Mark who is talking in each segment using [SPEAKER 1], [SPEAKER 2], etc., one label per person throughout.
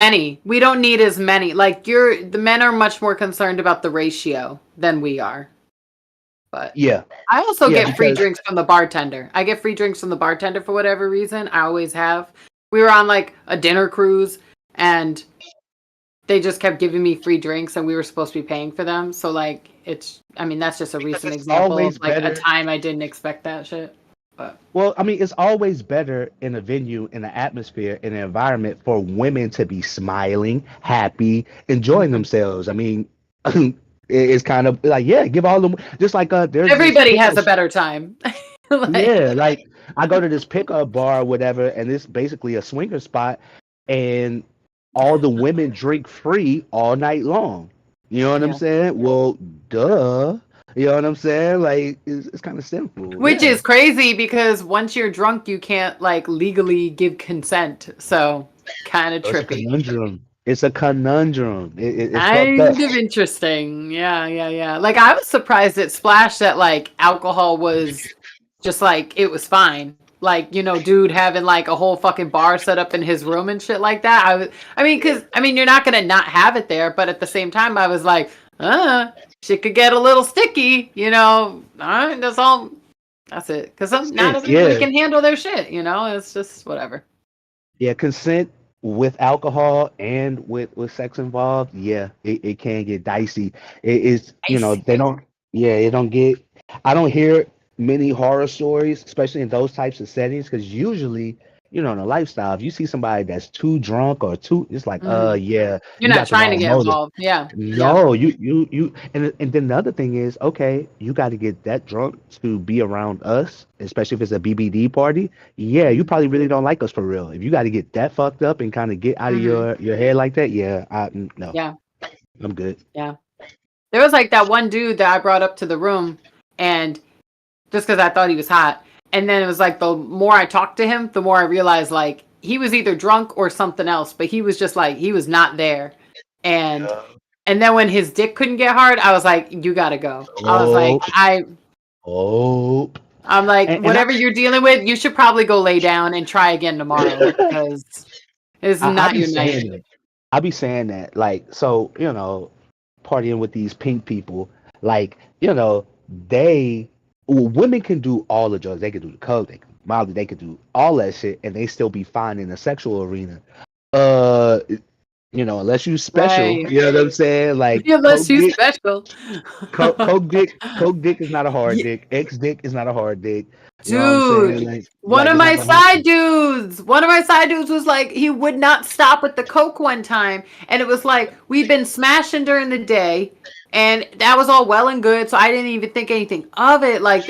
[SPEAKER 1] many. We don't need as many. Like the men are much more concerned about the ratio than we are. But
[SPEAKER 2] Yeah,
[SPEAKER 1] I also
[SPEAKER 2] yeah,
[SPEAKER 1] get free
[SPEAKER 2] because
[SPEAKER 1] drinks from the bartender. I get free drinks from the bartender for whatever reason. I always have. We were on like a dinner cruise and they just kept giving me free drinks and we were supposed to be paying for them. So like I mean that's just a recent
[SPEAKER 2] it's
[SPEAKER 1] example of
[SPEAKER 2] always
[SPEAKER 1] like a
[SPEAKER 2] better.
[SPEAKER 1] time I didn't expect that shit. But
[SPEAKER 2] Well, I mean, it's always better in a venue, in an atmosphere, in an environment for women to be smiling, happy, enjoying
[SPEAKER 1] mhm.
[SPEAKER 2] themselves. I mean, it's kind of like, yeah, give all them, just like there's this
[SPEAKER 1] Everybody has
[SPEAKER 2] pickup.
[SPEAKER 1] a better time. Like
[SPEAKER 2] Yeah, like I go to this pickup bar or whatever, and it's basically a swinger spot, and all the women drink free all night long. You know what I'm
[SPEAKER 1] yeah.
[SPEAKER 2] saying? Well, duh. You know what I'm saying? Like it's kind of simple.
[SPEAKER 1] Which
[SPEAKER 2] Yeah.
[SPEAKER 1] is crazy because once you're drunk you can't like legally give consent. So kind of
[SPEAKER 2] So it's a
[SPEAKER 1] trippy.
[SPEAKER 2] conundrum. It's a conundrum. It's fucked up.
[SPEAKER 1] Kind of interesting. Yeah, yeah, yeah. Like I was surprised at Splash that like alcohol was just like it was fine. Like, dude having like a whole fucking bar set up in his room and shit like that. I mean, you're not gonna not have it there, but at the same time, I was like, shit could get a little sticky, All right, that's all. That's it. Because not
[SPEAKER 2] Consent,
[SPEAKER 1] everybody
[SPEAKER 2] yeah,
[SPEAKER 1] can handle their shit. It's just whatever.
[SPEAKER 2] yeah. Consent with alcohol and with sex involved. Yeah, it can get dicey. It is,
[SPEAKER 1] I see.
[SPEAKER 2] they don't. Yeah, it don't get. I don't hear many horror stories, especially in those types of settings, because usually, in a lifestyle, if you see somebody that's too drunk or too, it's like,
[SPEAKER 1] Mhm.
[SPEAKER 2] yeah,
[SPEAKER 1] You're
[SPEAKER 2] you
[SPEAKER 1] not
[SPEAKER 2] got the
[SPEAKER 1] trying to
[SPEAKER 2] wrong
[SPEAKER 1] get
[SPEAKER 2] motive.
[SPEAKER 1] involved. Yeah, yeah.
[SPEAKER 2] No, and then the other thing is, okay, you got to get that drunk to be around us, especially if it's a BBD party. Yeah, you
[SPEAKER 1] Mhm.
[SPEAKER 2] probably really don't like us for real. If you got to get that fucked up and kind of get out of
[SPEAKER 1] Mhm.
[SPEAKER 2] your head like that, yeah, no,
[SPEAKER 1] Yeah,
[SPEAKER 2] I'm good.
[SPEAKER 1] yeah. There was like that one dude that I brought up to the room, and just because I thought he was hot. And then it was like the more I talked to him, the more I realized like he was either drunk or something else, but he was just like he was not there. And
[SPEAKER 2] Yeah.
[SPEAKER 1] and then when his dick couldn't get hard, I was like, you gotta go. I was like,
[SPEAKER 2] Oh, oh,
[SPEAKER 1] I'm like,
[SPEAKER 2] and I,
[SPEAKER 1] whatever you're dealing with, you should probably go lay down and try again tomorrow because it's
[SPEAKER 2] I
[SPEAKER 1] not
[SPEAKER 2] be
[SPEAKER 1] your night.
[SPEAKER 2] saying that. I be saying that, like, so partying with these pink people, like, they women can do all the drugs. They can do the coke, they can do Molly, they can do all that shit, and they still be fine in the sexual arena. Uh, unless you special,
[SPEAKER 1] Right.
[SPEAKER 2] you know what I'm saying? Like
[SPEAKER 1] Unless you special.
[SPEAKER 2] coke dick is not a hard
[SPEAKER 1] Yeah,
[SPEAKER 2] dick. X dick is not a hard dick. You know what I'm saying?
[SPEAKER 1] dude,
[SPEAKER 2] Like it's not gonna happen.
[SPEAKER 1] one of my side dudes was like, he would not stop with the coke one time. And it was like, we'd been smashing during the day. And that was all well and good. So I didn't even think anything of it. Like,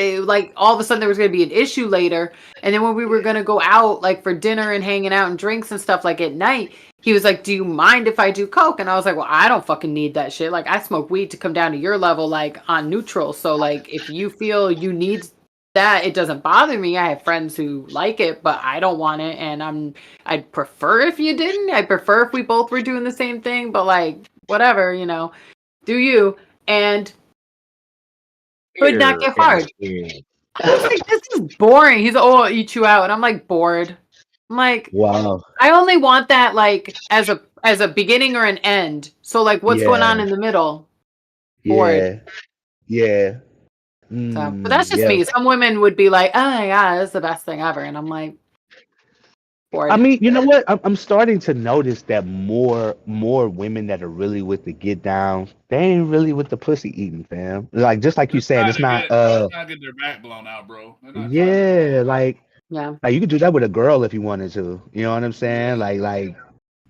[SPEAKER 1] all of a sudden there was going to be an issue later. And then when we were going to go out, like for dinner and hanging out and drinks and stuff, like at night, he was like, do you mind if I do coke? And I was like, well, I don't fucking need that shit. Like, I smoke weed to come down to your level, like on neutral. So, like, if you feel you need that, it doesn't bother me. I have friends who like it, but I don't want it. And I'd prefer if you didn't. I'd prefer if we both were doing the same thing, but like, whatever, do you? And would not
[SPEAKER 2] Here
[SPEAKER 1] get
[SPEAKER 2] and
[SPEAKER 1] hard.
[SPEAKER 2] here.
[SPEAKER 1] I was like, this is boring. He's, oh, I'll eat you out. And I'm like, bored. I'm like,
[SPEAKER 2] Wow.
[SPEAKER 1] I only want that like as a beginning or an end. So like what's going on
[SPEAKER 2] Yeah.
[SPEAKER 1] in the middle? Bored.
[SPEAKER 2] Yeah. Yeah.
[SPEAKER 1] So but that's just
[SPEAKER 2] Yeah.
[SPEAKER 1] me. Some women would be like, oh my God, that's the best thing ever. And I'm like,
[SPEAKER 2] I
[SPEAKER 1] bored.
[SPEAKER 2] mean, you know what? I'm starting to notice that more women that are really with the get down, they ain't really with the pussy eating, fam. Like just like
[SPEAKER 3] They're
[SPEAKER 2] you said,
[SPEAKER 3] trying
[SPEAKER 2] it's
[SPEAKER 3] to
[SPEAKER 2] not
[SPEAKER 3] get they're trying to get their back blown out, bro. They're not trying to
[SPEAKER 2] yeah,
[SPEAKER 1] Yeah.
[SPEAKER 2] like you could do that with a girl if you wanted to. You know what I'm saying?
[SPEAKER 3] yeah.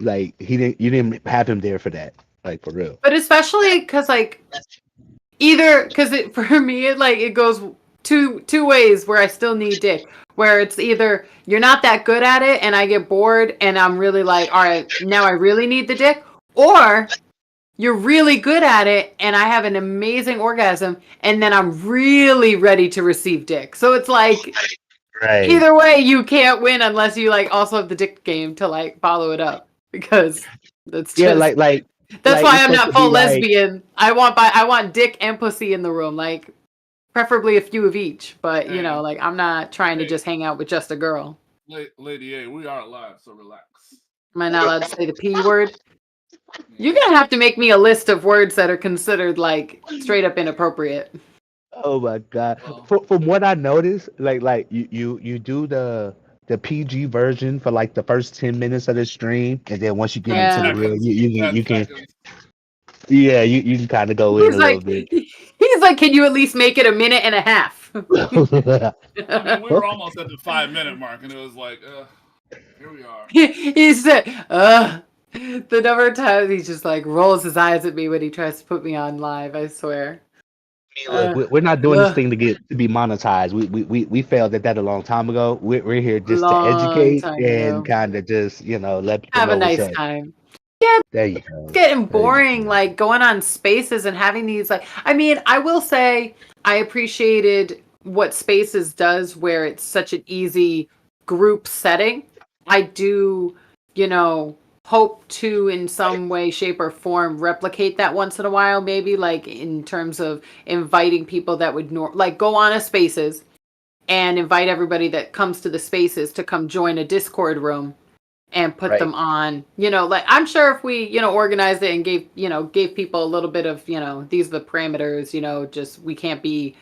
[SPEAKER 2] Like you didn't have him there for that. Like for real.
[SPEAKER 1] But especially because like either because it for me it goes two ways where I still need dick. Where it's either you're not that good at it and I get bored and I'm really like, all right, now I really need the dick, or you're really good at it and I have an amazing orgasm and then I'm really ready to receive dick. So it's like
[SPEAKER 2] Right.
[SPEAKER 1] either way you can't win unless you like also have the dick game to like follow it up because that's
[SPEAKER 2] Yeah,
[SPEAKER 1] just that's
[SPEAKER 2] like
[SPEAKER 1] why
[SPEAKER 2] it's
[SPEAKER 1] I'm
[SPEAKER 2] supposed
[SPEAKER 1] not
[SPEAKER 2] to be
[SPEAKER 1] full
[SPEAKER 2] like
[SPEAKER 1] lesbian. I want dick and pussy in the room, like preferably a few of each, but
[SPEAKER 3] Hey,
[SPEAKER 1] like I'm not trying to
[SPEAKER 3] hey,
[SPEAKER 1] just hang out with just a girl.
[SPEAKER 3] Lady A, we are live, so relax.
[SPEAKER 1] Am I not allowed to say the P word? You're gonna have to make me a list of words that are considered like straight up inappropriate.
[SPEAKER 2] Oh my god!
[SPEAKER 3] Well,
[SPEAKER 2] From what I noticed, like you do the PG version for like the first 10 minutes of the stream, and then once you get
[SPEAKER 3] 10
[SPEAKER 2] into the
[SPEAKER 1] Yeah.
[SPEAKER 2] real,
[SPEAKER 3] seconds.
[SPEAKER 2] you
[SPEAKER 3] 10
[SPEAKER 2] can
[SPEAKER 3] seconds.
[SPEAKER 2] yeah you can kind of go in
[SPEAKER 1] He's
[SPEAKER 2] a little
[SPEAKER 1] like,
[SPEAKER 2] bit.
[SPEAKER 1] can you at least make it a minute and a half?
[SPEAKER 3] I mean, we were almost at the 5-minute mark, and it was like, here we are.
[SPEAKER 1] He said, the number of times he just like rolls his eyes at me when he tries to put me on live. I swear.
[SPEAKER 2] Look, we're not doing this
[SPEAKER 1] Ugh,
[SPEAKER 2] thing to be monetized. We failed at that a long time ago. We're here just to
[SPEAKER 1] long
[SPEAKER 2] educate
[SPEAKER 1] time
[SPEAKER 2] and
[SPEAKER 1] ago.
[SPEAKER 2] kind of just let people
[SPEAKER 1] Have a
[SPEAKER 2] know what's
[SPEAKER 1] nice
[SPEAKER 2] up.
[SPEAKER 1] time.
[SPEAKER 2] There you go.
[SPEAKER 1] It's getting
[SPEAKER 2] There you
[SPEAKER 1] boring,
[SPEAKER 2] go.
[SPEAKER 1] like going on spaces and having these like. I mean, I will say I appreciated what Spaces does, where it's such an easy group setting. I do, hope to in some way, shape, or form replicate that once in a while. Maybe like in terms of inviting people that would like go on a Spaces and invite everybody that comes to the Spaces to come join a Discord room and put
[SPEAKER 2] Right.
[SPEAKER 1] them on, like I'm sure if we, organized it and gave people a little bit of, these are the parameters, just we can't be,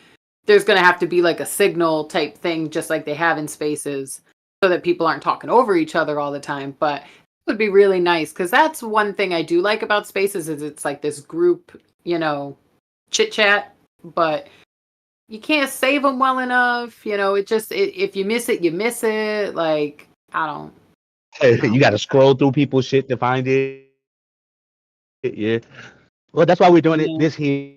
[SPEAKER 1] there's going to have to be like a signal type thing, just like they have in Spaces, so that people aren't talking over each other all the time. But it would be really nice, because that's one thing I do like about Spaces is it's like this group, chit chat, but you can't save them well enough. If you miss it, you miss it. Like, I don't
[SPEAKER 2] You got to scroll through people's shit to find it. Yeah. Well, that's why we're doing it
[SPEAKER 1] Yeah.
[SPEAKER 2] this here.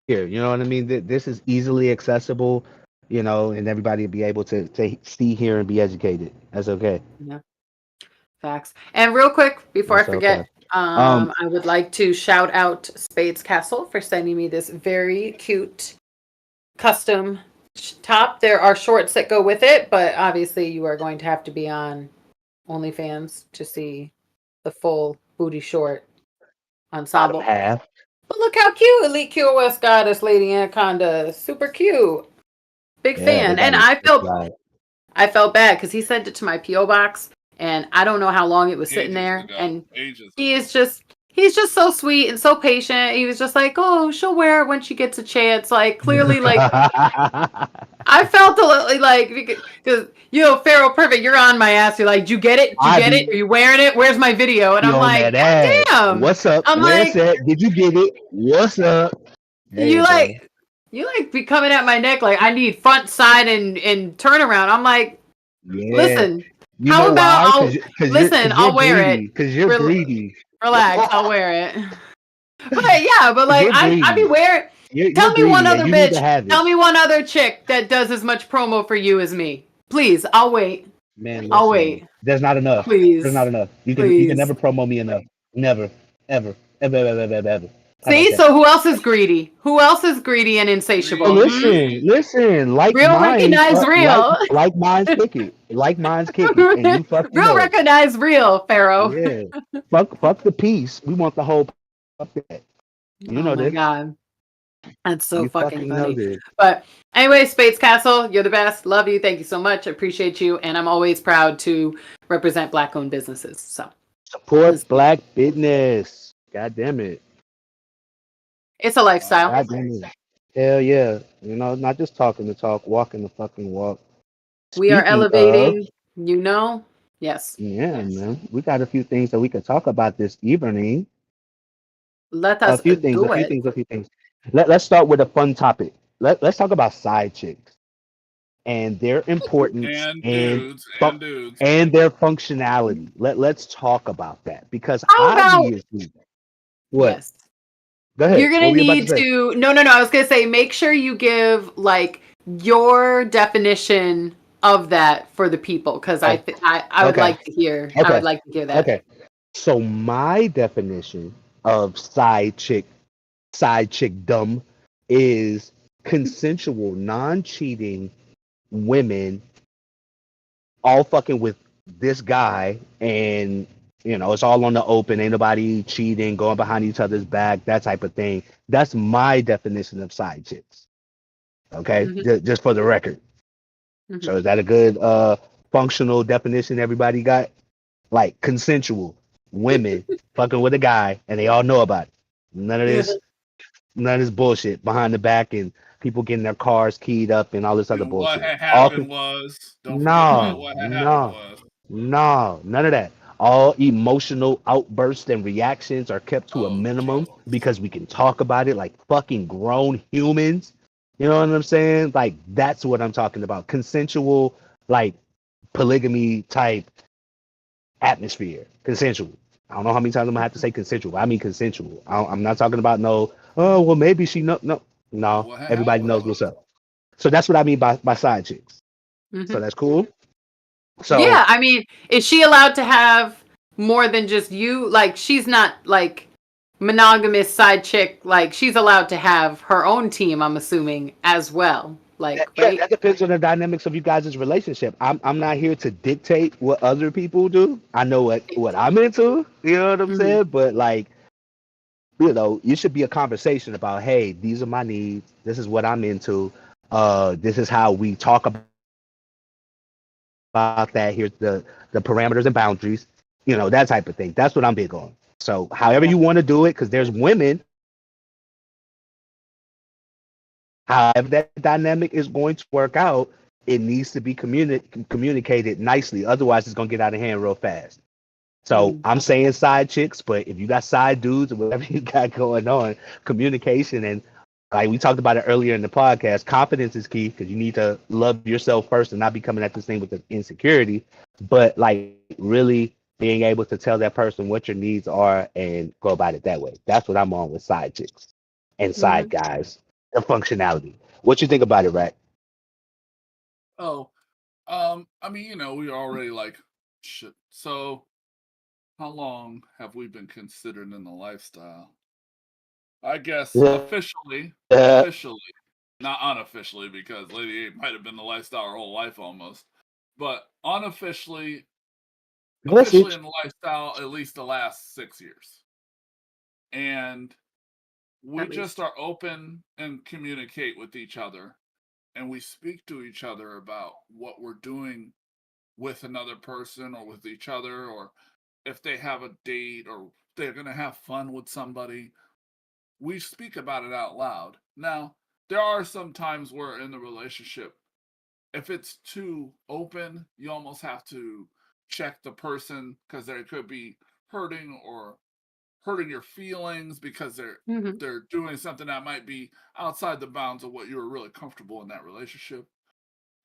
[SPEAKER 2] You know what I mean? This is easily accessible, and everybody will be able to see, hear, and be educated. That's okay.
[SPEAKER 1] Yeah. Facts. And real quick, before I
[SPEAKER 2] That's okay.
[SPEAKER 1] forget, I would like to shout out Spades Castle for sending me this very cute custom top. There are shorts that go with it, but obviously you are going to have to be on OnlyFans to see the full booty short
[SPEAKER 2] Bottom
[SPEAKER 1] ensemble.
[SPEAKER 2] half.
[SPEAKER 1] But look how cute Elite QoS Goddess Lady Anaconda. Super cute. Big fan. And I felt bad because he sent it to my P.O. box, and I don't know how long it was sitting there. And he's just so sweet and so patient. He was just like, oh, she'll wear it when she gets a chance. Like, clearly, like, I felt a little like, because, Pharaoh Perfect, you're on my ass. You're like, did you get it? Did you get it? Are you wearing it? Where's my video? And I'm like, damn.
[SPEAKER 2] What's up?
[SPEAKER 1] I'm
[SPEAKER 2] Where's
[SPEAKER 1] like,
[SPEAKER 2] that? Did you get it? What's up?
[SPEAKER 1] you be coming at my neck like I need front, side, and turnaround. I'm like, listen. How about I'll wear it
[SPEAKER 2] because you're greedy.
[SPEAKER 1] Relax, I'll wear it. But like I be wearing. Tell me one other bitch. Tell me one other chick that does as much promo for you as me. Please, I'll wait.
[SPEAKER 2] Man,
[SPEAKER 1] I'll wait.
[SPEAKER 2] There's not enough.
[SPEAKER 1] Please.
[SPEAKER 2] There's not enough. You can never promo me enough. Never, ever.
[SPEAKER 1] See, so who else is greedy? Who else is greedy and insatiable?
[SPEAKER 2] Listen. Like
[SPEAKER 1] real
[SPEAKER 2] mine,
[SPEAKER 1] recognize real.
[SPEAKER 2] Like mine's kick it. Like mine's kick it. And you fucking
[SPEAKER 1] real recognize real, Pharaoh.
[SPEAKER 2] Yeah. fuck the piece. We want the whole. You know this.
[SPEAKER 1] Oh my god. That's so fucking funny.
[SPEAKER 2] Know
[SPEAKER 1] but anyway, Spades Castle, you're the best. Love you. Thank you so much. Appreciate you. And I'm always proud to represent Black-owned businesses. So
[SPEAKER 2] support Black business. God damn it.
[SPEAKER 1] It's a lifestyle.
[SPEAKER 2] God damn it. Hell yeah. Not just talking the talk, walking the fucking walk.
[SPEAKER 1] We are elevating, Yes.
[SPEAKER 2] Yeah, man. We got a few things that we could talk about this evening.
[SPEAKER 1] Let us
[SPEAKER 2] a few things. Let's start with a fun topic. Let's talk about side chicks and their importance and their functionality. Let's talk about that because obviously, what?
[SPEAKER 1] Yes.
[SPEAKER 2] Go ahead.
[SPEAKER 1] You're gonna need to. No. I was gonna say, make sure you give like your definition of that for the people, because I would like to hear. Okay. I would like to hear that.
[SPEAKER 2] Okay. So my definition of side chickdom is consensual, non-cheating women all fucking with this guy, and it's all on the open, ain't nobody cheating, going behind each other's back, that type of thing. That's my definition of side chicks. Okay. Mm-hmm. Just for the record. Mm-hmm. So is that a good functional definition everybody got? like consensual women fucking with a guy, and they all know about it. None of this, none of this bullshit behind the back and people getting their cars keyed up and all this other
[SPEAKER 3] And what
[SPEAKER 2] bullshit.
[SPEAKER 3] had happened was, don't forget about what had happened was.
[SPEAKER 2] No, none of that. All emotional outbursts and reactions are kept to a
[SPEAKER 3] Oh,
[SPEAKER 2] minimum
[SPEAKER 3] Jesus.
[SPEAKER 2] because we can talk about it like fucking grown humans. You know what I'm saying? Like that's what I'm talking about. Consensual, like polygamy type atmosphere. Consensual. I don't know how many times I'm gonna have to say consensual. I mean consensual. I'm not talking about no. Oh well, maybe she no.
[SPEAKER 3] What had
[SPEAKER 2] Everybody
[SPEAKER 3] happened
[SPEAKER 2] knows
[SPEAKER 3] was.
[SPEAKER 2] what's up. So that's what I mean by side chicks. So
[SPEAKER 1] Mhm.
[SPEAKER 2] that's cool. So
[SPEAKER 1] Yeah, I mean, is she allowed to have more than just you? Like, she's not like monogamous side chick. Like, she's allowed to have her own team, I'm assuming, as well. Like,
[SPEAKER 2] yeah,
[SPEAKER 1] right?
[SPEAKER 2] that depends on the dynamics of you guys' relationship. I'm not here to dictate what other people do. I know what I'm into. You know what I'm
[SPEAKER 1] Hmm.
[SPEAKER 2] saying? But like, you should be a conversation about, hey, these are my needs. This is what I'm into. This is how we talk about that. Here's the parameters and boundaries. That type of thing. That's what I'm big on. So however
[SPEAKER 1] Yeah.
[SPEAKER 2] you want to do it, because there's women, however that dynamic is going to work out, it needs to be communicated nicely. Otherwise, it's gonna get out of hand real fast. So
[SPEAKER 1] Mm.
[SPEAKER 2] I'm saying side chicks, but if you got side dudes or whatever you got going on, communication and like we talked about it earlier in the podcast, confidence is key because you need to love yourself first and not be coming at this thing with the insecurity. But like really being able to tell that person what your needs are and go about it that way. That's what I'm on with side chicks and
[SPEAKER 1] Hmm.
[SPEAKER 2] side guys. The functionality. What you think about it, Rack?
[SPEAKER 3] Oh, I mean, we already like shit. So, how long have we been considered in the lifestyle? I guess
[SPEAKER 2] Yeah.
[SPEAKER 3] officially, not unofficially, because Lady A might have been the lifestyle her whole life almost, but unofficially, officially
[SPEAKER 2] Message.
[SPEAKER 3] in the lifestyle at least the last 6 years. And we
[SPEAKER 1] At
[SPEAKER 3] just
[SPEAKER 1] least.
[SPEAKER 3] are open and communicate with each other, and we speak to each other about what we're doing with another person or with each other, or if they have a date or they're going to have fun with somebody. We speak about it out loud. Now, there are some times where in the relationship, if it's too open, you almost have to check the person because they could be hurting or hurting your feelings because they're
[SPEAKER 1] Hmm.
[SPEAKER 3] they're doing something that might be outside the bounds of what you were really comfortable in that relationship.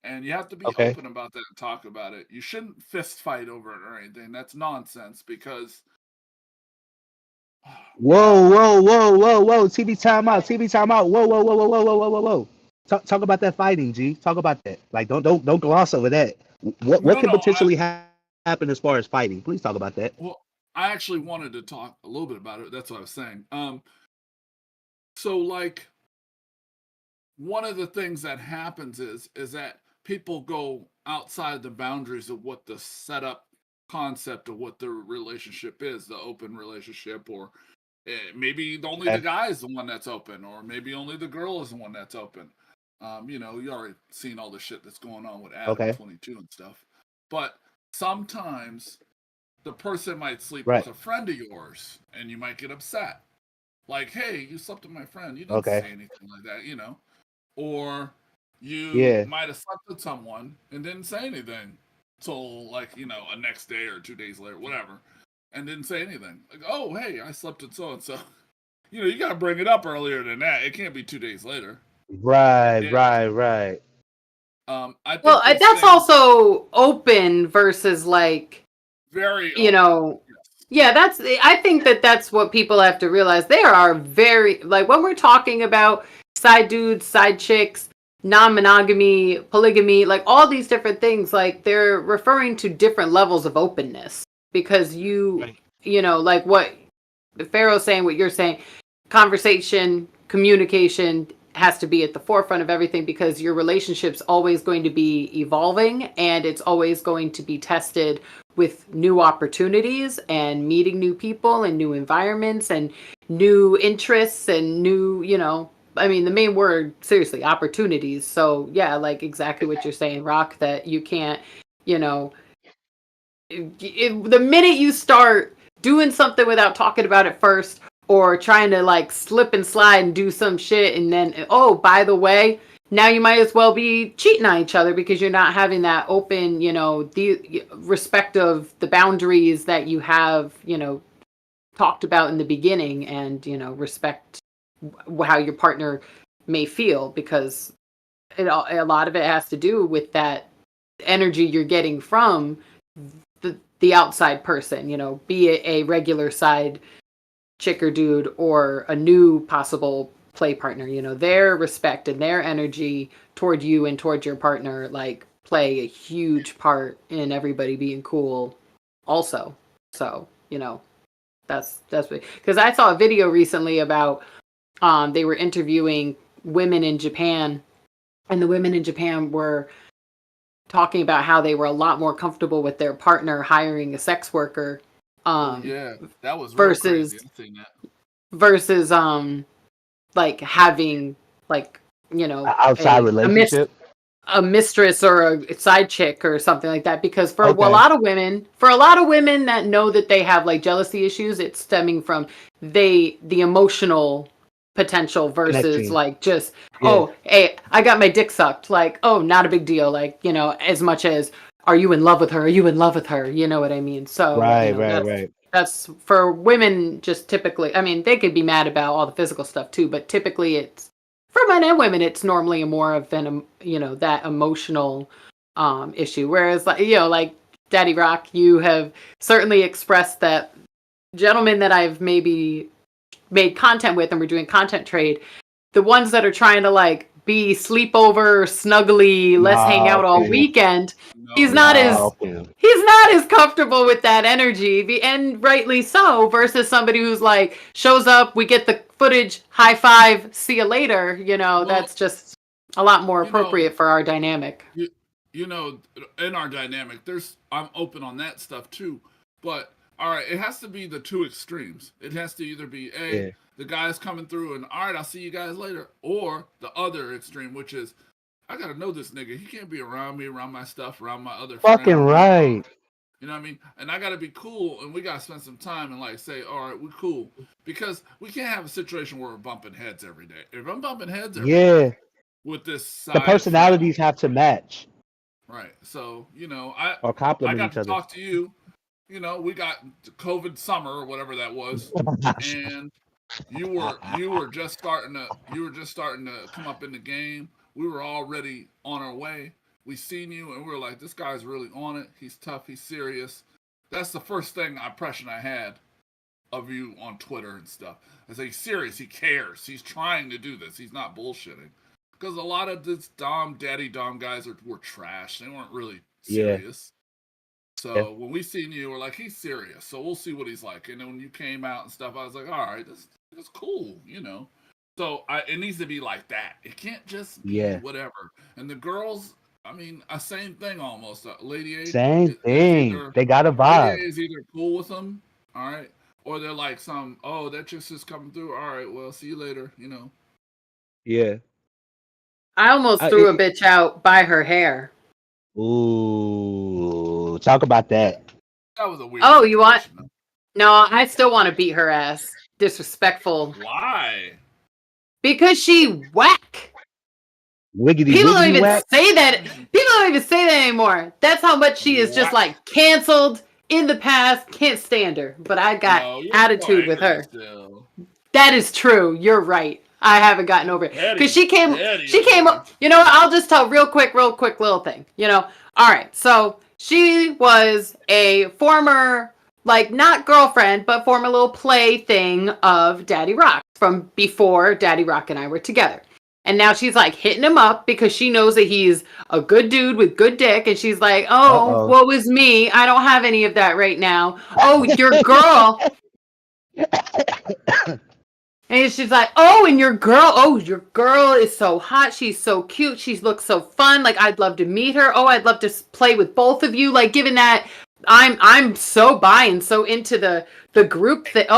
[SPEAKER 3] And you have to be
[SPEAKER 2] Okay.
[SPEAKER 3] open about that and talk about it. You shouldn't fist fight over it or anything. That's nonsense because
[SPEAKER 2] Whoa,
[SPEAKER 3] one,
[SPEAKER 2] whoa, whoa, whoa, whoa. TV timeout. TV timeout. Whoa, whoa, whoa, whoa, whoa, whoa, whoa, whoa, whoa. Talk about that fighting, G. Talk about that. Like, don't gloss over that. What
[SPEAKER 3] no,
[SPEAKER 2] can
[SPEAKER 3] no,
[SPEAKER 2] potentially happen as far as fighting? Please talk about that.
[SPEAKER 3] well, I actually wanted to talk a little bit about it. That's what I was saying. So like one of the things that happens is that people go outside the boundaries of what the setup concept of what the relationship is, the open relationship, or maybe only the
[SPEAKER 2] Okay.
[SPEAKER 3] guy is the one that's open, or maybe only the girl is the one that's open. You already seen all the shit that's going on with Adam
[SPEAKER 2] Okay.
[SPEAKER 3] 22 and stuff. But sometimes the person might sleep with
[SPEAKER 2] Right.
[SPEAKER 3] a friend of yours and you might get upset. Like, hey, you slept with my friend. You didn't
[SPEAKER 2] Okay.
[SPEAKER 3] say anything like that. Or you
[SPEAKER 2] Yeah.
[SPEAKER 3] might have slept with someone and didn't say anything till like a next day or 2 days later, whatever, and didn't say anything. Like, oh hey, I slept with so and so. You got to bring it up earlier than that. It can't be 2 days later.
[SPEAKER 2] Right.
[SPEAKER 3] It,
[SPEAKER 2] Right. Right.
[SPEAKER 3] I
[SPEAKER 1] Well,
[SPEAKER 3] think these
[SPEAKER 1] that's
[SPEAKER 3] things
[SPEAKER 1] also open versus like,
[SPEAKER 3] very
[SPEAKER 1] you
[SPEAKER 3] open.
[SPEAKER 1] know,
[SPEAKER 3] Yes.
[SPEAKER 1] yeah, I think that's what people have to realize. There are very, like, when we're talking about side dudes, side chicks, non-monogamy, polygamy, like all these different things, like they're referring to different levels of openness because
[SPEAKER 2] Right.
[SPEAKER 1] like what Pharaoh's saying, what you're saying, conversation, communication has to be at the forefront of everything because your relationship's always going to be evolving and it's always going to be tested with new opportunities and meeting new people and new environments and new interests and new, I mean, the main word, seriously, opportunities. So, yeah, like exactly what you're saying, Rock, that you can't, you know, the minute you start doing something without talking about it first, or trying to like slip and slide and do some shit, and then, oh, by the way, now you might as well be cheating on each other because you're not having that open, the respect of the boundaries that you have, talked about in the beginning, and, respect how your partner may feel, because a lot of it has to do with that energy you're getting from the outside person, be it a regular side chick or dude or a new possible play partner, their respect and their energy toward you and toward your partner, like, play a huge part in everybody being cool also. So, that's because I saw a video recently about, they were interviewing women in Japan, and the women in Japan were talking about how they were a lot more comfortable with their partner hiring a sex worker,
[SPEAKER 3] yeah, that was real
[SPEAKER 1] versus
[SPEAKER 3] crazy. I've seen that.
[SPEAKER 1] versus like having, like,
[SPEAKER 2] Outside relationship.
[SPEAKER 1] a mistress or a side chick or something like that, because for a
[SPEAKER 2] Okay.
[SPEAKER 1] lot of women that know that they have like jealousy issues, it's stemming from the emotional potential versus
[SPEAKER 2] Connecting.
[SPEAKER 1] like just,
[SPEAKER 2] Yeah.
[SPEAKER 1] oh, hey, I got my dick sucked, like, oh, not a big deal, like, as much as, are you in love with her, you know what I mean? So
[SPEAKER 2] Right.
[SPEAKER 1] that's for women. Just typically, I mean, they could be mad about all the physical stuff too, but typically it's, for men and women, it's normally more of an, that emotional issue. Whereas, like, like Daddy Rock, you have certainly expressed that. Gentlemen that I've maybe made content with, and we're doing content trade, the ones that are trying to like be sleepover, snuggly, let's hang out all weekend, he's not as comfortable with that energy, and rightly so, versus somebody who's like, shows up, we get the footage, high five, see you later, that's just a lot more appropriate for our dynamic.
[SPEAKER 3] In our dynamic, I'm open on that stuff too, but all right, it has to be the two extremes. It has to either be the guy's coming through and, all right, I'll see you guys later, or the other extreme, which is, I gotta know this nigga. He can't be around me, around my stuff, around my other
[SPEAKER 2] fucking
[SPEAKER 3] friends.
[SPEAKER 2] right.
[SPEAKER 3] You know what I mean? And I gotta be cool, and we gotta spend some time and like say, all right, we're cool, because we can't have a situation where we're bumping heads every day. If I'm bumping heads every day with this side,
[SPEAKER 2] the personalities have to match.
[SPEAKER 3] Right. So,
[SPEAKER 2] or compliment
[SPEAKER 3] I
[SPEAKER 2] each
[SPEAKER 3] got to
[SPEAKER 2] other.
[SPEAKER 3] talk to you. We got COVID summer or whatever that was, and you were just starting to come up in the game. We were already on our way. We seen you, and we were like, this guy's really on it. He's tough. He's serious. That's the first impression I had of you on Twitter and stuff. I say, he's serious. He cares. He's trying to do this. He's not bullshitting. Because a lot of this daddy dom guys were trash. They weren't really serious. So when we seen you, we're like, he's serious. So we'll see what he's like. And then when you came out and stuff, I was like, all right, this is cool, So it needs to be like that. It can't just be whatever. And the girls, I mean, same thing almost. Lady A,
[SPEAKER 2] same thing. They got a vibe.
[SPEAKER 3] Lady A is either cool with them, all right, or they're like that just is coming through. All right, well, see you later.
[SPEAKER 2] Yeah.
[SPEAKER 1] I almost threw a bitch out by her hair.
[SPEAKER 2] Ooh, talk about that.
[SPEAKER 3] That was a weird.
[SPEAKER 1] Oh, you want? No, I still want to beat her ass. Disrespectful.
[SPEAKER 3] Why?
[SPEAKER 1] Because she whack. People don't even say that. People don't even say that anymore. That's how much she is just like canceled in the past. Can't stand her. But I got attitude with her.
[SPEAKER 3] Still.
[SPEAKER 1] That is true. You're right. I haven't gotten over it because she came up. I'll just tell real quick little thing. All right. So she was a former, like, not girlfriend, but former little play thing of Daddy Rock from before Daddy Rock and I were together. And now she's like hitting him up because she knows that he's a good dude with good dick. And she's like, oh, what was me? I don't have any of that right now. Oh, your girl. And she's like, and your girl is so hot. She's so cute. She looks so fun. Like, I'd love to meet her. Oh, I'd love to play with both of you. Like, given that I'm so buying, so into the group that,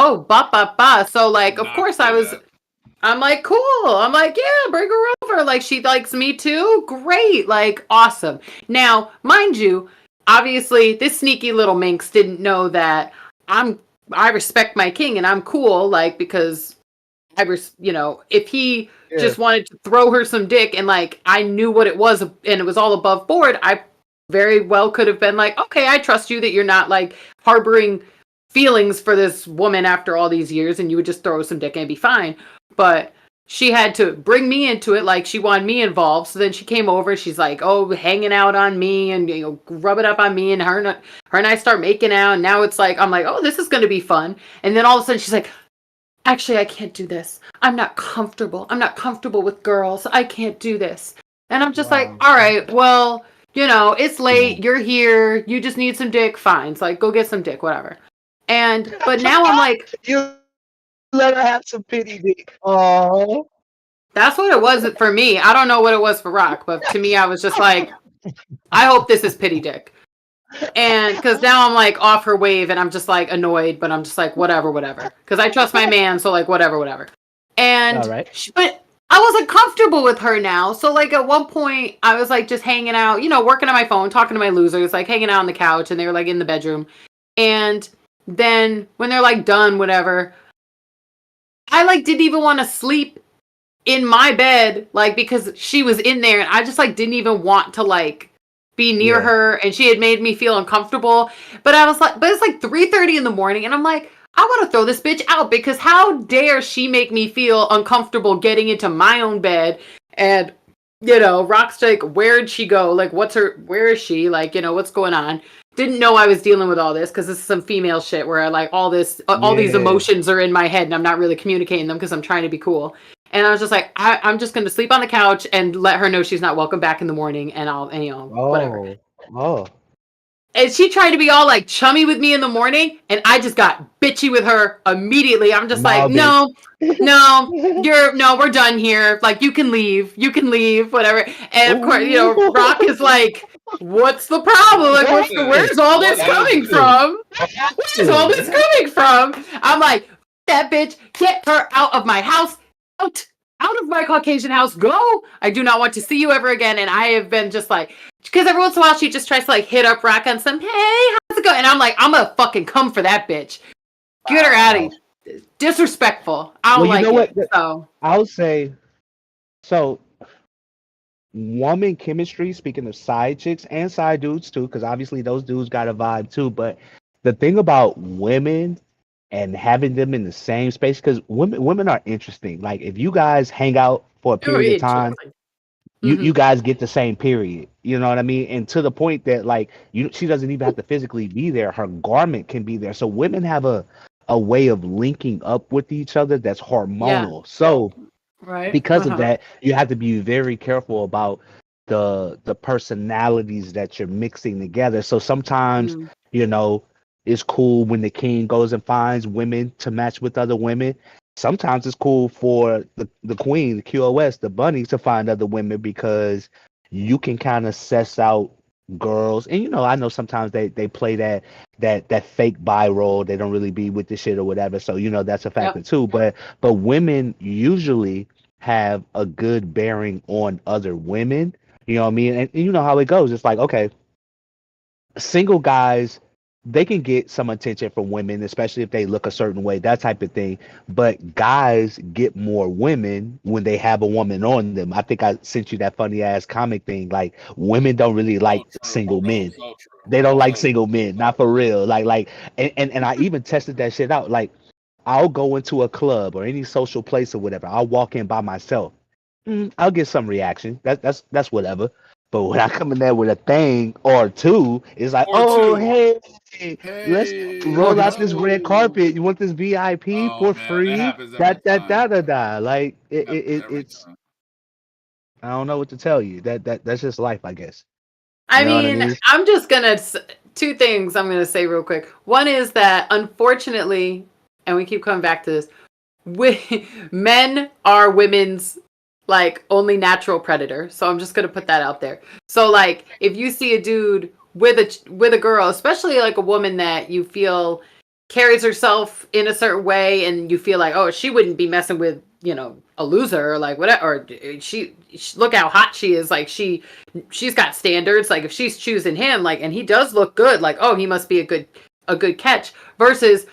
[SPEAKER 1] So, like, of course I'm like, cool. I'm like, yeah, bring her over. Like, she likes me too. Great. Like, awesome. Now, mind you, obviously this sneaky little minx didn't know that I respect my king and I'm cool, like, because if he
[SPEAKER 2] Yeah.
[SPEAKER 1] just wanted to throw her some dick and like I knew what it was and it was all above board, I very well could have been like, okay, I trust you that you're not like harboring feelings for this woman after all these years, and you would just throw some dick and it'd be fine. But she had to bring me into it, like she wanted me involved. So then she came over, she's like, oh, hanging out on me and rubbing up on me, and her and I start making out, and now it's like I'm like, oh, this is gonna be fun. And then all of a sudden she's like, actually, I can't do this. I'm not comfortable. I'm not comfortable with girls. I can't do this. And I'm just like,
[SPEAKER 2] Wow.
[SPEAKER 1] all right, well, it's
[SPEAKER 2] Yeah.
[SPEAKER 1] late. You're here. You just need some dick. Fine. So like, go get some dick, whatever. But now I'm like,
[SPEAKER 2] You let her have some pity dick. Oh.
[SPEAKER 1] that's what it was for me. I don't know what it was for Rock, but to me, I was just like, I hope this is pity dick. And because now I'm like off her wave and I'm just like annoyed, but I'm just like, whatever. Because I trust my man. So like, whatever. And,
[SPEAKER 2] All right.
[SPEAKER 1] but I wasn't comfortable with her now. So like at one point I was like just hanging out, working on my phone, talking to my losers, like hanging out on the couch, and they were like in the bedroom. And then when they're like done, whatever, I like didn't even want to sleep in my bed, like because she was in there and I just like didn't even want to like be near
[SPEAKER 2] Yeah.
[SPEAKER 1] her, and she had made me feel uncomfortable. But I was like, but it's like 3:30 in the morning and I'm like, I want to throw this bitch out because how dare she make me feel uncomfortable getting into my own bed. And Rock's like, where'd she go? Like, where is she? Like, what's going on? Didn't know I was dealing with all this because this is some female shit where I like all these
[SPEAKER 2] Yeah.
[SPEAKER 1] emotions are in my head and I'm not really communicating them because I'm trying to be cool. And I was just like, I'm just going to sleep on the couch and let her know she's not welcome back in the morning, and whatever.
[SPEAKER 2] Oh. Oh.
[SPEAKER 1] And she tried to be all like chummy with me in the morning, and I just got bitchy with her immediately. I'm just like,
[SPEAKER 2] No, bitch.
[SPEAKER 1] no, we're done here. Like, you can leave, whatever. And of course,
[SPEAKER 2] Ooh.
[SPEAKER 1] Rock is like, what's the problem? Like, where's all this coming from? Where's all this coming from? I'm like, that bitch, get her out of my house. Out of my Caucasian house, go! I do not want to see you ever again. And I have been just like, because every once in a while she just tries to like hit up Rock on some, hey, how's it going? And I'm like, I'm gonna fucking come for that bitch. Get her out of here. Disrespectful. I don't like it. So
[SPEAKER 2] I'll say, so woman chemistry, speaking of side chicks and side dudes too, because obviously those dudes got a vibe too. But the thing about women and having them in the same space, because women are interesting. Like if you guys hang out for a period of time, you guys get the same period. You know what I mean? And to the point that like she doesn't even have to physically be there. Her garment can be there. So women have a way of linking up with each other that's hormonal.
[SPEAKER 1] Yeah.
[SPEAKER 2] So
[SPEAKER 1] right.
[SPEAKER 2] because of that, you have to be very careful about the personalities that you're mixing together. So sometimes, it's cool when the king goes and finds women to match with other women. Sometimes it's cool for the queen, the QOS, the bunny, to find other women because you can kind of suss out girls. And I know sometimes they play that fake bi role. They don't really be with the shit or whatever. So that's a factor too. But women usually have a good bearing on other women. You know what I mean? And you know how it goes. It's like, okay, single guys, they can get some attention from women, especially if they look a certain way, that type of thing. But guys get more women when they have a woman on them. I think I sent you that funny ass comic thing. Like women don't really like single men.
[SPEAKER 3] So
[SPEAKER 2] They don't like single men, not for real. And I even tested that shit out. Like I'll go into a club or any social place or whatever. I'll walk in by myself. I'll get some reaction. That's whatever. But when I come in there with a thing or two, it's like, hey, let's roll out this red carpet. You want this VIP for free? Da. Like it's. I don't know what to tell you. That's just life, I guess.
[SPEAKER 1] I mean, I'm just gonna two things I'm gonna say real quick. One is that unfortunately, and we keep coming back to this, men are women's like only natural predator. So I'm just gonna put that out there. So like if you see a dude with a girl, especially like a woman that you feel carries herself in a certain way, and you feel like, oh, she wouldn't be messing with, a loser or like whatever, or she look how hot she is, like she's got standards, like if she's choosing him, like, and he does look good, like, oh, he must be a good catch, versus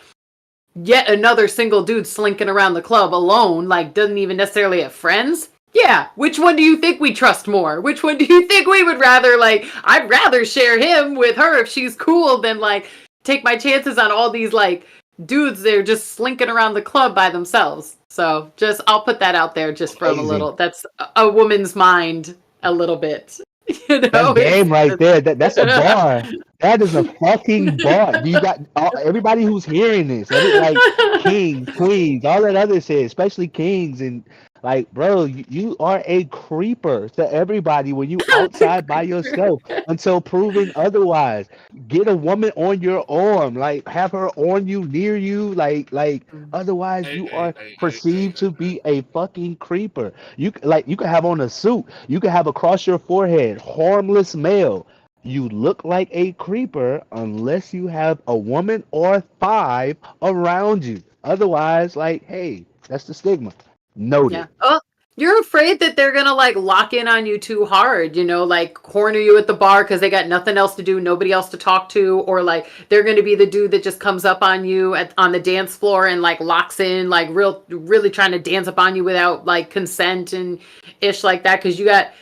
[SPEAKER 1] yet another single dude slinking around the club alone, like doesn't even necessarily have friends. Yeah, which one do you think we trust more? Which one do you think we would rather, like, I'd rather share him with her if she's cool than like take my chances on all these like dudes that are just slinking around the club by themselves. So just I'll put that out there just from a little, that's a woman's mind a little bit.
[SPEAKER 2] That's game right there. That's a
[SPEAKER 1] it's
[SPEAKER 2] bar. That is a fucking bar. You got everybody who's hearing this, like kings, queens, all that other shit, especially kings, and like, bro, you are a creeper to everybody when you outside by yourself until proven otherwise. Get a woman on your arm, like have her on you, near you, like otherwise you are perceived to be a fucking creeper. You can have on a suit, you can have across your forehead, harmless male. You look like a creeper unless you have a woman or 5 around you. Otherwise, like, hey, that's the stigma. Noted.
[SPEAKER 1] Yeah. Oh, you're afraid that they're gonna like lock in on you too hard, like corner you at the bar because they got nothing else to do, nobody else to talk to, or like they're gonna be the dude that just comes up on you on the dance floor and like locks in, like really trying to dance up on you without like consent and ish like that, because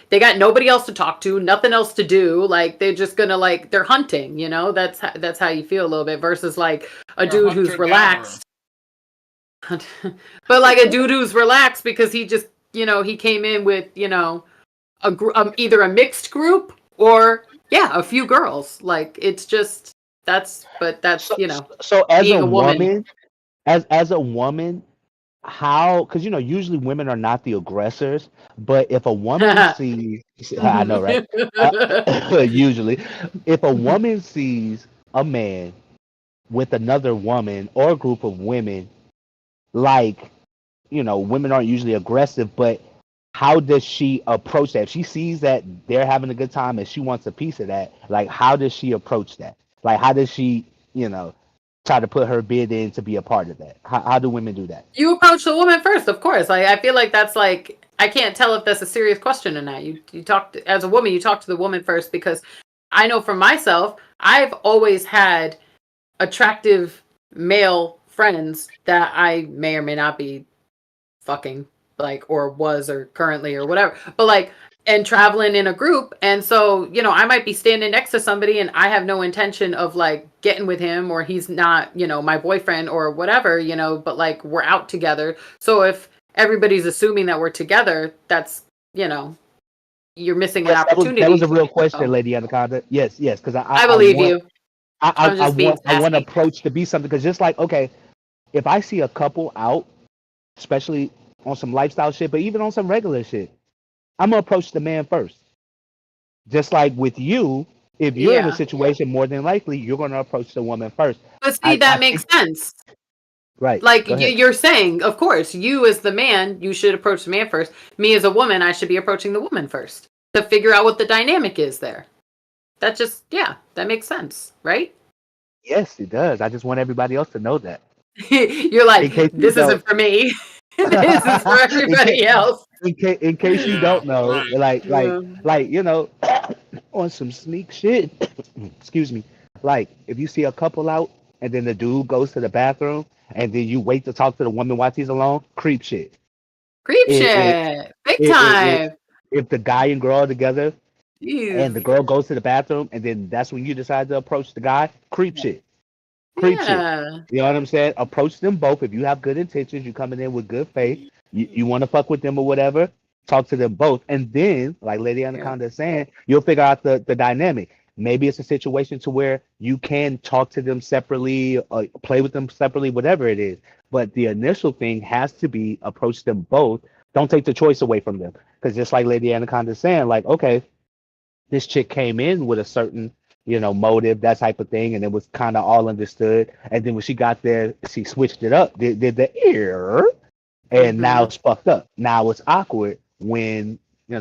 [SPEAKER 1] they got nobody else to talk to, nothing else to do, like they're just gonna like they're hunting, that's how you feel a little bit, versus like a dude who's relaxed. But like a dude who's relaxed because he just, he came in with, either a mixed group or a few girls. Like it's just that's
[SPEAKER 2] so as
[SPEAKER 1] being
[SPEAKER 2] a
[SPEAKER 1] a woman.
[SPEAKER 2] as a woman, how, because usually women are not the aggressors, but if a woman sees, I know, right? Usually, if a woman sees a man with another woman or a group of women, like, women aren't usually aggressive, but how does she approach that? If she sees that they're having a good time and she wants a piece of that, like, how does she approach that? Like, how does she, try to put her bid in to be a part of that? How do women do that?
[SPEAKER 1] You approach the woman first, of course. Like I feel like that's like, I can't tell if that's a serious question or not. You talk as a woman, you talk to the woman first, because I know for myself, I've always had attractive male friends that I may or may not be fucking, like, or was, or currently, or whatever, but like, and traveling in a group, and so I might be standing next to somebody and I have no intention of like getting with him, or he's not my boyfriend or whatever, but like we're out together. So if everybody's assuming that we're together, that's you're missing an opportunity.
[SPEAKER 2] That was a real question, Lady Anaconda. Yes, because
[SPEAKER 1] I believe you.
[SPEAKER 2] I want approach to be something, because just like, okay, if I see a couple out, especially on some lifestyle shit, but even on some regular shit, I'm gonna approach the man first. Just like with you, if you're in a situation, more than likely you're gonna approach the woman first.
[SPEAKER 1] But see, that makes sense.
[SPEAKER 2] Right.
[SPEAKER 1] Like you're saying, of course, you as the man, you should approach the man first. Me as a woman, I should be approaching the woman first to figure out what the dynamic is there. That just, that makes sense, right?
[SPEAKER 2] Yes, it does. I just want everybody else to know that.
[SPEAKER 1] You're like, this isn't for me. This is for everybody else.
[SPEAKER 2] In case you don't know, like on some sneak shit. Excuse me. Like, if you see a couple out and then the dude goes to the bathroom and then you wait to talk to the woman while he's alone, creep shit.
[SPEAKER 1] Big time.
[SPEAKER 2] If the guy and girl are together and the girl goes to the bathroom and then that's when you decide to approach the guy, creep shit. Creep shit. You know what I'm saying? Approach them both. If you have good intentions, you coming in with good faith, you want to fuck with them or whatever, talk to them both. And then, like Lady Anaconda is saying, you'll figure out the dynamic. Maybe it's a situation to where you can talk to them separately, or play with them separately, whatever it is. But the initial thing has to be approach them both. Don't take the choice away from them. Because just like Lady Anaconda is saying, like, okay, this chick came in with a certain, motive, that type of thing, and it was kind of all understood. And then when she got there, she switched it up, did the ear, and now it's fucked up. Now it's awkward when, we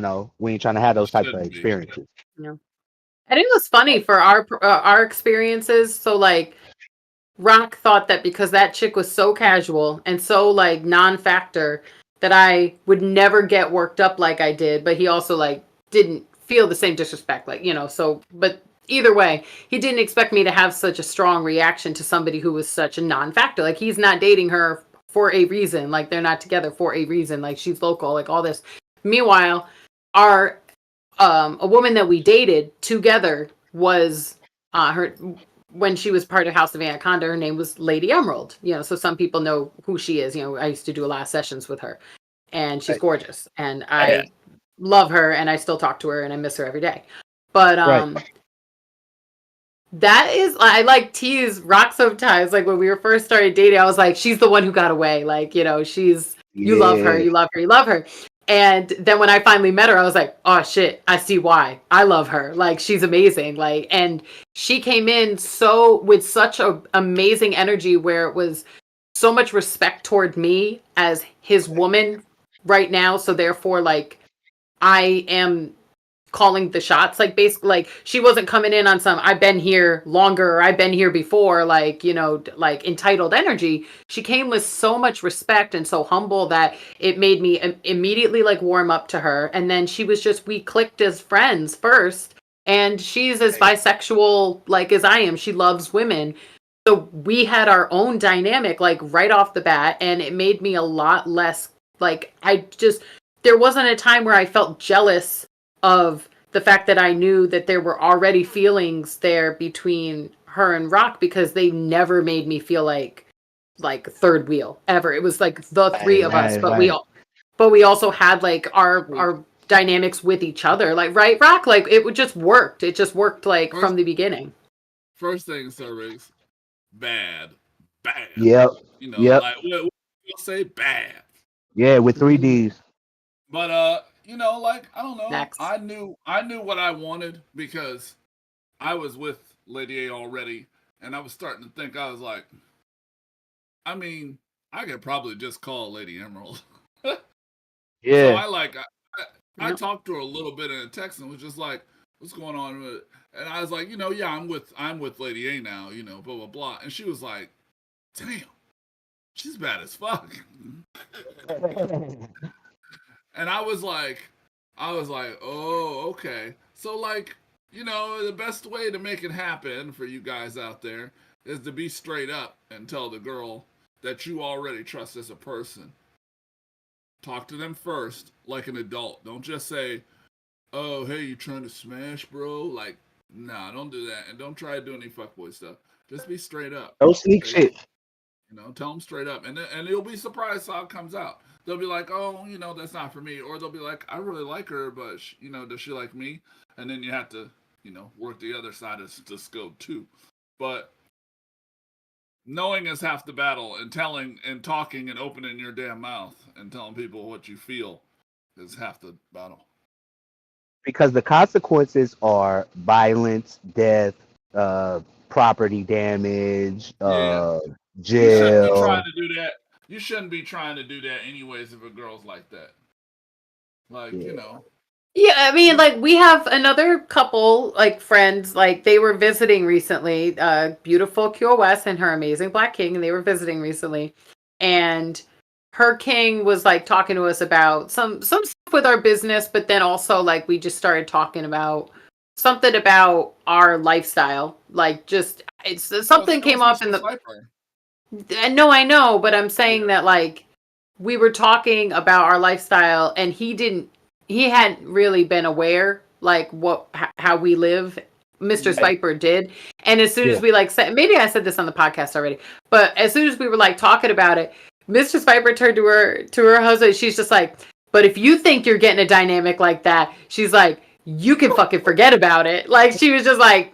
[SPEAKER 2] ain't trying to have those types of experiences.
[SPEAKER 1] Yeah. And it was funny for our experiences. So like Rock thought that because that chick was so casual and so like non-factor that I would never get worked up like I did, but he also like didn't feel the same disrespect, like, so, but either way, he didn't expect me to have such a strong reaction to somebody who was such a non-factor. Like, he's not dating her for a reason. Like, they're not together for a reason. Like, she's local, like all this. Meanwhile, our a woman that we dated together was her when she was part of House of Anaconda. Her name was Lady Emerald. So some people know who she is. I used to do a lot of sessions with her, and she's gorgeous, and I love her, and I still talk to her, and I miss her every day. But that is, I like tease Rock sometimes. Like when we were first started dating, I was like, she's the one who got away. Like, you love her, you love her, you love her. And then when I finally met her, I was like, oh shit, I see why. I love her. Like, she's amazing. Like, and she came in with such a amazing energy, where it was so much respect toward me as his woman right now. So therefore, like, I am calling the shots, like, basically, like, she wasn't coming in on some I've been here longer, or I've been here before, like, like entitled energy. She came with so much respect and so humble that it made me immediately like warm up to her. And then we clicked as friends first, and she's as bisexual like as I am. She loves women, so we had our own dynamic like right off the bat, and it made me a lot less like, there wasn't a time where I felt jealous of the fact that I knew that there were already feelings there between her and Rock, because they never made me feel like third wheel ever. It was like the three of us, but we also had like our dynamics with each other, like, right, Rock? Like, it just worked. It just worked like from the beginning.
[SPEAKER 3] First thing, Sir Riggs, bad.
[SPEAKER 2] Yep.
[SPEAKER 3] Like we'll say bad.
[SPEAKER 2] Yeah, with 3 Ds.
[SPEAKER 3] But like, I don't know.
[SPEAKER 1] Next.
[SPEAKER 3] I knew what I wanted, because I was with Lady A already, and I was starting to think, I was like, I mean, I could probably just call Lady Emerald.
[SPEAKER 2] Yeah.
[SPEAKER 3] So I talked to her a little bit in a text and was just like, what's going on with it? And I was like, yeah, I'm with Lady A now, blah blah blah. And she was like, damn, she's bad as fuck. And I was like, oh, okay. So, like, the best way to make it happen for you guys out there is to be straight up and tell the girl that you already trust as a person. Talk to them first like an adult. Don't just say, oh, hey, you trying to smash, bro? Like, nah, don't do that. And don't try to do any fuckboy stuff. Just be straight up.
[SPEAKER 2] No sneak shit.
[SPEAKER 3] Tell them straight up. And you'll be surprised how it comes out. They'll be like, oh, that's not for me. Or they'll be like, I really like her, but, does she like me? And then you have to, work the other side of the scope, too. But knowing is half the battle, and telling and talking and opening your damn mouth and telling people what you feel is half the battle.
[SPEAKER 2] Because the consequences are violence, death, property damage, jail.
[SPEAKER 3] You shouldn't be trying to do that. You shouldn't be trying to do that anyways if a girl's like that. Like,
[SPEAKER 1] Yeah, I mean, like, we have another couple, like, friends, like, they were visiting recently, beautiful Kyo West and her amazing Black King, and they were visiting recently, and her king was, like, talking to us about some stuff with our business, but then also, like, we just started talking about something about our lifestyle, like, just, something came up in the...
[SPEAKER 3] Sniper.
[SPEAKER 1] No, I know, but I'm saying that, like, we were talking about our lifestyle, and he hadn't really been aware, like, how we live. Mr. Sniper did. And as soon as we, like, said, maybe I said this on the podcast already, but as soon as we were, like, talking about it, Mr. Sniper turned to her husband. She's just like, but if you think you're getting a dynamic like that, she's like, you can fucking forget about it. Like, she was just like,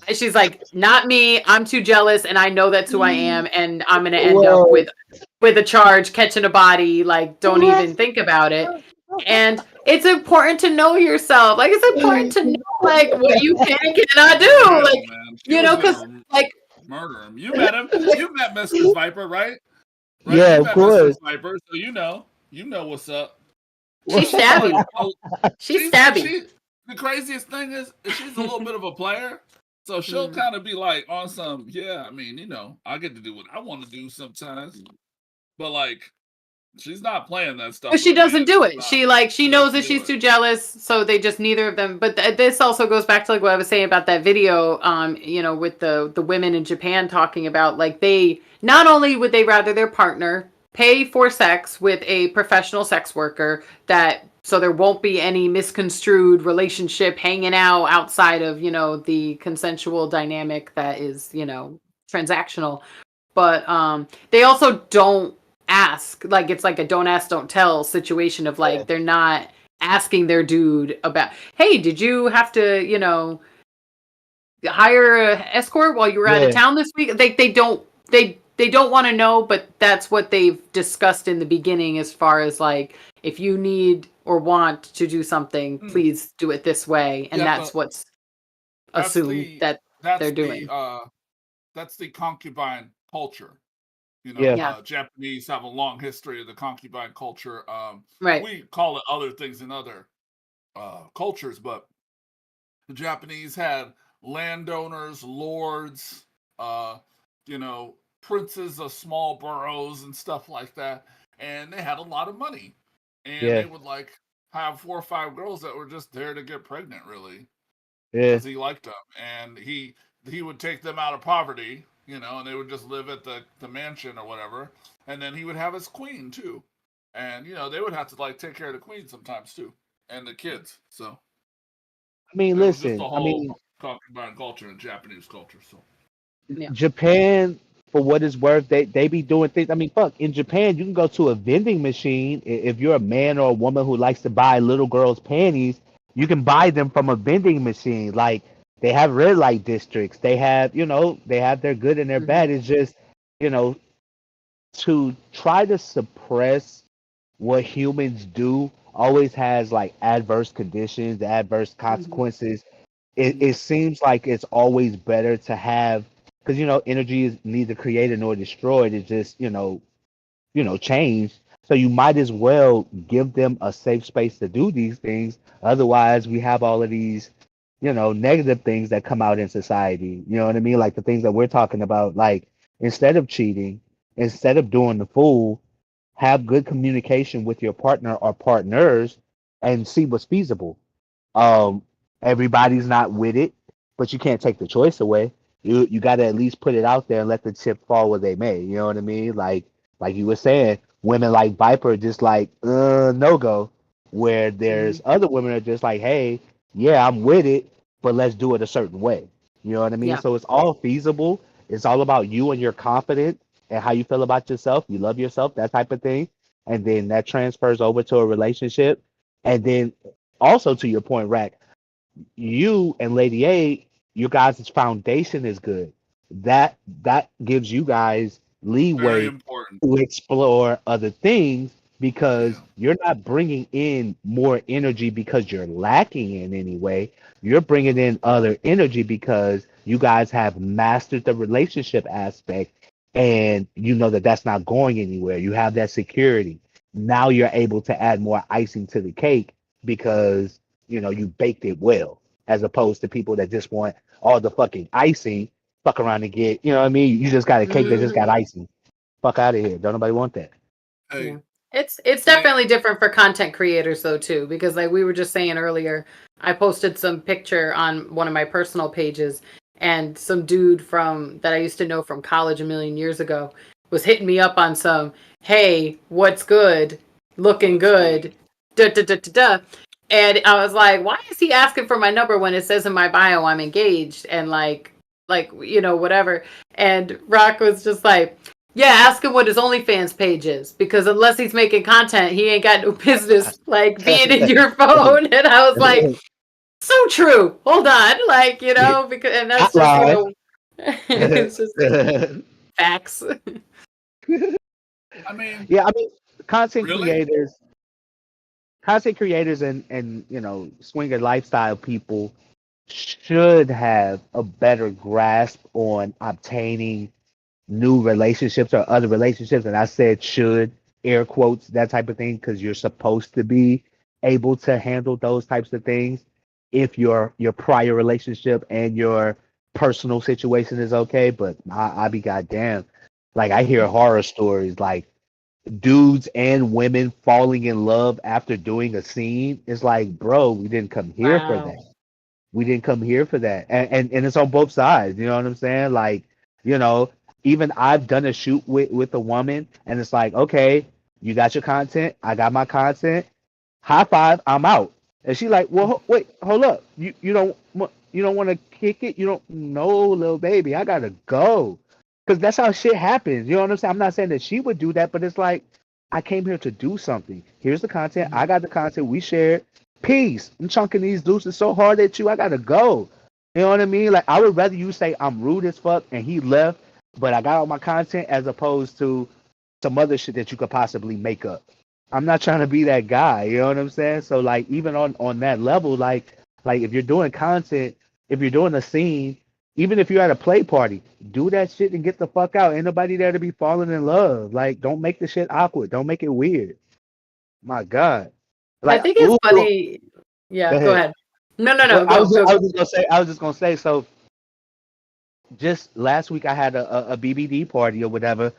[SPEAKER 1] she's like, not me. I'm too jealous, and I know that's who I am, and I'm gonna end up with a charge, catching a body. Like, don't even think about it. And it's important to know yourself. Like, it's important to know, like, what you can and cannot do. Like, because, like,
[SPEAKER 3] murder him. You met him. You met Mr. Viper, right?
[SPEAKER 2] Yeah, of course.
[SPEAKER 3] Mr. Viper, so you know what's up.
[SPEAKER 1] She's stabby. She's stabby.
[SPEAKER 3] The craziest thing is she's a little bit of a player, So she'll kind of be like on some, yeah, I mean, I get to do what I want to do sometimes. But like, she's not playing that stuff.
[SPEAKER 1] But she
[SPEAKER 3] with a man
[SPEAKER 1] doesn't do
[SPEAKER 3] that's
[SPEAKER 1] it.
[SPEAKER 3] not-
[SPEAKER 1] She knows
[SPEAKER 3] doesn't
[SPEAKER 1] that
[SPEAKER 3] do
[SPEAKER 1] she's
[SPEAKER 3] it.
[SPEAKER 1] too jealous, so they just neither of them. But this also goes back to like what I was saying about that video, with the women in Japan talking about like they not only would they rather their partner pay for sex with a professional sex worker that so there won't be any misconstrued relationship hanging out outside of, the consensual dynamic that is, transactional. But they also don't ask, like it's like a don't ask don't tell situation of like they're not asking their dude about, hey, did you have to hire a escort while you were out of
[SPEAKER 2] Yeah.
[SPEAKER 1] town this week? They don't want to know, but that's what they've discussed in the beginning as far as like if you need or want to do something, please do it this way, and
[SPEAKER 3] Yeah,
[SPEAKER 1] that's what's
[SPEAKER 3] that's
[SPEAKER 1] assumed
[SPEAKER 3] the
[SPEAKER 1] that
[SPEAKER 3] that's
[SPEAKER 1] they're
[SPEAKER 3] the
[SPEAKER 1] doing.
[SPEAKER 3] that's the concubine culture.
[SPEAKER 2] Yeah.
[SPEAKER 1] Yeah.
[SPEAKER 3] Japanese have a long history of the concubine culture.
[SPEAKER 1] Right.
[SPEAKER 3] We call it other things in other cultures, but the Japanese had landowners, lords, princes of small boroughs and stuff like that, and they had a lot of money, and
[SPEAKER 2] Yeah.
[SPEAKER 3] they would like have 4 or 5 girls that were just there to get pregnant, really,
[SPEAKER 2] Yeah.
[SPEAKER 3] because he liked them, and he would take them out of poverty, and they would just live at the mansion or whatever, and then he would have his queen too, and they would have to like take care of the queen sometimes too, and the kids. So
[SPEAKER 2] I mean,
[SPEAKER 3] it was just a
[SPEAKER 2] listen. I
[SPEAKER 3] whole
[SPEAKER 2] mean,
[SPEAKER 3] concubine culture and Japanese culture. So
[SPEAKER 1] Yeah.
[SPEAKER 2] Japan, for what it's worth, they be doing things. I mean, fuck, in Japan, you can go to a vending machine. If you're a man or a woman who likes to buy little girls' panties, you can buy them from a vending machine. Like, they have red light districts. They have, they have their good and their bad. It's just, you know, to try to suppress what humans do always has like adverse conditions, adverse consequences. It seems like it's always better to have, because energy is neither created nor destroyed. It's just change. So you might as well give them a safe space to do these things. Otherwise, we have all of these negative things that come out in society. You know what I mean? Like the things that we're talking about. Like, instead of cheating, instead of doing the fool, have good communication with your partner or partners and see what's feasible. um, Everybody's not with it, but you can't take the choice away. You got to at least put it out there and let the chip fall where they may. You know what I mean? Like you were saying, women like Viper are just like no go. Where there's other women are just like, hey, yeah, I'm with it, but let's do it a certain way. You know what I mean?
[SPEAKER 1] Yeah.
[SPEAKER 2] So it's all feasible. It's all about you and your confidence and how you feel about yourself. You love yourself, that type of thing, and then that transfers over to a relationship, and then also to your point, Rack, you and Lady A, your guys' foundation is good. That gives you guys
[SPEAKER 3] very
[SPEAKER 2] leeway
[SPEAKER 3] important.
[SPEAKER 2] to explore other things because
[SPEAKER 3] Yeah.
[SPEAKER 2] you're not bringing in more energy because you're lacking in any way. You're bringing in other energy because you guys have mastered the relationship aspect and you know that that's not going anywhere. You have that security. Now you're able to add more icing to the cake because you baked it well, as opposed to people that just want all the fucking icing, fuck around and get, you know what I mean? You just got a cake that just got icing. Fuck out of here. Don't nobody want that.
[SPEAKER 3] Hey,
[SPEAKER 1] Yeah. It's definitely different for content creators though too, because like we were just saying earlier, I posted some picture on one of my personal pages and some dude from that I used to know from college a million years ago was hitting me up on some, hey, what's good? Looking good. Da, da, da, da, da. And I was like, why is he asking for my number when it says in my bio I'm engaged and whatever. And Rock was just like, yeah, ask him what his OnlyFans page is, because unless he's making content, he ain't got no business like being in your phone. And I was like, so true. Hold on, because and that's just
[SPEAKER 2] Hotline.
[SPEAKER 1] it's just facts.
[SPEAKER 3] I mean,
[SPEAKER 2] Yeah, I mean, content
[SPEAKER 3] really?
[SPEAKER 2] creators, content creators, and swinger lifestyle people should have a better grasp on obtaining new relationships or other relationships. And I said should, air quotes, that type of thing, because you're supposed to be able to handle those types of things if your prior relationship and your personal situation is okay, but I be goddamn. Like I hear horror stories like dudes and women falling in love after doing a scene. It's like, bro, we didn't come here for
[SPEAKER 1] Wow.
[SPEAKER 2] that. We didn't come here for that. And it's on both sides. You know what I'm saying? Like, you know, even I've done a shoot with a woman, and it's like, okay, you got your content, I got my content. High five, I'm out. And she like, well, wait, hold up. You don't want to kick it? You don't? No, little baby, I gotta go. Cause that's how shit happens. You know what I'm saying? I'm not saying that she would do that, but it's like I came here to do something. Here's the content. I got the content. We shared. Peace. I'm chunking these deuces so hard at you. I gotta go. You know what I mean? Like I would rather you say I'm rude as fuck and he left, but I got all my content as opposed to some other shit that you could possibly make up. I'm not trying to be that guy. You know what I'm saying? So like even on that level, like if you're doing content, if you're doing a scene, even if you're at a play party, do that shit and get the fuck out. Ain't nobody there to be falling in love. Like don't make the shit awkward. Don't make it weird. My God.
[SPEAKER 1] I
[SPEAKER 2] Like
[SPEAKER 1] think it's
[SPEAKER 2] ooh,
[SPEAKER 1] funny.
[SPEAKER 2] go
[SPEAKER 1] Yeah, go
[SPEAKER 2] ahead.
[SPEAKER 1] ahead. No,
[SPEAKER 2] I
[SPEAKER 1] go,
[SPEAKER 2] was
[SPEAKER 1] go,
[SPEAKER 2] I
[SPEAKER 1] go.
[SPEAKER 2] was just gonna say so just last week I had a BBD party or whatever.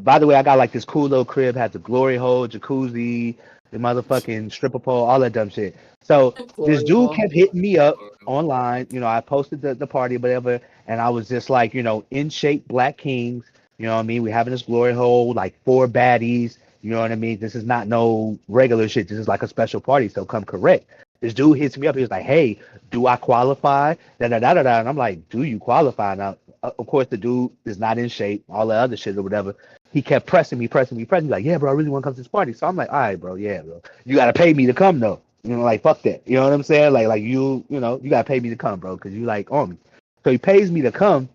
[SPEAKER 2] By the way, I got like this cool little crib, had the glory hole, jacuzzi, the motherfucking stripper pole, all that dumb shit. So this
[SPEAKER 1] Glory
[SPEAKER 2] dude
[SPEAKER 1] hole.
[SPEAKER 2] kept hitting me up online. You know, I posted the party or whatever, and I was just like, you know, in shape black kings. You know what I mean? We having this glory hole, like 4 baddies. You know what I mean? This is not no regular shit. This is like a special party. So come correct. This dude hits me up. He was like, "Hey, do I qualify?" Da da da da da. And I'm like, "Do you qualify?" Now, of course, the dude is not in shape, all that other shit or whatever. He kept pressing me, pressing me, pressing me. Like, yeah, bro, I really want to come to this party. So I'm like, all right, bro, yeah, bro, you gotta pay me to come though. You know, like fuck that. You know what I'm saying? Like you know, you gotta pay me to come, bro, because you like on me. So he pays me to come.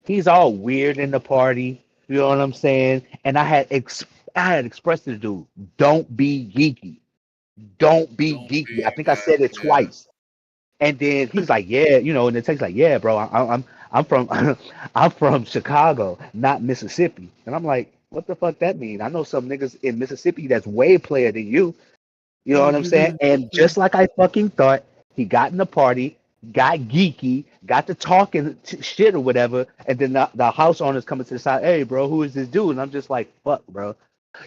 [SPEAKER 2] He's all weird in the party. You know what I'm saying? And I had expressed to the dude, don't be geeky. Don't be
[SPEAKER 3] Don't
[SPEAKER 2] geeky. I
[SPEAKER 3] be,
[SPEAKER 2] think I
[SPEAKER 3] yeah,
[SPEAKER 2] said it
[SPEAKER 3] yeah.
[SPEAKER 2] twice. And then he's like, yeah, you know, and the text like, yeah, bro, I'm from I'm from Chicago, not Mississippi. And I'm like, what the fuck that mean? I know some niggas in Mississippi that's way player than you. You know what I'm saying? And just like I fucking thought, he got in the party, got geeky, got to talking shit or whatever, and then the house owners coming to the side, hey, bro, who is this dude? And I'm just like, fuck, bro.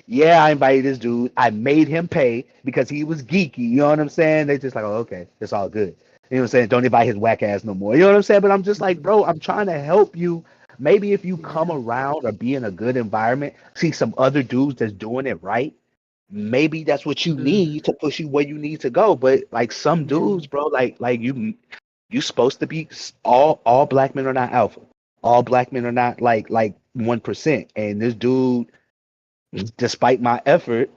[SPEAKER 2] Yeah, I invited this dude. I made him pay because he was geeky. You know what I'm saying? They just like, oh, okay, it's all good. You know what I'm saying? Don't invite his whack ass no more. You know what I'm saying? But I'm just like, bro, I'm trying to help you. Maybe if you come
[SPEAKER 1] Yeah.
[SPEAKER 2] around or be in a good environment, see some other dudes that's doing it right, maybe that's what you
[SPEAKER 1] Mhm.
[SPEAKER 2] need to push you where you need to go. But like some
[SPEAKER 1] Yeah.
[SPEAKER 2] dudes, bro, like you supposed to be all black men are not alpha. All black men are not like 1%. And this dude, despite my effort,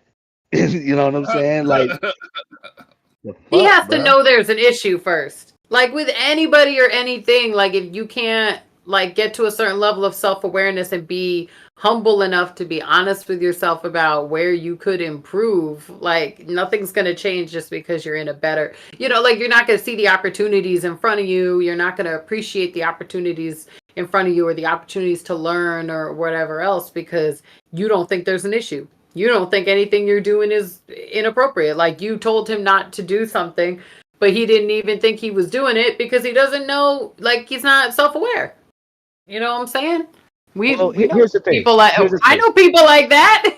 [SPEAKER 2] you know what I'm saying? Like the
[SPEAKER 1] He
[SPEAKER 2] fuck,
[SPEAKER 1] has to
[SPEAKER 2] bro.
[SPEAKER 1] know there's an issue first. Like with anybody or anything, like if you can't like get to a certain level of self-awareness and be humble enough to be honest with yourself about where you could improve, like nothing's going to change just because you're in a better, like you're not going to see the opportunities in front of you. You're not going to appreciate the opportunities in front of you or the opportunities to learn or whatever else because you don't think there's an issue. You don't think anything you're doing is inappropriate. Like you told him not to do something, but he didn't even think he was doing it because he doesn't know, like he's not self-aware. You know what I'm saying? We
[SPEAKER 2] Well,
[SPEAKER 1] we know
[SPEAKER 2] here's the thing.
[SPEAKER 1] people like
[SPEAKER 2] Here's the
[SPEAKER 1] I
[SPEAKER 2] thing.
[SPEAKER 1] know people like that.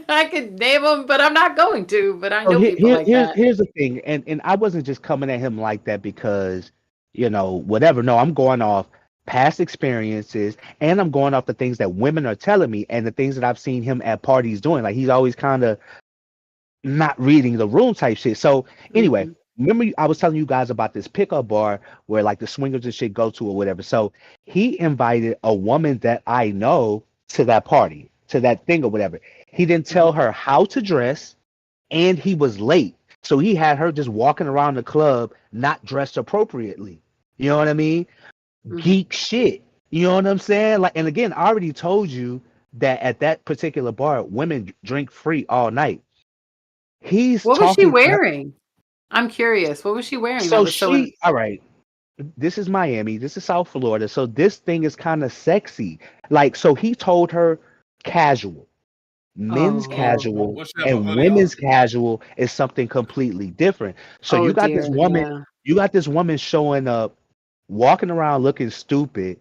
[SPEAKER 1] I could name them, but I'm not going to. But I
[SPEAKER 2] So
[SPEAKER 1] know people like that.
[SPEAKER 2] here's the thing, and I wasn't just coming at him like that because whatever. No, I'm going off past experiences, and I'm going off the things that women are telling me, and the things that I've seen him at parties doing. Like he's always kind of not reading the room type shit. So anyway,
[SPEAKER 1] Hmm.
[SPEAKER 2] remember I was telling you guys about this pickup bar where like the swingers and shit go to or whatever. So he invited a woman that I know to that party, to that thing or whatever. He didn't tell her how to dress and he was late. So he had her just walking around the club not dressed appropriately. You know what I mean?
[SPEAKER 1] Hmm.
[SPEAKER 2] Geek shit. You know what I'm saying? Like, and again, I already told you that at that particular bar, women drink free all night. He's
[SPEAKER 1] What was she
[SPEAKER 2] talking to her.
[SPEAKER 1] wearing? I'm curious. What was she wearing that
[SPEAKER 2] So
[SPEAKER 1] was so in?
[SPEAKER 2] all right, this is Miami, this is South Florida. So this thing is kind of sexy. Like, so he told her casual, men's
[SPEAKER 3] Oh,
[SPEAKER 1] Oh,
[SPEAKER 2] casual,
[SPEAKER 3] what she have a
[SPEAKER 2] and
[SPEAKER 3] hoodie on?
[SPEAKER 2] women's casual is something completely different. So
[SPEAKER 1] oh dear. Yeah.
[SPEAKER 2] you got this woman showing up walking around looking stupid,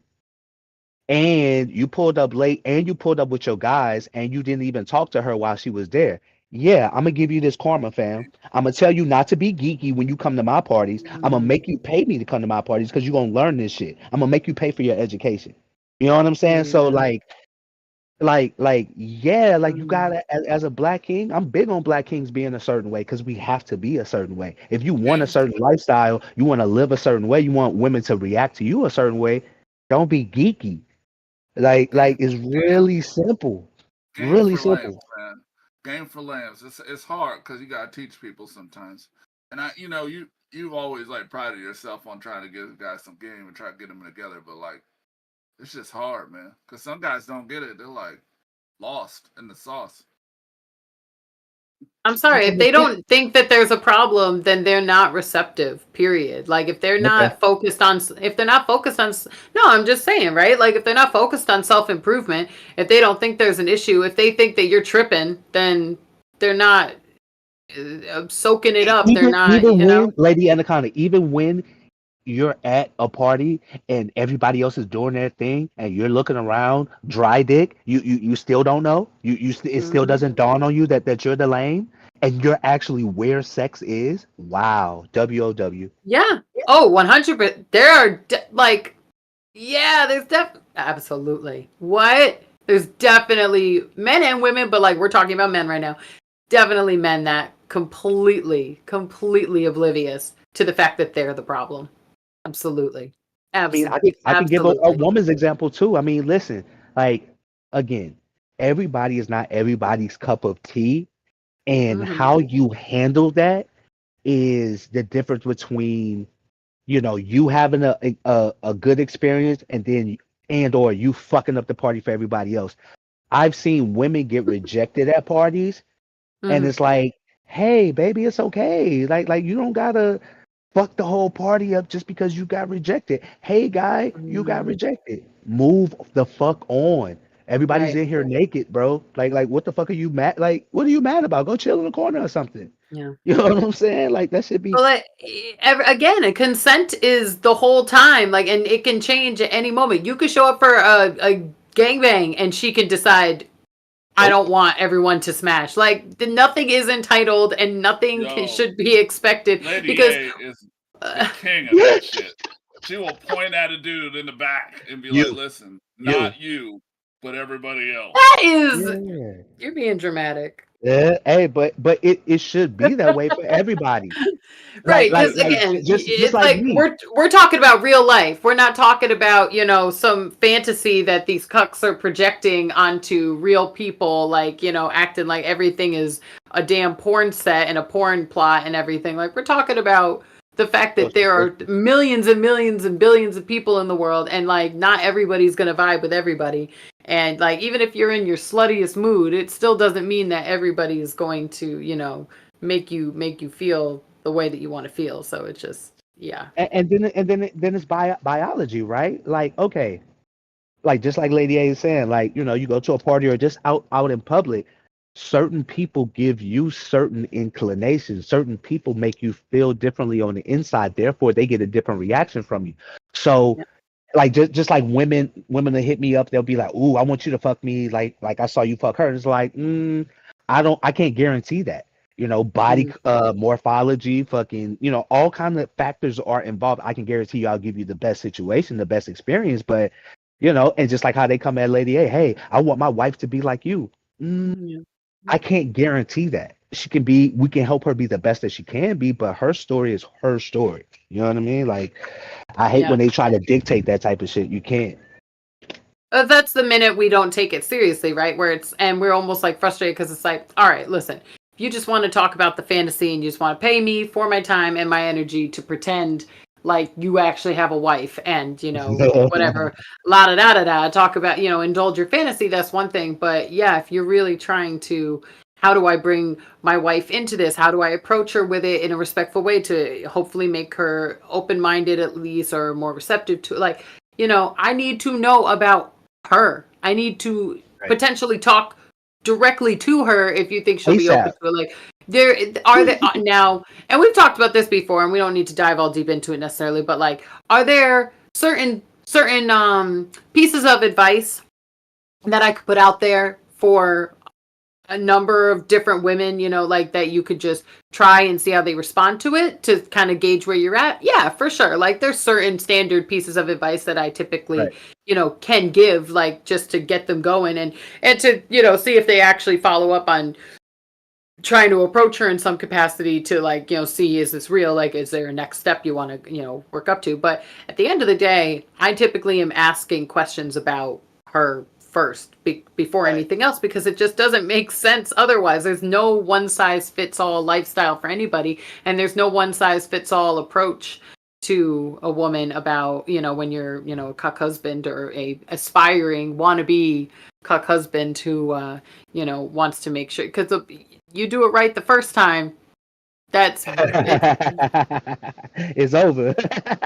[SPEAKER 2] and you pulled up late and you pulled up with your guys and you didn't even talk to her while she was there. Yeah, I'm gonna give you this karma, fam. I'm gonna tell you not to be geeky when you come to my parties. I'm gonna make you pay me to come to my parties because you're gonna learn this shit. I'm gonna make you pay for your education. You know what I'm saying? So
[SPEAKER 1] Yeah.
[SPEAKER 2] yeah, like you
[SPEAKER 1] Mm.
[SPEAKER 2] gotta as a black king, I'm big on black kings being a certain way because we have to be a certain way. If you want a
[SPEAKER 3] Game,
[SPEAKER 2] certain lifestyle, you want to live a certain way, you want women to react to you a certain way, don't be geeky. Like
[SPEAKER 3] game,
[SPEAKER 2] it's
[SPEAKER 3] game,
[SPEAKER 2] really simple.
[SPEAKER 3] game
[SPEAKER 2] Really
[SPEAKER 3] for lambs,
[SPEAKER 2] simple.
[SPEAKER 3] man. Game for lambs. It's hard because you gotta teach people sometimes. And you've always like prided yourself on trying to give guys some game and try to get them together, but like it's just hard, man. Because some guys don't get it. They're like lost in the sauce.
[SPEAKER 1] I'm sorry, if they don't think that there's a problem, then they're not receptive, period. Like if they're
[SPEAKER 2] Okay.
[SPEAKER 1] not focused on no, I'm just saying, right? Like if they're not focused on self-improvement, if they don't think there's an issue, if they think that you're tripping, then they're not soaking it up. They're not,
[SPEAKER 2] Even when Lady Anaconda, even when you're at a party and everybody else is doing their thing and you're looking around dry dick, you still don't know. It still
[SPEAKER 1] Mhm.
[SPEAKER 2] doesn't dawn on you that you're the lame and you're actually where sex is. Wow. WOW.
[SPEAKER 1] Yeah. Oh, 100%. There are like, yeah, absolutely. What? There's definitely men and women, but like we're talking about men right now. Definitely men that completely oblivious to the fact that they're the problem. Absolutely.
[SPEAKER 2] I mean, I can give a
[SPEAKER 1] Absolutely.
[SPEAKER 2] woman's example too. I mean, listen, like again, everybody is not everybody's cup of tea, and
[SPEAKER 1] Hmm.
[SPEAKER 2] how you handle that is the difference between you having a good experience and or you fucking up the party for everybody else. I've seen women get rejected at parties, and
[SPEAKER 1] Hmm.
[SPEAKER 2] it's like, hey, baby, it's okay. Like you don't gotta fuck the whole party up just because you got rejected. Hey, guy, you got
[SPEAKER 1] Mm,
[SPEAKER 2] rejected. Move the fuck on. Everybody's
[SPEAKER 1] right.
[SPEAKER 2] in here naked, bro. Like what the fuck are you mad? Like, what are you mad about? Go chill in the corner or something.
[SPEAKER 1] Yeah.
[SPEAKER 2] You know what I'm saying? Like that should be.
[SPEAKER 1] Well, again, a consent is the whole time, like, and it can change at any moment. You could show up for a gangbang, and she can decide I
[SPEAKER 2] Nope.
[SPEAKER 1] don't want everyone to smash. Like nothing is entitled, and nothing
[SPEAKER 3] Yo,
[SPEAKER 1] should be expected
[SPEAKER 3] Lady
[SPEAKER 1] because
[SPEAKER 3] A is the
[SPEAKER 1] uh,
[SPEAKER 3] king of that shit. She will point at a dude in the back and be like,
[SPEAKER 2] You,
[SPEAKER 3] "Listen,
[SPEAKER 2] you.
[SPEAKER 3] not you, but everybody else."
[SPEAKER 1] that is
[SPEAKER 2] Yeah.
[SPEAKER 1] you're being dramatic.
[SPEAKER 2] Yeah. Hey, but it should be that way for everybody. Like
[SPEAKER 1] Right,
[SPEAKER 2] like
[SPEAKER 1] because
[SPEAKER 2] like
[SPEAKER 1] again,
[SPEAKER 2] just
[SPEAKER 1] it's
[SPEAKER 2] like
[SPEAKER 1] like
[SPEAKER 2] me.
[SPEAKER 1] we're talking about real life. We're not talking about, some fantasy that these cucks are projecting onto real people, like, acting like everything is a damn porn set and a porn plot and everything. Like we're talking about the fact
[SPEAKER 2] Real
[SPEAKER 1] that there are
[SPEAKER 2] simplistic.
[SPEAKER 1] millions and millions and billions of people in the world, and like not everybody's gonna vibe with everybody. And like even if you're in your sluttiest mood, it still doesn't mean that everybody is going to, make you feel the way that you want to feel. So it's just, yeah.
[SPEAKER 2] And then it's biology, right? Like, okay, like just like Lady A is saying, like, you go to a party or just out in public, certain people give you certain inclinations. Certain people make you feel differently on the inside. Therefore, they get a different reaction from you. So,
[SPEAKER 1] Yeah.
[SPEAKER 2] like just like women that hit me up, they'll be like, "Ooh, I want you to fuck me like I saw you fuck her." It's like, I can't guarantee that. Body
[SPEAKER 1] Mm,
[SPEAKER 2] morphology, fucking, all kind of factors are involved. I can guarantee you I'll give you the best situation, the best experience, but and just like how they come at Lady A, hey, I want my wife to be like you.
[SPEAKER 1] yeah.
[SPEAKER 2] I can't guarantee that. We can help her be the best that she can be, but her story is her story. You know what I mean? Like, I hate
[SPEAKER 1] Yeah.
[SPEAKER 2] when they try to dictate that type of shit. You can't.
[SPEAKER 1] That's the minute we don't take it seriously, right? And we're almost like frustrated because it's like, all right, listen, if you just want to talk about the fantasy and you just want to pay me for my time and my energy to pretend like you actually have a wife and, whatever, la da da da da, talk about, indulge your fantasy, that's one thing. But yeah, if you're really trying to, how do I bring my wife into this? How do I approach her with it in a respectful way to hopefully make her open minded at least or more receptive to, like, I need to know about her. I need to
[SPEAKER 2] Right.
[SPEAKER 1] potentially talk directly to her if you think she'll be open
[SPEAKER 2] ASAP.
[SPEAKER 1] to it. Like, there now, and we've talked about this before, and we don't need to dive all deep into it necessarily, but like, are there certain pieces of advice that I could put out there for a number of different women, like that you could just try and see how they respond to it to kind of gauge where you're at? Yeah, for sure. Like, there's certain standard pieces of advice that I typically,
[SPEAKER 2] Right.
[SPEAKER 1] can give, like, just to get them going and to, see if they actually follow up on trying to approach her in some capacity to, like, see, is this real? Like, is there a next step you want to, work up to? But at the end of the day, I typically am asking questions about her first before anything else, because it just doesn't make sense otherwise. There's no one size fits all lifestyle for anybody, and there's no one size fits all approach to a woman about, when you're, a cuck husband or a aspiring wannabe cuck husband who, wants to make sure, because you do it right the first time, that's
[SPEAKER 2] It's over.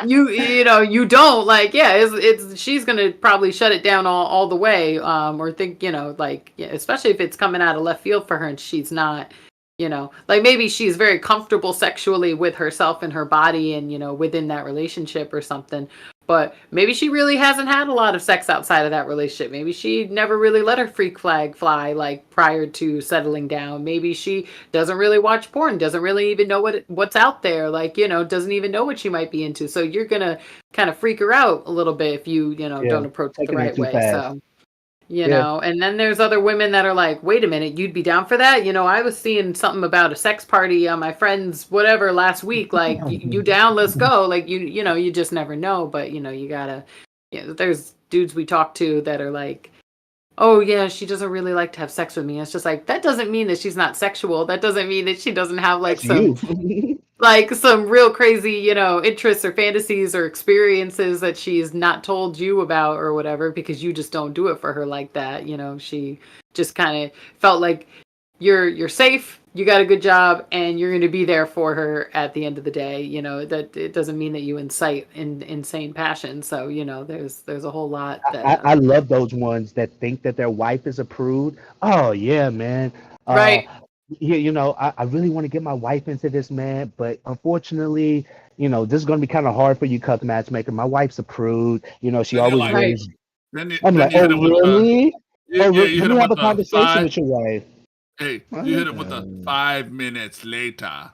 [SPEAKER 1] you don't, like, yeah, it's she's gonna probably shut it down all the way, or think, like, yeah, especially if it's coming out of left field for her and she's not, like, maybe she's very comfortable sexually with herself and her body and, within that relationship or something, but maybe she really hasn't had a lot of sex outside of that relationship. Maybe she never really let her freak flag fly, like, prior to settling down. Maybe she doesn't really watch porn, doesn't really even know what's out there, like, doesn't even know what she might be into. So you're gonna kind of freak her out a little bit if you,
[SPEAKER 2] Yeah,
[SPEAKER 1] don't approach it the
[SPEAKER 2] taking it
[SPEAKER 1] right
[SPEAKER 2] too
[SPEAKER 1] way.
[SPEAKER 2] fast.
[SPEAKER 1] So,
[SPEAKER 2] Yeah.
[SPEAKER 1] and then there's other women that are like, wait a minute, you'd be down for that? I was seeing something about a sex party on my friend's whatever last week. Like, you down? Let's go. Like, you just never know. But, you gotta, there's dudes we talk to that are like, oh yeah, she doesn't really like to have sex with me. It's just like, that doesn't mean that she's not sexual. That doesn't mean that she doesn't have
[SPEAKER 2] That's you.
[SPEAKER 1] some real crazy, interests or fantasies or experiences that she's not told you about or whatever, because you just don't do it for her like that. She just kind of felt like you're safe, you got a good job, and you're going to be there for her at the end of the day. That it doesn't mean that you incite insane passion. So, there's a whole lot that
[SPEAKER 2] I love those ones that think that their wife is a prude. Oh yeah, man. Uh,
[SPEAKER 1] right.
[SPEAKER 2] I really want to get my wife into this, man, but unfortunately, this is going to be kind of hard for you, cuck matchmaker. My wife's a prude. She
[SPEAKER 3] Then you're
[SPEAKER 2] always
[SPEAKER 3] like,
[SPEAKER 1] Right.
[SPEAKER 2] wears.
[SPEAKER 3] then you
[SPEAKER 2] I'm
[SPEAKER 3] then
[SPEAKER 2] like,
[SPEAKER 3] you hit
[SPEAKER 2] oh
[SPEAKER 3] him with the
[SPEAKER 2] really? Oh,
[SPEAKER 3] you
[SPEAKER 2] let
[SPEAKER 3] hit
[SPEAKER 2] me
[SPEAKER 3] him
[SPEAKER 2] have
[SPEAKER 3] with
[SPEAKER 2] a
[SPEAKER 3] the
[SPEAKER 2] conversation with your wife.
[SPEAKER 3] you hit him with the 5 minutes later,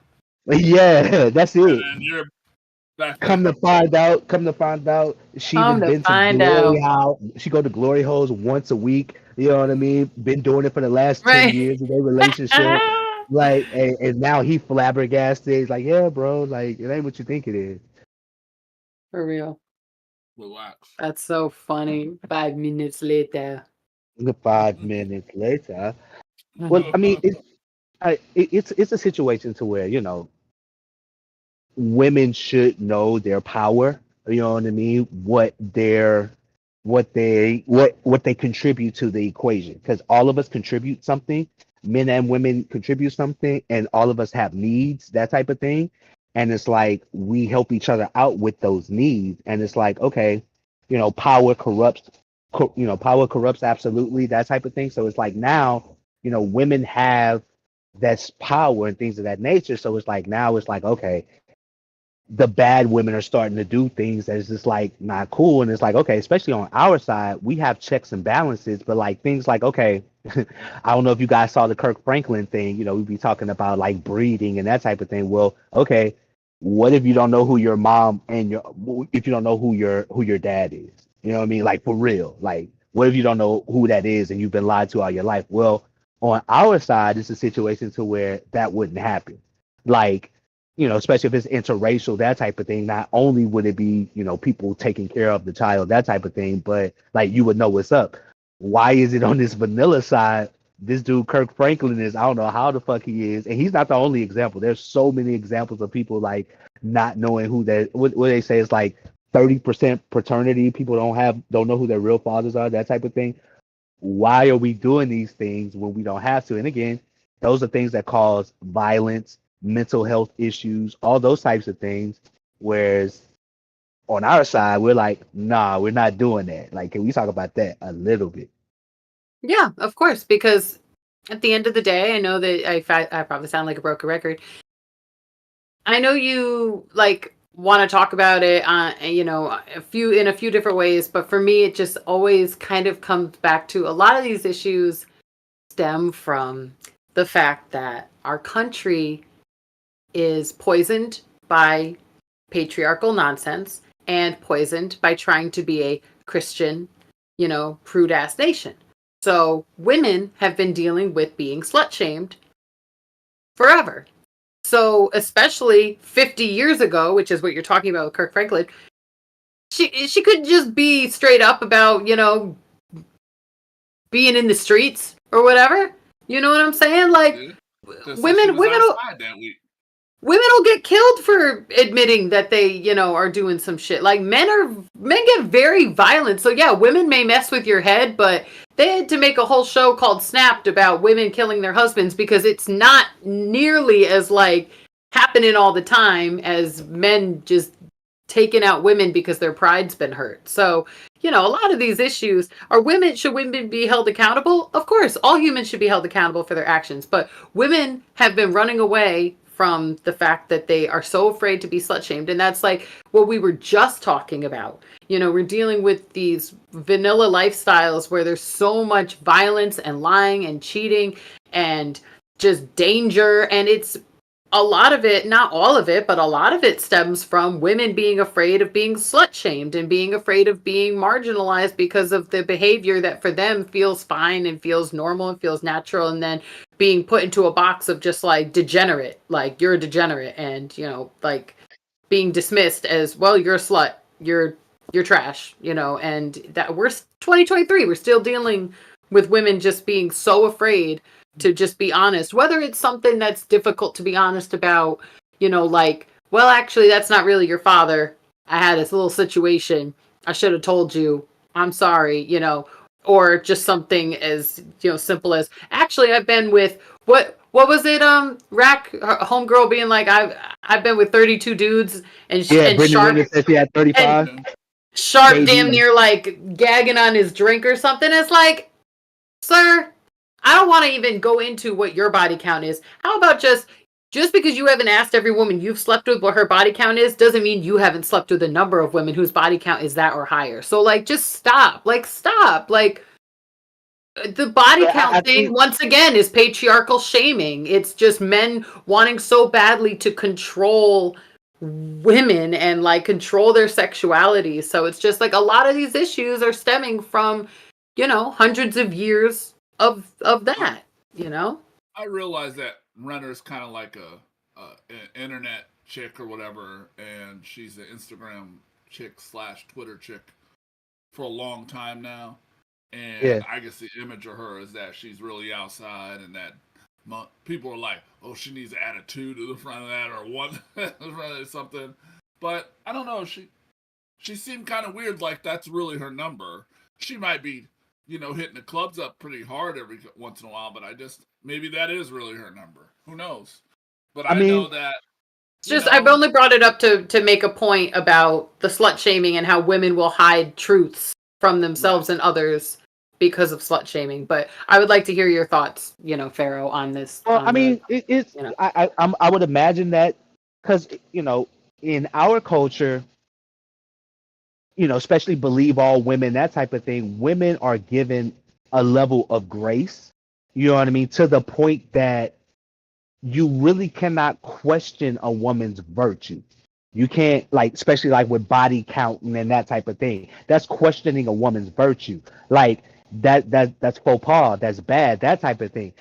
[SPEAKER 2] Yeah, that's
[SPEAKER 3] and
[SPEAKER 2] it.
[SPEAKER 3] then you're back there.
[SPEAKER 2] Come to find out, she
[SPEAKER 1] Come
[SPEAKER 2] done
[SPEAKER 1] to
[SPEAKER 2] been to
[SPEAKER 1] find
[SPEAKER 2] Glory
[SPEAKER 1] out.
[SPEAKER 2] House. She go to Glory Holes once a week. You know what I mean? Been doing it for the last 10
[SPEAKER 1] Right.
[SPEAKER 2] years of their relationship. Like, and now he flabbergasted. He's like, yeah, bro, like, it ain't what you think it is.
[SPEAKER 1] For real.
[SPEAKER 3] Relax.
[SPEAKER 1] That's so funny. 5 minutes later.
[SPEAKER 2] 5 minutes later. Well, I mean, it's a situation to where, women should know their power. You know what I mean? What they contribute to the equation. Because all of us contribute something. Men and women contribute something, and all of us have needs, that type of thing. And it's like we help each other out with those needs. And it's like, okay, power corrupts. Power corrupts absolutely, that type of thing. So it's like now, women have that's power and things of that nature. So it's like now it's like, okay, the bad women are starting to do things that is just like not cool. And it's like, okay, especially on our side, we have checks and balances, but like things like, okay, I don't know if you guys saw the Kirk Franklin thing, we'd be talking about like breeding and that type of thing. Well, okay, what if you don't know who your mom and if you don't know who your dad is? You know what I mean? Like for real. Like, what if you don't know who that is and you've been lied to all your life? Well, on our side, it's a situation to where that wouldn't happen. Like, especially if it's interracial, that type of thing. Not only would it be, people taking care of the child, that type of thing, but like you would know what's up. Why is it on this vanilla side? This dude, Kirk Franklin, is, I don't know how the fuck he is. And he's not the only example. There's so many examples of people like not knowing who what they say is like 30% paternity. People don't know who their real fathers are, that type of thing. Why are we doing these things when we don't have to? And again, those are things that cause violence, mental health issues, all those types of things. Whereas on our side, we're like, nah, we're not doing that. Like, can we talk about that a little bit?
[SPEAKER 1] Yeah, of course, because at the end of the day, I know that I probably sound like a broken record. I know you like want to talk about it in a few different ways, but for me it just always kind of comes back to a lot of these issues stem from the fact that our country is poisoned by patriarchal nonsense and poisoned by trying to be a Christian, prude ass nation. So women have been dealing with being slut shamed forever. So especially 50 years ago, which is what you're talking about with Kirk Franklin, she couldn't just be straight up about, being in the streets or whatever. You know what I'm saying? Like women women will get killed for admitting that they, are doing some shit. Like men get very violent. So yeah, women may mess with your head, but they had to make a whole show called Snapped about women killing their husbands because it's not nearly as like happening all the time as men just taking out women because their pride's been hurt. So, a lot of these issues are should women be held accountable? Of course, all humans should be held accountable for their actions, but women have been running away from the fact that they are so afraid to be slut shamed. And that's like what we were just talking about. We're dealing with these vanilla lifestyles where there's so much violence and lying and cheating and just danger. And it's a lot of it, not all of it, but a lot of it stems from women being afraid of being slut shamed and being afraid of being marginalized because of the behavior that for them feels fine and feels normal and feels natural, and then being put into a box of just like degenerate, like you're a degenerate, and like being dismissed as, well, you're a slut, you're trash, and that we're 2023, we're still dealing with women just being so afraid to just be honest, whether it's something that's difficult to be honest about, like, well, actually, that's not really your father. I had this little situation. I should have told you. I'm sorry, or just something as, simple as, actually, I've been with, what was it, Rack, homegirl being like, I've been with 32 dudes, and
[SPEAKER 2] Brittany said she had 35.
[SPEAKER 1] And Sharp damn near like gagging on his drink or something. It's like, sir, I don't want to even go into what your body count is. How about just because you haven't asked every woman you've slept with what her body count is, doesn't mean you haven't slept with a number of women whose body count is that or higher. So like, just stop. Like, stop. Like, the body count thing, once again, is patriarchal shaming. It's just men wanting so badly to control women and like control their sexuality. So it's just like a lot of these issues are stemming from, hundreds of years of that,
[SPEAKER 3] I realize that Renner's kind of like an internet chick or whatever, and she's an Instagram chick / Twitter chick for a long time now. And I guess the image of her is that she's really outside, and that people are like, oh, she needs to add a 2 to the front of that or 1 or something. But I don't know. She seemed kind of weird, like that's really her number. She might be, hitting the clubs up pretty hard every once in a while, but maybe that is really her number. Who knows? But I know that.
[SPEAKER 1] I've only brought it up to make a point about the slut shaming and how women will hide truths from themselves and others because of slut shaming. But I would like to hear your thoughts, Pharaoh, on this.
[SPEAKER 2] Well, I would imagine that because, in our culture, especially believe all women, that type of thing, women are given a level of grace, you know what I mean, to the point that you really cannot question a woman's virtue. You can't, like, especially like with body counting and that type of thing. That's questioning a woman's virtue. Like that's faux pas, that's bad, that type of thing.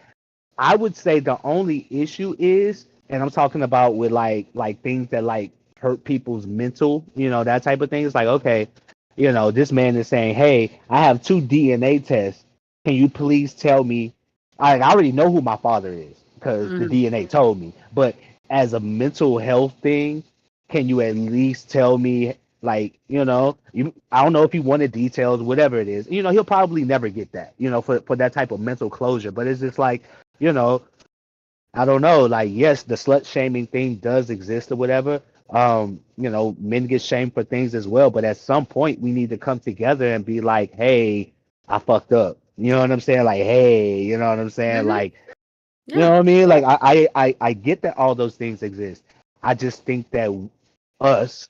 [SPEAKER 2] I would say the only issue is, and I'm talking about with like things that like hurt people's mental, that type of thing. It's like, okay, this man is saying, hey, I have 2 DNA tests. Can you please tell me? I already know who my father is because the DNA told me. But as a mental health thing, can you at least tell me, like, I don't know if he wanted details, whatever it is. He'll probably never get that, for that type of mental closure. But it's just like, I don't know, like, yes, the slut shaming thing does exist or whatever. Men get shamed for things as well, but at some point we need to come together and be like, hey, I fucked up. You know what I'm saying? Like, hey, you know what I'm saying?
[SPEAKER 1] Mhm.
[SPEAKER 2] Like, you know
[SPEAKER 1] Yeah.
[SPEAKER 2] what I mean? Like, I get that all those things exist. I just think that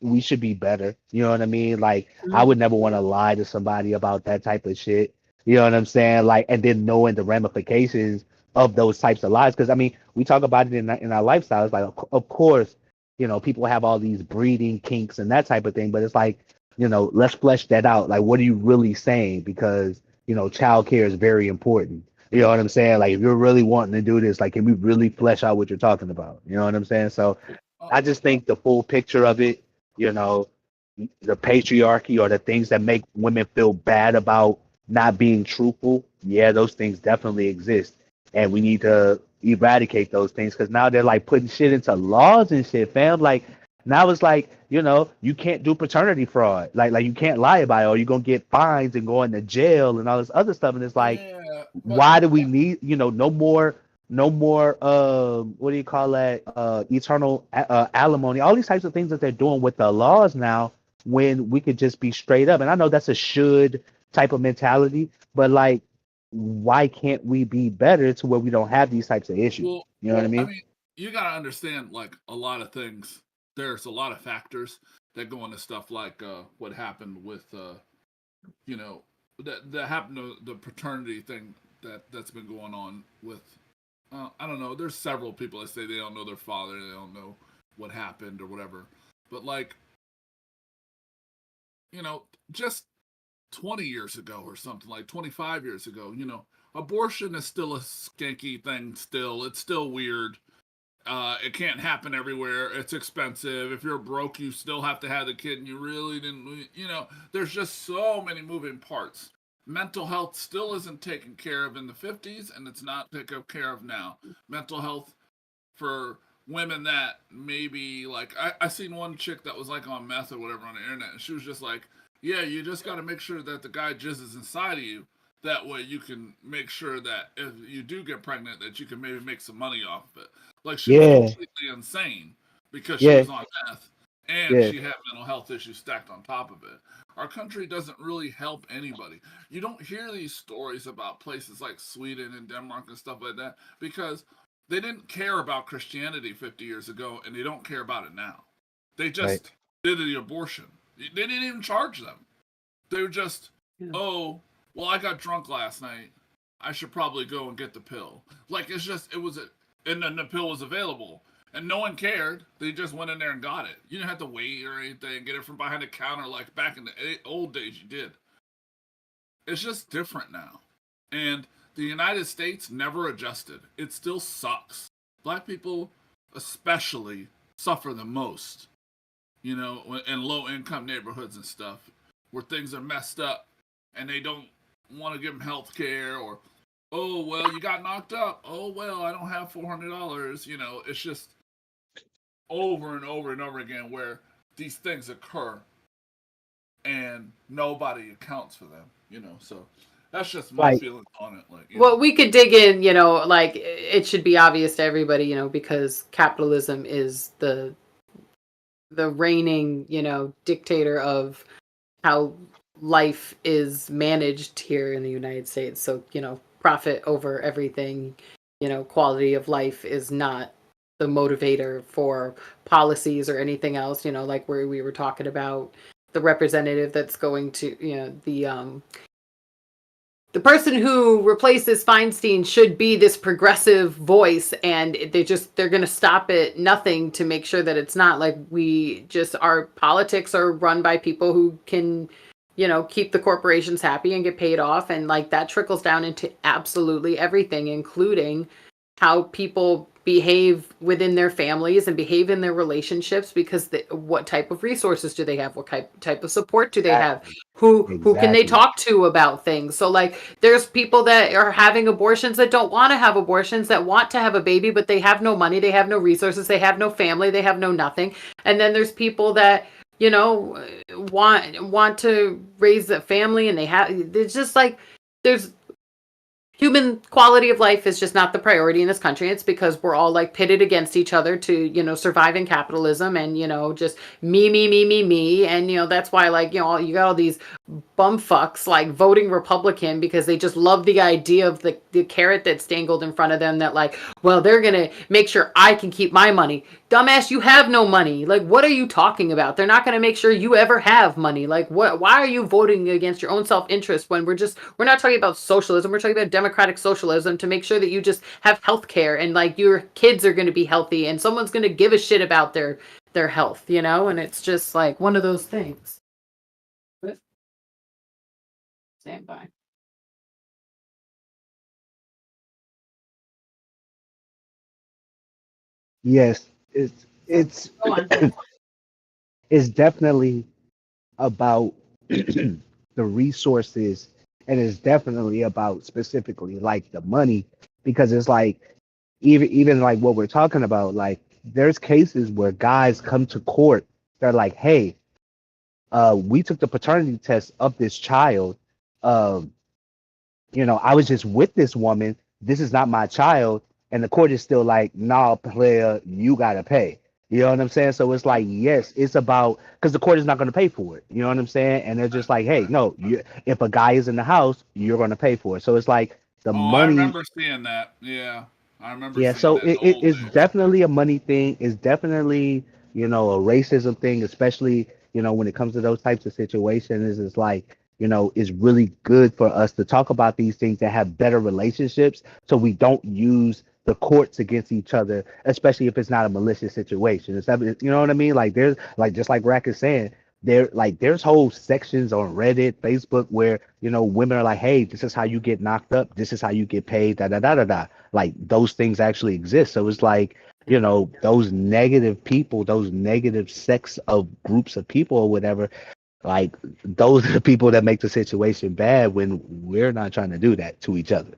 [SPEAKER 2] we should be better. You know what I mean? Like, I
[SPEAKER 1] Mhm.
[SPEAKER 2] would never want to lie to somebody about that type of shit. You know what I'm saying? Like, and then knowing the ramifications of those types of lies. Because I mean, we talk about it in our lifestyles. Like, of course, you know, people have all these breeding kinks and that type of thing. But it's like, you know, let's flesh that out. Like, what are you really saying? Because you know, childcare is very important. You know what I'm saying? Like, if you're really wanting to do this, like, can we really flesh out what you're talking about? You know what I'm saying? So,
[SPEAKER 3] Uh,
[SPEAKER 2] I just think the full picture of it, you know, the patriarchy or the things that make women feel bad about not being truthful, yeah, those things definitely exist. And we need to eradicate those things because now they're like putting shit into laws and shit, fam. Like, now it's like, you know, you can't do paternity fraud. Like you can't lie about it or you're going to get fines and go into jail and all this other stuff. And it's like,
[SPEAKER 3] yeah, but
[SPEAKER 2] why do we need, you know, no more what do you call that, eternal alimony, all these types of things that they're doing with the laws now, when we could just be straight up. And I know that's a should type of mentality, but like, why can't we be better to where we don't have these types of issues?
[SPEAKER 3] well,
[SPEAKER 2] You know what I
[SPEAKER 3] I
[SPEAKER 2] mean?
[SPEAKER 3] mean, you gotta understand like a lot of things. There's a lot of factors that go into stuff like what happened with you know that happened to the paternity thing that's been going on with I don't know. There's several people that say they don't know their father, they don't know what happened or whatever. But like, you know, just 20 years ago or something, like 25 years ago, you know, abortion is still a skanky thing still. It's still weird. It can't happen everywhere. It's expensive. If you're broke, you still have to have the kid, and you really didn't, you know, there's just so many moving parts. Mental health still isn't taken care of in the 50s, and it's not taken care of now. Mental health for women that maybe, like, I seen one chick that was like on meth or whatever on the internet, and she was just like, yeah, you just got to make sure that the guy jizzes inside of you. That way you can make sure that if you do get pregnant, that you can maybe make some money off of it. Like, she was
[SPEAKER 2] Yeah,
[SPEAKER 3] completely insane because she
[SPEAKER 2] yeah,
[SPEAKER 3] was on meth and
[SPEAKER 2] yeah.
[SPEAKER 3] she had mental health issues stacked on top of it. Our country doesn't really help anybody. You don't hear these stories about places like Sweden and Denmark and stuff like that because they didn't care about Christianity 50 years ago and they don't care about it now. They
[SPEAKER 2] Right.
[SPEAKER 3] just did the abortion. They didn't even charge them. They were just,
[SPEAKER 1] Yeah.
[SPEAKER 3] oh, well, I got drunk last night. I should probably go and get the pill. Like, it's just, it was, and then the pill was available. And no one cared. They just went in there and got it. You didn't have to wait or anything, get it from behind the counter like back in the old days you did. It's just different now. And the United States never adjusted. It still sucks. Black people, especially, suffer the most, you know, in low income neighborhoods and stuff where things are messed up and they don't want to give them health care or, oh, well, you got knocked up. Oh, well, I don't have $400. You know, it's just over and over and over again where these things occur and nobody accounts for them, you know. So that's just my
[SPEAKER 2] Like,
[SPEAKER 3] feelings on it. Like, you
[SPEAKER 1] Well,
[SPEAKER 3] know,
[SPEAKER 1] we could dig in, like it should be obvious to everybody, because capitalism is the reigning, dictator of how life is managed here in the United States. So, profit over everything, quality of life is not the motivator for policies or anything else, like where we were talking about the representative that's going to, the person who replaces Feinstein should be this progressive voice, and they're going to stop at nothing to make sure that it's not. Like, our politics are run by people who can, keep the corporations happy and get paid off, and like that trickles down into absolutely everything, including how people behave within their families and behave in their relationships, because what type of resources do they have, what type of support do they have,
[SPEAKER 2] exactly,
[SPEAKER 1] who can they
[SPEAKER 2] exactly.
[SPEAKER 1] talk to about things. So like there's people that are having abortions that don't want to have abortions, that want to have a baby, but they have no money, they have no resources, they have no family, they have no nothing. And then there's people that want to raise a family, and it's just like there's human quality of life is just not the priority in this country. It's because we're all like pitted against each other to, survive in capitalism, and, just me. And, that's why, like, you got all these bumfucks like voting Republican because they just love the idea of the carrot that's dangled in front of them that like, well, they're gonna make sure I can keep my money. Dumbass, you have no money. Like, what are you talking about? They're not gonna make sure you ever have money. Like, what? Why are you voting against your own self-interest when we're not talking about socialism. We're talking about democratic socialism to make sure that you just have health care and like your kids are gonna be healthy and someone's gonna give a shit about their health, you know? And it's just like one of those things. But stand by.
[SPEAKER 2] Yes, it's
[SPEAKER 1] Go on.
[SPEAKER 2] it's definitely about the resources, and it's definitely about specifically like the money, because it's like even like what we're talking about, like there's cases where guys come to court, they're like, hey, we took the paternity test of this child, um I was just with this woman. This is not my child. And the court is still like, nah, player, you got to pay. You know what I'm saying? So it's like, yes, it's about, because the court is not going to pay for it. You know what I'm saying? And they're just like, hey, no, if a guy is in the house, you're going to pay for it. So it's like the
[SPEAKER 3] Oh, I
[SPEAKER 2] money.
[SPEAKER 3] remember seeing that. Yeah, I remember
[SPEAKER 2] Yeah,
[SPEAKER 3] seeing
[SPEAKER 2] so
[SPEAKER 3] that in the old
[SPEAKER 2] it's
[SPEAKER 3] days.
[SPEAKER 2] definitely a money thing. It's definitely, a racism thing, especially, when it comes to those types of situations. It's like, it's really good for us to talk about these things and have better relationships so we don't use the courts against each other, especially if it's not a malicious situation. You know what I mean? Like there's like just like Rack is saying, there's whole sections on Reddit, Facebook where women are like, hey, this is how you get knocked up, this is how you get paid, da da da da da. Like those things actually exist. So it's like, those negative people, those negative sects of groups of people or whatever, like those are the people that make the situation bad when we're not trying to do that to each other.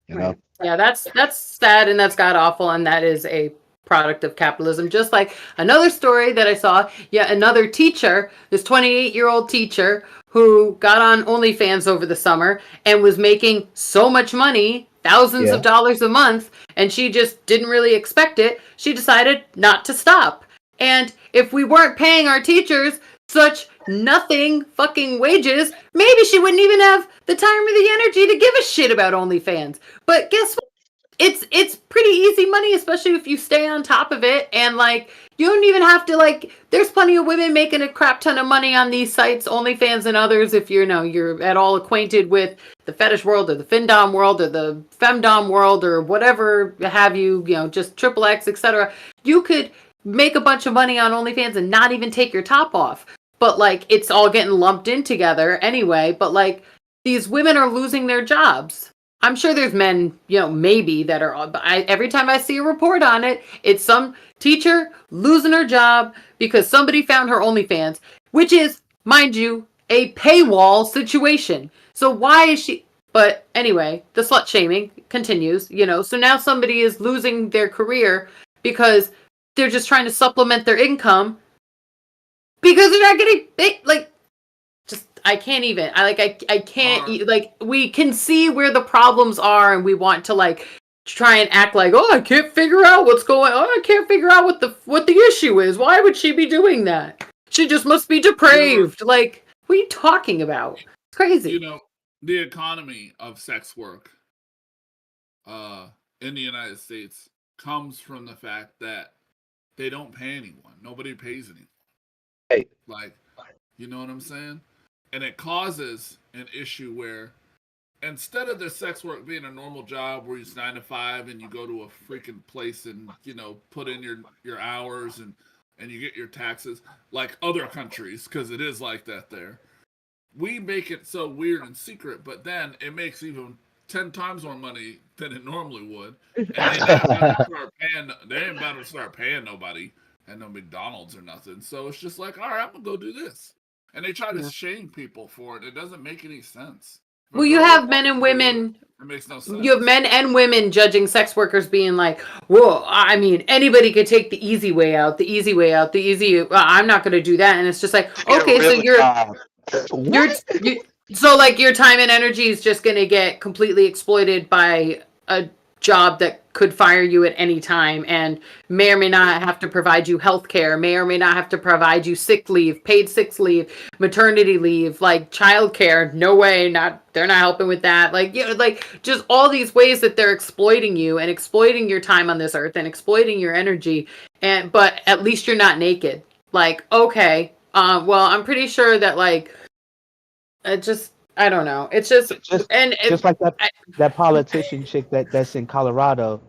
[SPEAKER 1] Right. Yeah, that's sad and that's god awful, and that is a product of capitalism. Just like another story that I saw, yet another teacher, this 28-year-old teacher who got on OnlyFans over the summer and was making so much money, thousands of
[SPEAKER 2] Yeah.
[SPEAKER 1] dollars a month, and she just didn't really expect it. She decided not to stop. And if we weren't paying our teachers such nothing fucking wages, maybe she wouldn't even have the time or the energy to give a shit about OnlyFans. But guess what? It's pretty easy money, especially if you stay on top of it. And like, you don't even have to like. There's plenty of women making a crap ton of money on these sites, OnlyFans and others. If you're at all acquainted with the fetish world or the findom world or the femdom world or whatever have you, just triple X, etc. You could make a bunch of money on OnlyFans and not even take your top off. But like, it's all getting lumped in together anyway. But like, these women are losing their jobs. I'm sure there's men, maybe that are. Every time I see a report on it, it's some teacher losing her job because somebody found her OnlyFans, which is, mind you, a paywall situation. So why is she? But anyway, the slut shaming continues. So now somebody is losing their career because they're just trying to supplement their income because they're not getting paid. Like, I can't even. I can't. Like, we can see where the problems are, and we want to like try and act like, oh, I can't figure out what's going on. I can't figure out what the issue is. Why would she be doing that? She just must be depraved. Like, what are you talking about? It's crazy.
[SPEAKER 3] The economy of sex work in the United States comes from the fact that they don't pay anyone. Nobody pays anyone.
[SPEAKER 2] Hey.
[SPEAKER 3] Like, you know what I'm saying? And it causes an issue where instead of the sex work being a normal job where it's 9 to 5 and you go to a freaking place and, put in your hours and you get your taxes like other countries, because it is like that there. We make it so weird and secret, but then it makes even 10 times more money than it normally would. And they ain't about to start paying nobody at no McDonald's or nothing. So it's just like, all right, I'm going to go do this. And they try to shame people for it. It doesn't make any sense.
[SPEAKER 1] Well, you have men and women.
[SPEAKER 3] It makes no sense.
[SPEAKER 1] You have men and women judging sex workers being like, "Whoa, I mean, anybody could take the easy way out, the easy way out, the easy. I'm not going to do that." And it's just like, okay, so so like your time and energy is just going to get completely exploited by a job that could fire you at any time and may or may not have to provide you health care, may or may not have to provide you sick leave, paid sick leave, maternity leave, like child care. No way, they're not helping with that. Like, you know, like just all these ways that they're exploiting you and exploiting your time on this earth and exploiting your energy. But at least you're not naked. Like, okay, well, I'm pretty sure that like it just, I don't know. It's just,
[SPEAKER 2] just like that politician chick that's in Colorado.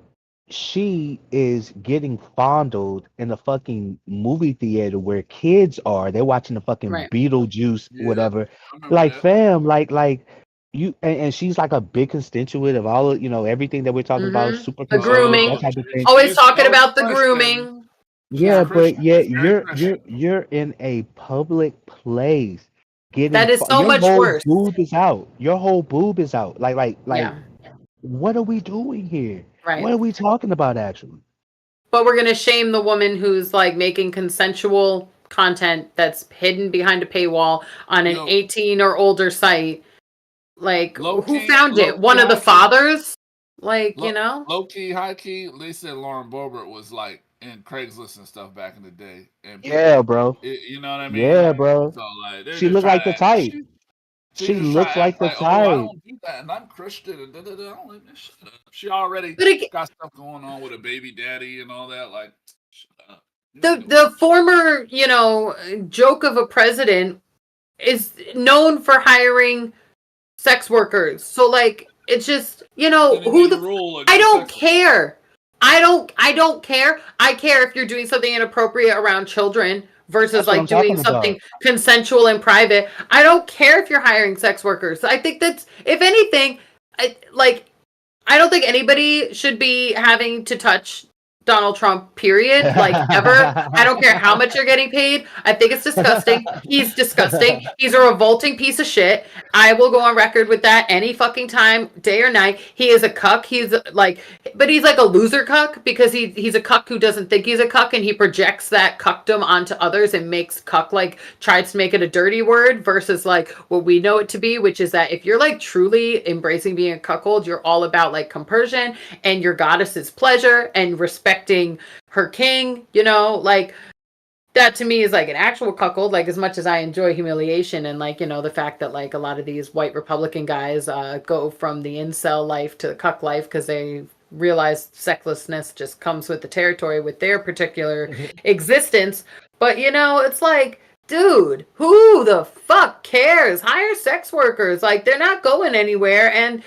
[SPEAKER 2] She is getting fondled in the fucking movie theater where kids are. They're watching the fucking
[SPEAKER 1] right.
[SPEAKER 2] Beetlejuice,
[SPEAKER 3] Yeah,
[SPEAKER 2] whatever.
[SPEAKER 3] I remember
[SPEAKER 2] Like,
[SPEAKER 3] that.
[SPEAKER 2] fam, like you, and she's like a big constituent of all of, everything that we're talking about, super
[SPEAKER 1] The
[SPEAKER 2] conservative, that
[SPEAKER 1] grooming.
[SPEAKER 2] type of thing.
[SPEAKER 1] Always talking
[SPEAKER 3] That was
[SPEAKER 1] about the
[SPEAKER 3] Christian.
[SPEAKER 1] grooming.
[SPEAKER 3] She's
[SPEAKER 2] Yeah,
[SPEAKER 1] Yeah.
[SPEAKER 2] but
[SPEAKER 3] Christian.
[SPEAKER 2] yeah,
[SPEAKER 3] She's very Christian.
[SPEAKER 2] you're in a public place getting
[SPEAKER 1] That is so
[SPEAKER 2] your
[SPEAKER 1] much
[SPEAKER 2] whole
[SPEAKER 1] worse.
[SPEAKER 2] boob is out. Your whole boob is out. Like,
[SPEAKER 1] Yeah.
[SPEAKER 2] what are we doing here?
[SPEAKER 1] Right.
[SPEAKER 2] What are we talking about actually?
[SPEAKER 1] But we're going to shame the woman who's like making consensual content that's hidden behind a paywall on an
[SPEAKER 3] Yo,
[SPEAKER 1] 18 or older site. Like,
[SPEAKER 3] low
[SPEAKER 1] who
[SPEAKER 3] key,
[SPEAKER 1] found
[SPEAKER 3] low
[SPEAKER 1] it?
[SPEAKER 3] key,
[SPEAKER 1] One of the
[SPEAKER 3] high key,
[SPEAKER 1] fathers? Like, you know?
[SPEAKER 3] low key, high key. They said Lauren Boebert was like in Craigslist and stuff back in the day, and
[SPEAKER 2] Yeah,
[SPEAKER 3] people,
[SPEAKER 2] bro.
[SPEAKER 3] you know what I mean.
[SPEAKER 2] Yeah, bro.
[SPEAKER 3] So like they're
[SPEAKER 2] She
[SPEAKER 3] just
[SPEAKER 2] looked
[SPEAKER 3] trying
[SPEAKER 2] like the
[SPEAKER 3] to.
[SPEAKER 2] type.
[SPEAKER 3] She
[SPEAKER 2] She
[SPEAKER 3] just trying
[SPEAKER 2] looks
[SPEAKER 3] to act
[SPEAKER 2] like the
[SPEAKER 3] like, oh, I
[SPEAKER 2] type.
[SPEAKER 3] don't do that, and I'm Christian, and I don't like this shit. She already
[SPEAKER 1] But again,
[SPEAKER 3] got stuff going on with a baby daddy and all that. Like, shut up. You don't
[SPEAKER 1] the
[SPEAKER 3] know what
[SPEAKER 1] the former, you know, joke of a president is known for hiring sex workers. So like it's just, you know,
[SPEAKER 3] Didn't
[SPEAKER 1] who
[SPEAKER 3] even
[SPEAKER 1] the
[SPEAKER 3] rule
[SPEAKER 1] I
[SPEAKER 3] against
[SPEAKER 1] don't
[SPEAKER 3] sex work.
[SPEAKER 1] care. I don't care. I care if you're doing something inappropriate around children versus
[SPEAKER 2] That's what
[SPEAKER 1] like
[SPEAKER 2] I'm
[SPEAKER 1] doing
[SPEAKER 2] talking
[SPEAKER 1] something
[SPEAKER 2] about.
[SPEAKER 1] consensual and private. I don't care if you're hiring sex workers. I think that's, if anything, I don't think anybody should be having to touch Donald Trump, period. Like, ever. I don't care how much you're getting paid. I think it's disgusting. He's disgusting. He's a revolting piece of shit. I will go on record with that any fucking time, day or night. He is a cuck. He's like, but he's like a loser cuck because he's a cuck who doesn't think he's a cuck and he projects that cuckdom onto others and makes cuck like, tries to make it a dirty word versus like what we know it to be, which is that if you're like truly embracing being a cuckold, you're all about like compersion and your goddess's pleasure and respecting her king, you know, like that to me is like an actual cuckold. Like, as much as I enjoy humiliation and like, you know, the fact that like a lot of these white Republican guys go from the incel life to the cuck life because they realize sexlessness just comes with the territory with their particular existence. But you know, it's like, dude, who the fuck cares? Hire sex workers. Like, they're not going anywhere, and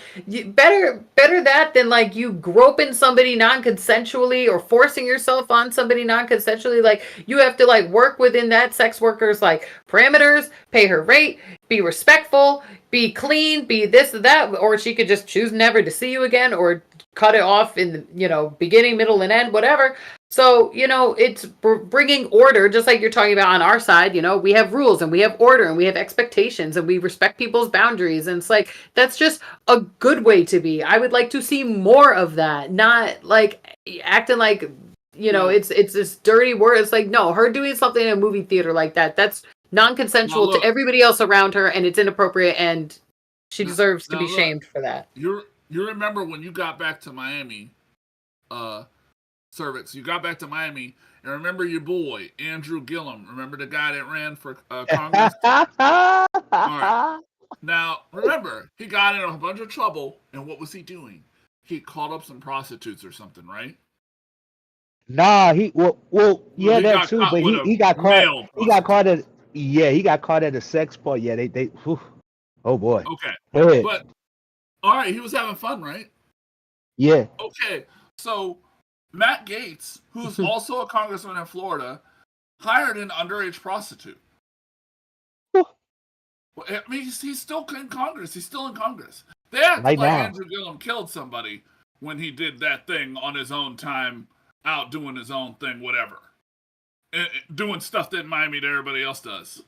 [SPEAKER 1] better that than like you groping somebody non-consensually or forcing yourself on somebody non-consensually. Like, you have to like work within that sex worker's like parameters, pay her rate, be respectful, be clean, be this or that, or she could just choose never to see you again or cut it off in the, you know, beginning, middle, and end, whatever. So, you know, it's bringing order, just like you're talking about on our side. You know, we have rules and we have order and we have expectations and we respect people's boundaries. And it's like, that's just a good way to be. I would like to see more of that, not like acting like, you know,
[SPEAKER 3] Well,
[SPEAKER 1] it's this dirty word. It's like, no, her doing something in a movie theater like that, that's
[SPEAKER 3] now
[SPEAKER 1] non-consensual to
[SPEAKER 3] look,
[SPEAKER 1] everybody else around her and it's inappropriate and she
[SPEAKER 3] now,
[SPEAKER 1] deserves to
[SPEAKER 3] now
[SPEAKER 1] be
[SPEAKER 3] look.
[SPEAKER 1] shamed for that.
[SPEAKER 3] You remember when you got back to Miami, uh, Cervix? You got back to Miami, and remember your boy Andrew Gillum. Remember the guy that ran for Congress? All right. Now remember, he got in a bunch of trouble, and what was he doing? He called up some prostitutes or something, right?
[SPEAKER 2] Nah, well,
[SPEAKER 3] Well,
[SPEAKER 2] yeah,
[SPEAKER 3] he
[SPEAKER 2] that
[SPEAKER 3] got
[SPEAKER 2] too.
[SPEAKER 3] caught
[SPEAKER 2] But
[SPEAKER 3] with
[SPEAKER 2] he
[SPEAKER 3] a
[SPEAKER 2] he got caught.
[SPEAKER 3] male
[SPEAKER 2] He got
[SPEAKER 3] prostitute.
[SPEAKER 2] caught at he got caught at a sex part. Yeah, they whew. Oh boy.
[SPEAKER 3] Okay,
[SPEAKER 2] Go ahead.
[SPEAKER 3] but all right, he was having fun, right?
[SPEAKER 2] Yeah.
[SPEAKER 3] Okay, so Matt Gaetz, who's also a congressman in Florida, hired an underage prostitute. Well, I mean, he's still in Congress. He's still in Congress. They acted
[SPEAKER 2] Right
[SPEAKER 3] like
[SPEAKER 2] now.
[SPEAKER 3] Andrew Gillum killed somebody when he did that thing on his own time, out doing his own thing, whatever. Doing stuff that in Miami that everybody else does.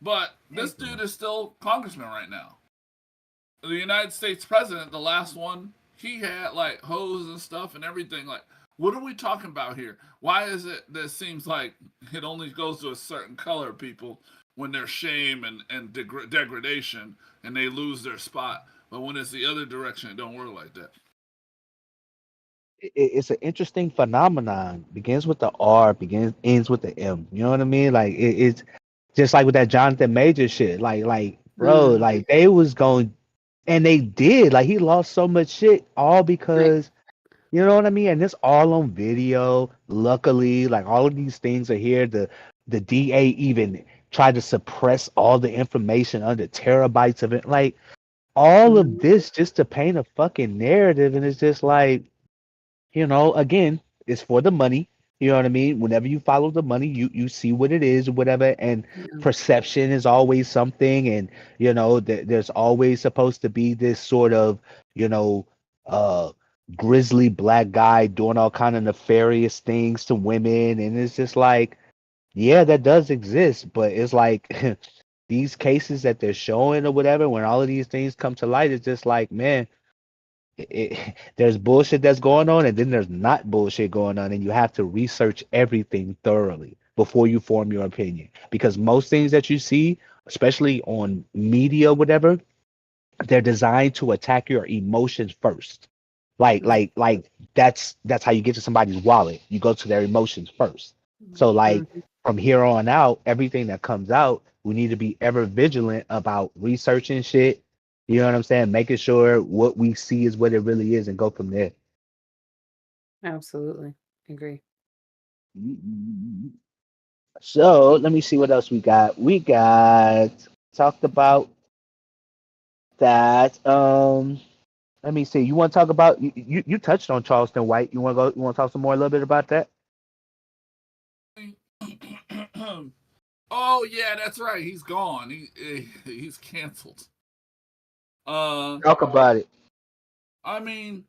[SPEAKER 3] But this dude is still congressman right now. The United States president, the last one, he had like hose and stuff and everything. Like, what are we talking about here? Why is it that it seems like it only goes to a certain color of people when there's shame and degradation and they lose their spot? But when it's the other direction, it don't work like that.
[SPEAKER 2] it's an interesting phenomenon. Begins with the R, ends with the M. You know what I mean? Like it's just like with that Jonathan Major shit. Like bro,
[SPEAKER 1] Mm,
[SPEAKER 2] like they was going and they did. Like he lost so much shit all
[SPEAKER 1] right.
[SPEAKER 2] because you know what I mean? And it's all on video. Luckily, like all of these things are here. The DA even tried to suppress all the information under terabytes of it. Like all of
[SPEAKER 1] Mm,
[SPEAKER 2] this just to paint a fucking narrative, and it's just like again, it's for the money. You know what I mean? Whenever you follow the money, you see what it is or whatever. And
[SPEAKER 1] yeah.
[SPEAKER 2] perception is always something. And there's always supposed to be this sort of you know uh grizzly black guy doing all kind of nefarious things to women. And it's just like, yeah, that does exist, but it's like these cases that they're showing or whatever, when all of these things come to light, it's just like, man, there's bullshit that's going on, and then there's not bullshit going on, and you have to research everything thoroughly before you form your opinion. Because most things that you see, especially on media, whatever, they're designed to attack your emotions first. Like that's how you get to somebody's wallet. You go to their emotions first. So like
[SPEAKER 1] Mm,
[SPEAKER 2] from here on out, everything that comes out, we need to be ever vigilant about researching shit. You know what I'm saying? Making sure what we see is what it really is and go from there.
[SPEAKER 1] absolutely. Agree.
[SPEAKER 2] So let me see what else we got. We got talked about that. Let me see. You want to talk about you touched on Charleston White. You want to go? You want to talk some more a little bit about that?
[SPEAKER 3] Oh yeah, that's right. He's gone. He's canceled. Uh,
[SPEAKER 2] Talk about it.
[SPEAKER 3] I mean,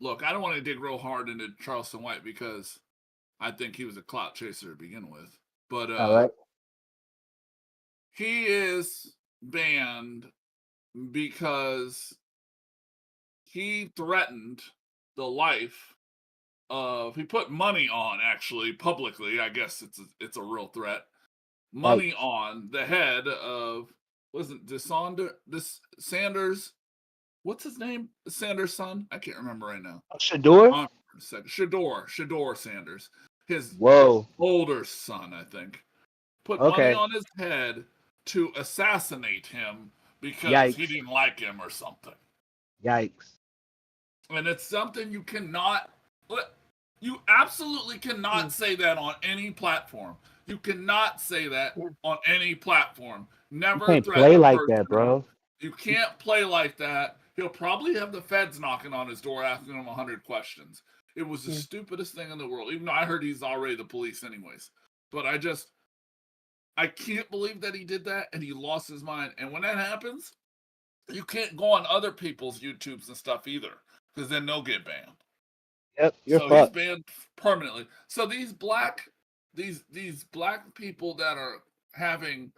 [SPEAKER 3] look, I don't want to dig real hard into Charleston White because I think he was a clout chaser to begin with. But
[SPEAKER 2] All right.
[SPEAKER 3] he is banned because he threatened the life of. He put money on, actually, publicly. I guess it's a real threat.
[SPEAKER 2] Like
[SPEAKER 3] Money on the head of, wasn't this Sanders? What's his name? Sanders' son? I can't remember right now.
[SPEAKER 2] Shador.
[SPEAKER 3] Shador Sanders, his
[SPEAKER 2] Whoa.
[SPEAKER 3] older son, I think, put money
[SPEAKER 2] Okay.
[SPEAKER 3] on his head to assassinate him because he
[SPEAKER 2] Yikes.
[SPEAKER 3] didn't like him or something.
[SPEAKER 2] Yikes.
[SPEAKER 3] And it's something you absolutely cannot
[SPEAKER 1] Mm,
[SPEAKER 3] say that on any platform. You cannot say that
[SPEAKER 1] yeah.
[SPEAKER 3] on any platform.
[SPEAKER 2] You
[SPEAKER 3] Never
[SPEAKER 2] can't
[SPEAKER 3] threaten
[SPEAKER 2] play
[SPEAKER 3] a
[SPEAKER 2] like that,
[SPEAKER 3] person.
[SPEAKER 2] bro.
[SPEAKER 3] You can't play like that. He'll probably have the feds knocking on his door asking him 100 questions. It was the
[SPEAKER 1] Yeah.
[SPEAKER 3] stupidest thing in the world, even though I heard he's already the police anyways. But I can't believe that he did that and he lost his mind. And when that happens, you can't go on other people's YouTubes and stuff either, because then they'll get banned.
[SPEAKER 2] Yep. You're
[SPEAKER 3] So he's
[SPEAKER 2] fucked.
[SPEAKER 3] banned permanently. So these black people that are having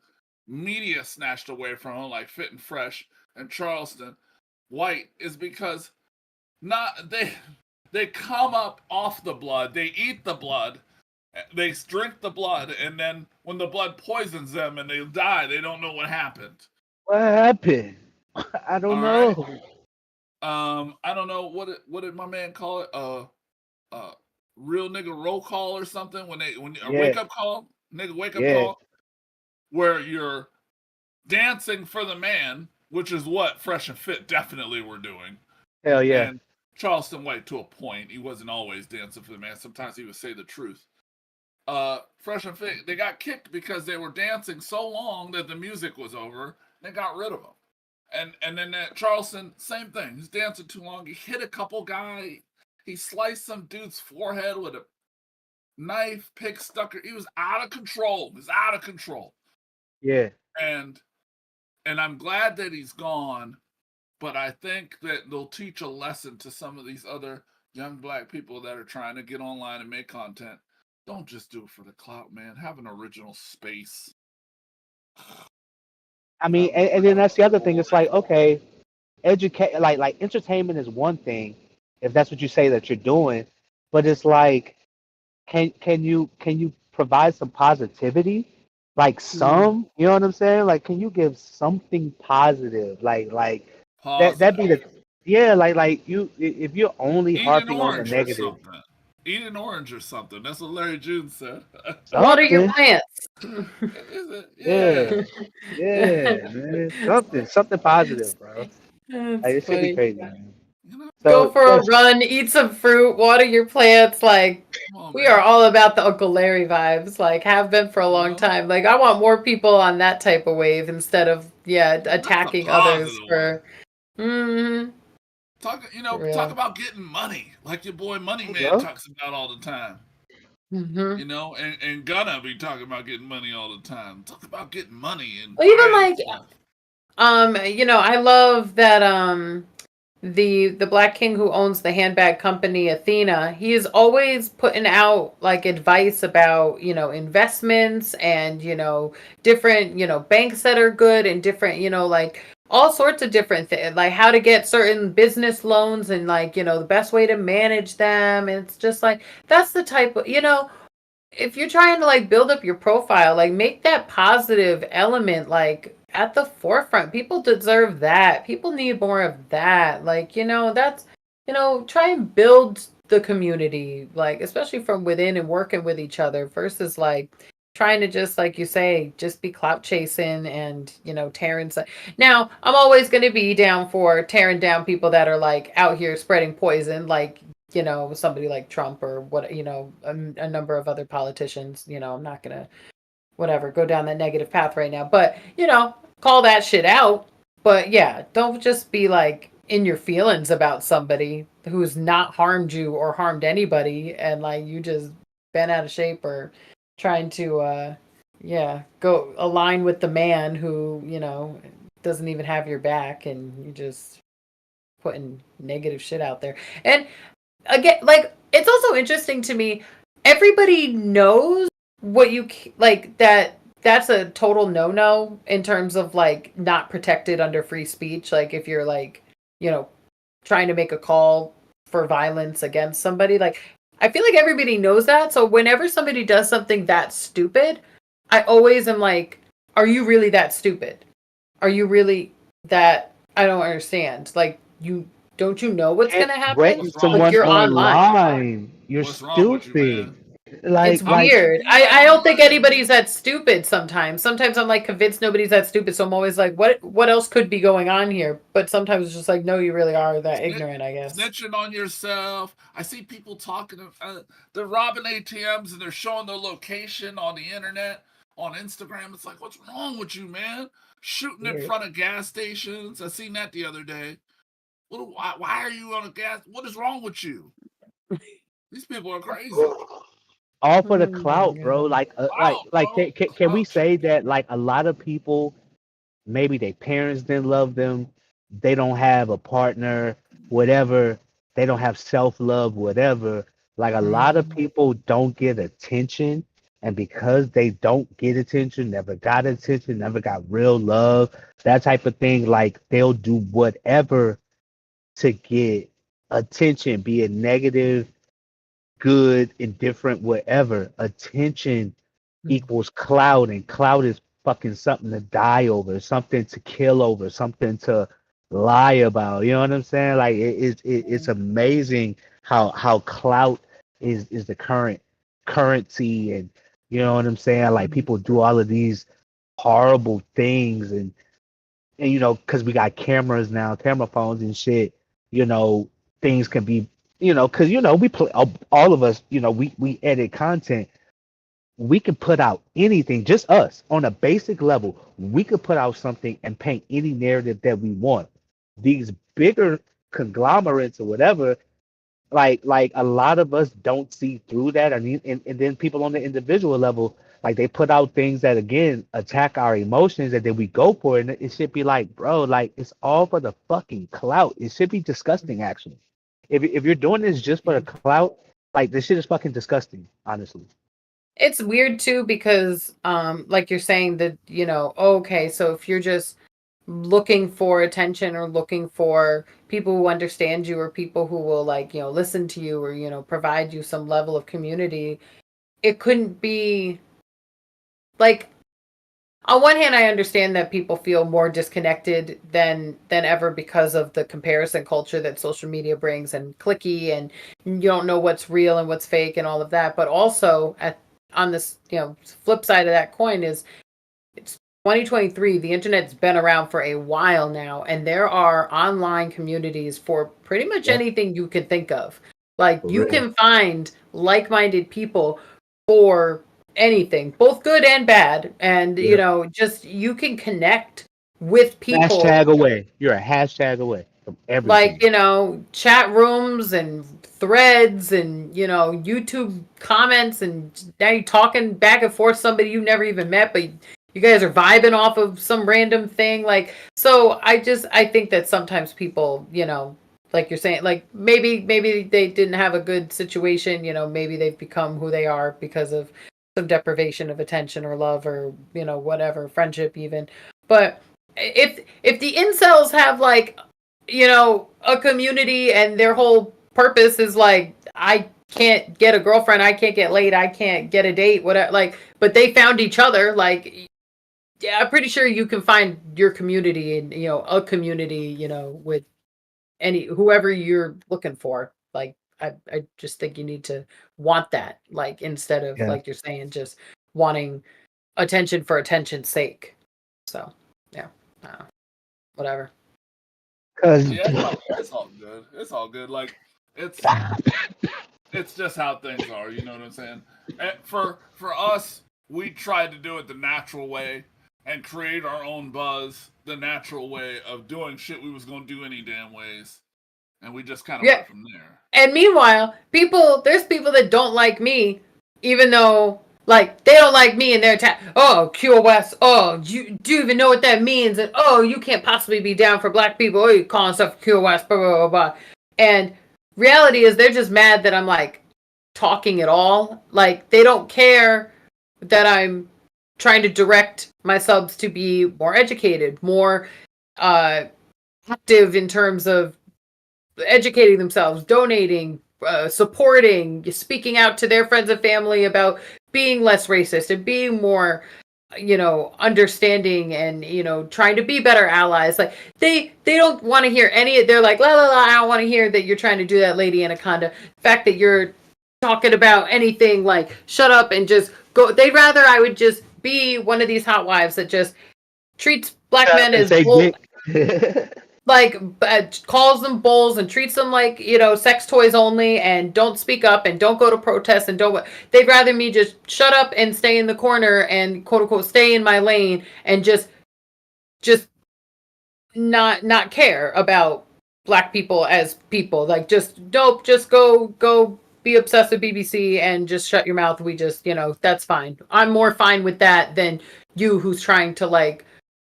[SPEAKER 3] media snatched away from them, like Fit and Fresh and Charleston White, is because not they come up off the blood, they eat the blood, they drink the blood, and then when the blood poisons them and they die, they don't know what happened.
[SPEAKER 2] What happened? I don't
[SPEAKER 3] All right.
[SPEAKER 2] know.
[SPEAKER 3] I don't know what did my man call it? Uh, real nigga roll call or something, when a
[SPEAKER 2] Yeah.
[SPEAKER 3] wake up call, nigga wake up
[SPEAKER 2] Yeah.
[SPEAKER 3] call, where you're dancing for the man, which is what Fresh and Fit definitely were doing.
[SPEAKER 2] Hell yeah.
[SPEAKER 3] And Charleston White, to a point, he wasn't always dancing for the man. Sometimes he would say the truth. Fresh and Fit, they got kicked because they were dancing so long that the music was over. They got rid of them. And then that Charleston, same thing. He's dancing too long. He hit a couple guy. He sliced some dude's forehead with a knife, pick stucker. He was out of control. He was out of control.
[SPEAKER 2] Yeah.
[SPEAKER 3] And I'm glad that he's gone. But I think that they'll teach a lesson to some of these other young black people that are trying to get online and make content. Don't just do it for the clout, man. Have an original space.
[SPEAKER 2] I mean, and then that's the other thing. It's like, okay, educate, like entertainment is one thing, if that's what you say that you're doing, but it's like, can you provide some positivity, like
[SPEAKER 1] Mm,
[SPEAKER 2] you know what I'm saying? Like, can you give something positive, like that
[SPEAKER 3] Positive.
[SPEAKER 2] be the yeah, like you, if you're only
[SPEAKER 3] Eat an
[SPEAKER 2] harping on the
[SPEAKER 3] orange or
[SPEAKER 2] negative,
[SPEAKER 3] something. Eat an orange or something. That's what Larry June said.
[SPEAKER 1] Water your
[SPEAKER 2] something,
[SPEAKER 1] plants.
[SPEAKER 3] Is it?
[SPEAKER 2] yeah,
[SPEAKER 3] Yeah.
[SPEAKER 2] yeah, man, something positive, bro. Like
[SPEAKER 1] That's
[SPEAKER 2] it should be
[SPEAKER 1] funny.
[SPEAKER 2] crazy, man.
[SPEAKER 3] You know,
[SPEAKER 1] Go
[SPEAKER 2] So
[SPEAKER 1] for a
[SPEAKER 2] yes,
[SPEAKER 1] run, eat some fruit, water your plants. Like,
[SPEAKER 3] come on,
[SPEAKER 1] we are
[SPEAKER 3] man.
[SPEAKER 1] all about the Uncle Larry vibes. Like, have been for a
[SPEAKER 3] You
[SPEAKER 1] long
[SPEAKER 3] know,
[SPEAKER 1] time. Like, I want more people on that type of wave instead of, yeah,
[SPEAKER 3] that's a
[SPEAKER 1] attacking others
[SPEAKER 3] positive one.
[SPEAKER 1] for. Mm,
[SPEAKER 3] Talk
[SPEAKER 1] real.
[SPEAKER 3] about getting money, like your boy Money
[SPEAKER 2] there you
[SPEAKER 3] Man
[SPEAKER 2] go.
[SPEAKER 3] talks about all the time.
[SPEAKER 1] Hmm.
[SPEAKER 3] And Gunna be talking about getting money all the time. Talk about getting money and
[SPEAKER 1] Well, even
[SPEAKER 3] buying
[SPEAKER 1] like,
[SPEAKER 3] stuff.
[SPEAKER 1] I love that the Black King who owns the handbag company Athena, he is always putting out like advice about, investments and, different, banks that are good and different, like all sorts of different things, like how to get certain business loans and like, the best way to manage them. And it's just like that's the type of, if you're trying to like build up your profile, like make that positive element like at the forefront. People deserve that. People need more of that. Like, that's, try and build the community, like especially from within and working with each other versus like trying to just like you say, just be clout chasing and, tearing. Now, I'm always going to be down for tearing down people that are like out here spreading poison, like somebody like Trump or what, a number of other politicians. I'm not gonna whatever go down that negative path right now, but call that shit out. But yeah, don't just be like in your feelings about somebody who's not harmed you or harmed anybody, and like you just bent out of shape or trying to go align with the man who doesn't even have your back, and you just putting negative shit out there. And again, like it's also interesting to me, everybody knows what like that's a total no-no in terms of like not protected under free speech. Like if you're like, you know trying to make a call for violence against somebody, like I feel like everybody knows that. So whenever somebody does something that stupid, I always am like, are you really that stupid? Are you really that? I don't understand. Like, don't you know what's
[SPEAKER 2] Can't
[SPEAKER 1] gonna happen?
[SPEAKER 2] threaten
[SPEAKER 3] What's wrong
[SPEAKER 1] Like,
[SPEAKER 2] someone
[SPEAKER 3] with
[SPEAKER 1] you're
[SPEAKER 3] you, man?
[SPEAKER 1] online.
[SPEAKER 2] online. You're
[SPEAKER 3] What's wrong with you,
[SPEAKER 2] stupid.
[SPEAKER 3] man?
[SPEAKER 1] It's
[SPEAKER 3] How
[SPEAKER 2] Like
[SPEAKER 3] could you
[SPEAKER 1] weird.
[SPEAKER 3] be
[SPEAKER 1] I
[SPEAKER 3] like
[SPEAKER 1] don't think
[SPEAKER 3] that?
[SPEAKER 1] anybody's that stupid sometimes. Sometimes I'm like convinced nobody's that stupid. So I'm always like, what else could be going on here? But sometimes it's just like, no, you really are that ignorant, I guess.
[SPEAKER 3] Snitching on yourself. I see people talking. They're robbing ATMs and they're showing their location on the internet, on Instagram. It's like, what's wrong with you, man? Shooting in
[SPEAKER 1] Weird.
[SPEAKER 3] front of gas stations. I seen that the other day. Why are you on a gas? What is wrong with you? These people are crazy.
[SPEAKER 2] all for the
[SPEAKER 1] Oh my
[SPEAKER 2] clout, bro.
[SPEAKER 1] god.
[SPEAKER 3] Clout, bro.
[SPEAKER 2] Can we
[SPEAKER 3] Clout
[SPEAKER 2] say
[SPEAKER 3] chasing.
[SPEAKER 2] that like a lot of people, maybe their parents didn't love them, they don't have a partner, whatever, they don't have self love, whatever. Like a lot of
[SPEAKER 1] Mhm.
[SPEAKER 2] people don't get attention, and because they don't get attention, never got attention, never got real love, that type of thing. Like they'll do whatever to get attention, be it negative, good, indifferent, whatever. Attention equals cloud, and cloud is fucking something to die over, something to kill over, something to lie about. You know what I'm saying? Like it's amazing how clout is the current currency, and you know what I'm saying? Like
[SPEAKER 1] Mhm.
[SPEAKER 2] people do all of these horrible things, and because we got cameras now, camera phones and shit, things can be, because we play, all of us, we edit content. We can put out anything, just us on a basic level. We could put out something and paint any narrative that we want. These bigger conglomerates or whatever, like a lot of us don't see through that. I mean, and then people on the individual level, like they put out things that again attack our emotions, and then we go for it, and it should be like, bro, like it's all for the fucking clout. It should be disgusting, actually. If you're doing this just for the
[SPEAKER 1] Yeah.
[SPEAKER 2] clout, like this shit is fucking disgusting, honestly.
[SPEAKER 1] It's weird too because like you're saying that, okay, so if you're just looking for attention or looking for people who understand you or people who will like, listen to you or, provide you some level of community, it couldn't be like on one hand, I understand that people feel more disconnected than ever because of the comparison culture that social media brings, and clicky, and you don't know what's real and what's fake and all of that. But also on this, flip side of that coin is it's 2023. The internet's been around for a while now, and there are online communities for pretty much anything you can think of. Like you can find like-minded people for anything, both good and bad, and just you can connect with people.
[SPEAKER 2] Hashtag away. You're a hashtag away from everything.
[SPEAKER 1] Like chat rooms and threads and YouTube comments, and now you're talking back and forth somebody you never even met, but you guys are vibing off of some random thing. Like, so I think that sometimes people, like you're saying, like maybe they didn't have a good situation, maybe they've become who they are because of some deprivation of attention or love or whatever, friendship even. But if the incels have like a community and their whole purpose is like, I can't get a girlfriend, I can't get laid, I can't get a date, whatever, like, but they found each other, like, yeah, I'm pretty sure you can find your community and a community with whoever you're looking for. Like I just think you need to want that, like, instead of like you're saying, just wanting attention for attention's sake. So whatever.
[SPEAKER 3] It's all good. It's all good. Like it's just how things are. You know what I'm saying? And for us, we tried to do it the natural way and create our own buzz the natural way of doing shit we was gonna do any damn ways, and we just kind of went from there.
[SPEAKER 1] And meanwhile, there's people that don't like me, even though like they don't like me, and they're oh, QOS, oh, do you even know what that means? And oh, you can't possibly be down for black people. Oh, you calling stuff QOS, blah, blah, blah, blah. And reality is they're just mad that I'm like talking at all. Like they don't care that I'm trying to direct my subs to be more educated, more active in terms of educating themselves, donating, supporting, speaking out to their friends and family about being less racist and being more understanding and trying to be better allies. Like they don't want to hear they're like, la la la, I don't want to hear that you're trying to do that, Lady Anaconda. The fact that you're talking about anything, like, shut up and just go. They'd rather I would just be one of these hot wives that just treats black men as like calls them bulls and treats them like sex toys only, and don't speak up and don't go to protests and don't. They'd rather me just shut up and stay in the corner and quote unquote stay in my lane and just not care about black people as people. Like just go be obsessed with BBC and just shut your mouth. We just that's fine. I'm more fine with that than you who's trying to like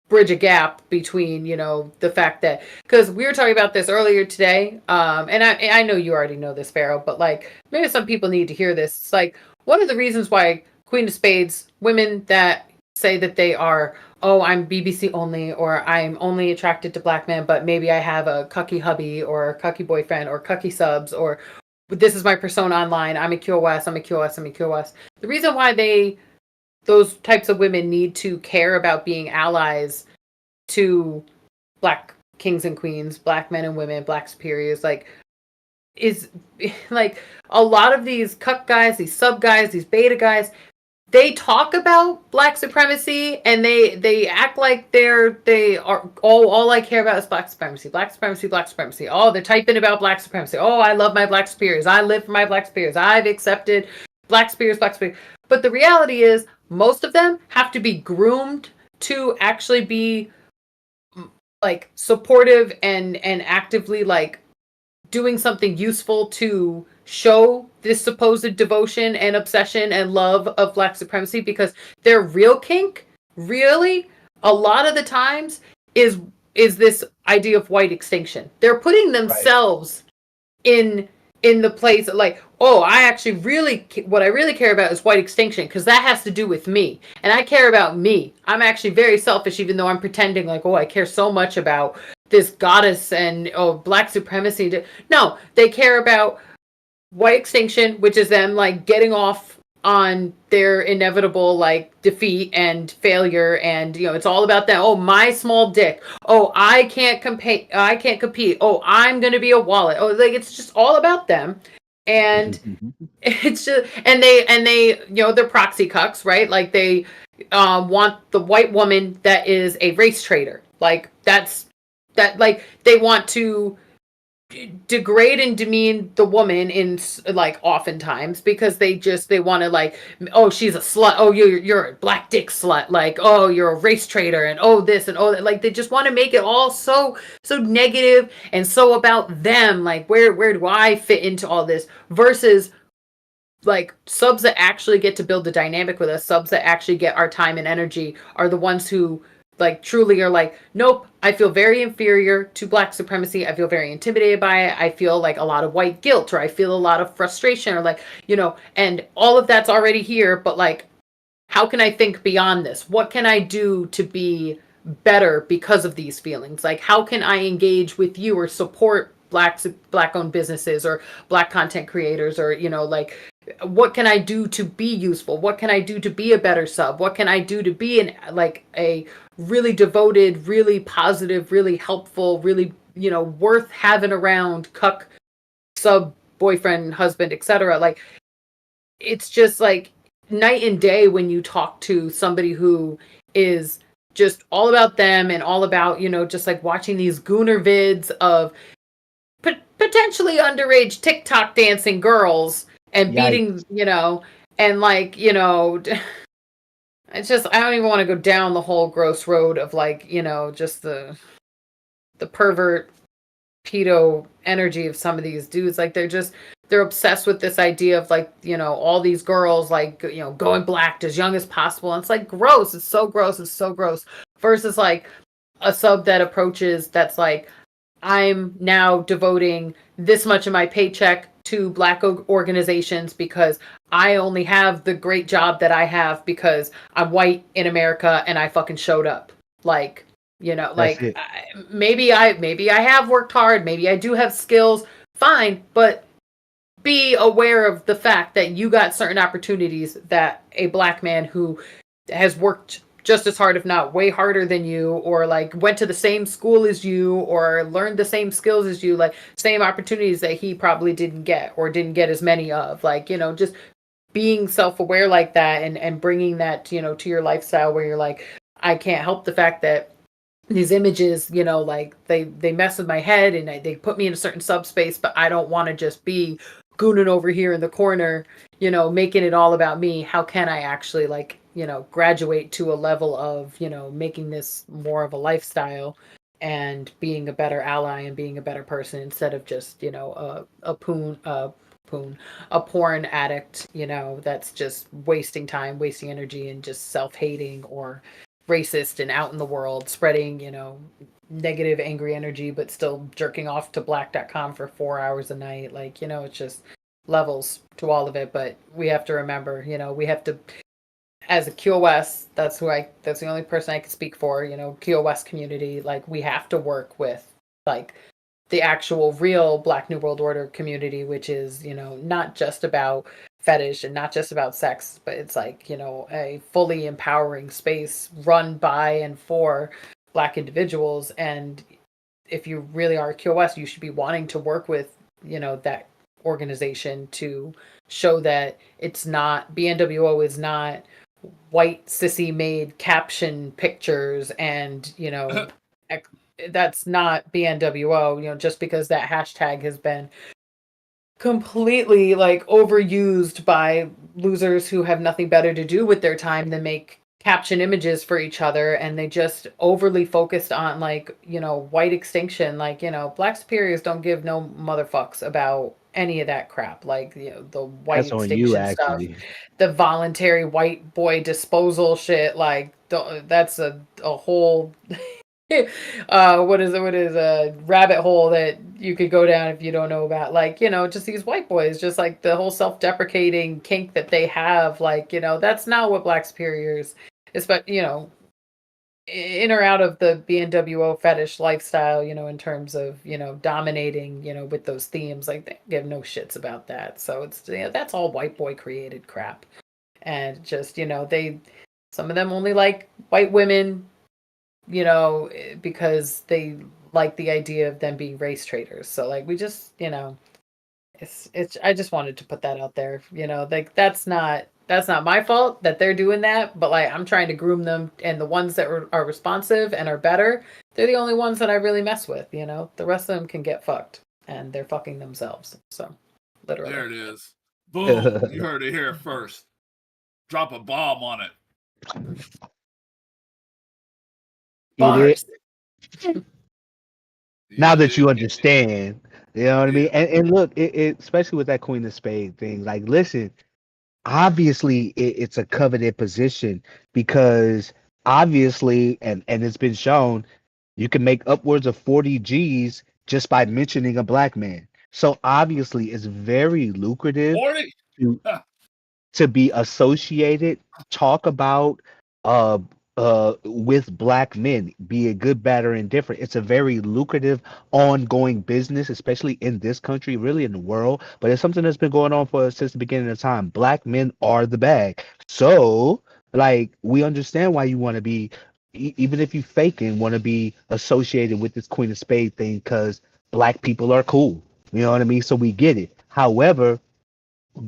[SPEAKER 1] bridge a gap between the fact that, because we were talking about this earlier today, and I know you already know this, Pharaoh, but like maybe some people need to hear this. It's like one of the reasons why Queen of Spades, women that say that they are, oh, I'm BBC only, or I'm only attracted to black men, but maybe I have a cucky hubby or a cucky boyfriend or cucky subs, or this is my persona online, I'm a QoS, I'm a QoS, I'm a QoS. The reason why those types of women need to care about being allies to black kings and queens, black men and women, black superiors, like, is like a lot of these cuck guys, these sub guys, these beta guys, they talk about black supremacy and they act like they are all I care about is black supremacy, black supremacy, black supremacy. Oh, they're typing about black supremacy. Oh, I love my black superiors. I live for my black superiors. I've accepted black superiors, black superiors. But the reality is most of them have to be groomed to actually be like supportive and actively like doing something useful to show this supposed devotion and obsession and love of black supremacy, because their real kink, really, a lot of the times is this idea of white extinction. They're putting themselves in the place like, oh, I actually what I really care about is white extinction, because that has to do with me, and I care about me. I'm actually very selfish, even though I'm pretending like, oh, I care so much about this goddess and black supremacy. No, they care about white extinction, which is them like getting off on their inevitable like defeat and failure, and it's all about that. Oh, my small dick. Oh, I can't compete. Oh, I'm gonna be a wallet. Oh, like it's just all about them. And it's just, and they they're proxy cucks, right? Like they want the white woman that is a race traitor. Like that like they want to degrade and demean the woman in like oftentimes because they want to like, oh, she's a slut, oh, you're a black dick slut, like, oh, you're a race traitor, and oh, this and oh that. Like they just want to make it all so negative and so about them, like where do I fit into all this, versus like subs that actually get to build the dynamic with us, subs that actually get our time and energy, are the ones who like truly are like, nope, I feel very inferior to black supremacy. I feel very intimidated by it. I feel like a lot of white guilt, or I feel a lot of frustration, or like, and all of that's already here. But like, how can I think beyond this? What can I do to be better because of these feelings? Like, how can I engage with you or support black owned businesses or black content creators, or like, what can I do to be useful? What can I do to be a better sub? What can I do to be like a really devoted, really positive, really helpful, really, worth having around cuck sub, boyfriend, husband, etc. Like, it's just like night and day when you talk to somebody who is just all about them and all about, just like watching these gooner vids of potentially underage TikTok dancing girls and beating, and like, it's just, I don't even want to go down the whole gross road of like, just the pervert pedo energy of some of these dudes. Like they're obsessed with this idea of like, all these girls like, going black as young as possible. And it's like gross. It's so gross. It's so gross. Versus like a sub that approaches, that's like, I'm now devoting this much of my paycheck to black organizations because I only have the great job that I have because I'm white in America and I fucking showed up. Like, like maybe I have worked hard, maybe I do have skills, fine, but be aware of the fact that you got certain opportunities that a black man who has worked just as hard, if not way harder than you, or like went to the same school as you, or learned the same skills as you, like same opportunities that he probably didn't get or didn't get as many of, like, just being self-aware like that, and bringing that, to your lifestyle, where you're like, I can't help the fact that these images, like they mess with my head and they put me in a certain subspace, but I don't want to just be gooning over here in the corner, making it all about me. How can I actually like, graduate to a level of, making this more of a lifestyle and being a better ally and being a better person, instead of just, a porn addict, that's just wasting time, wasting energy, and just self-hating or racist and out in the world spreading, negative, angry energy, but still jerking off to black.com for 4 hours a night. Like, it's just levels to all of it. But we have to remember, we have to, as a QoS, that's the only person I can speak for, QoS community, like we have to work with like the actual real Black New World Order community, which is, not just about fetish and not just about sex, but it's like, a fully empowering space run by and for Black individuals. And if you really are a QoS, you should be wanting to work with, that organization to show that it's not, BNWO is not white sissy made caption pictures and, that's not BNWO, just because that hashtag has been completely like overused by losers who have nothing better to do with their time than make caption images for each other, and they just overly focused on like, white extinction. Like, Black superiors don't give no motherfucks about any of that crap. Like, the white
[SPEAKER 2] That's on you,
[SPEAKER 1] extinction stuff,
[SPEAKER 2] actually.
[SPEAKER 1] the voluntary white boy disposal shit, like that's a whole what is a rabbit hole that you could go down if you don't know about, like, just these white boys, just like the whole self-deprecating kink that they have, like, that's not what Black superiors, especially, in or out of the BNWO fetish lifestyle, in terms of, dominating, with those themes, like they give no shits about that. So it's, that's all white boy created crap. and just some of them only like white women, because they like the idea of them being race traitors. So like we just it's I just wanted to put that out there. Like that's not my fault that they're doing that, but like I'm trying to groom them, and the ones that are responsive and are better, they're the only ones that I really mess with. The rest of them can get fucked, and they're fucking themselves. So literally.
[SPEAKER 3] There it is. Boom. You heard it here first. Drop a bomb on it.
[SPEAKER 1] Bars.
[SPEAKER 2] Now that you understand, you know what I mean? And look, especially with that Queen of Spades thing, like, listen, obviously it's a coveted position because obviously, and it's been shown, you can make upwards of 40 G's just by mentioning a black man. So obviously it's very lucrative
[SPEAKER 3] 40?
[SPEAKER 2] to be associated, talk about with black men, be it good, bad, or indifferent. It's a very lucrative ongoing business, especially in this country, really in the world. But it's something that's been going on for since the beginning of time. Black men are the bag. So like we understand why you want to be, even if you faking, want to be associated with this Queen of Spades thing, because black people are cool. You know what I mean? So we get it. However,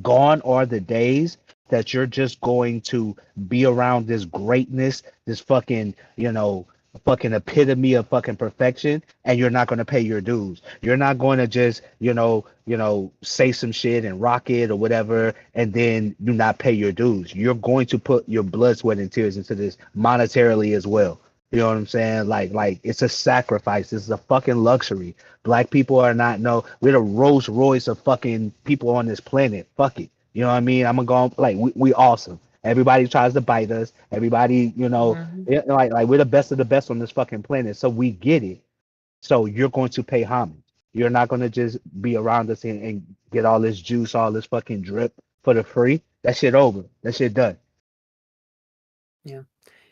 [SPEAKER 2] gone are the days that you're just going to be around this greatness, this fucking, fucking epitome of fucking perfection, and you're not going to pay your dues. You're not going to just, say some shit and rock it or whatever, and then do not pay your dues. You're going to put your blood, sweat, and tears into this monetarily as well. You know what I'm saying? Like it's a sacrifice. This is a fucking luxury. Black people are not we're the Rolls Royce of fucking people on this planet. Fuck it. You know what I mean? I'm gonna go like we awesome. Everybody tries to bite us. Everybody, like we're the best of the best on this fucking planet. So we get it. So you're going to pay homage. You're not gonna just be around us and get all this juice, all this fucking drip for the free. That shit over. That shit done.
[SPEAKER 1] Yeah.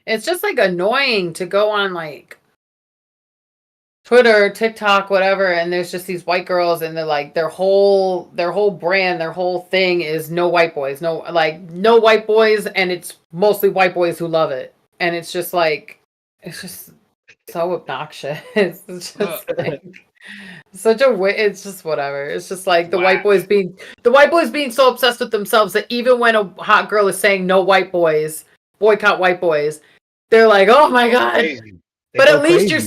[SPEAKER 1] It's just like annoying to go on like Twitter, TikTok, whatever, and there's just these white girls, and they're like their whole brand, their whole thing is no white boys, no white boys, and it's mostly white boys who love it, and it's just like it's just so obnoxious. It's just like it's just whatever. It's just like the white boys being so obsessed with themselves that even when a hot girl is saying no white boys, boycott white boys, they're like, oh my god. But at least you're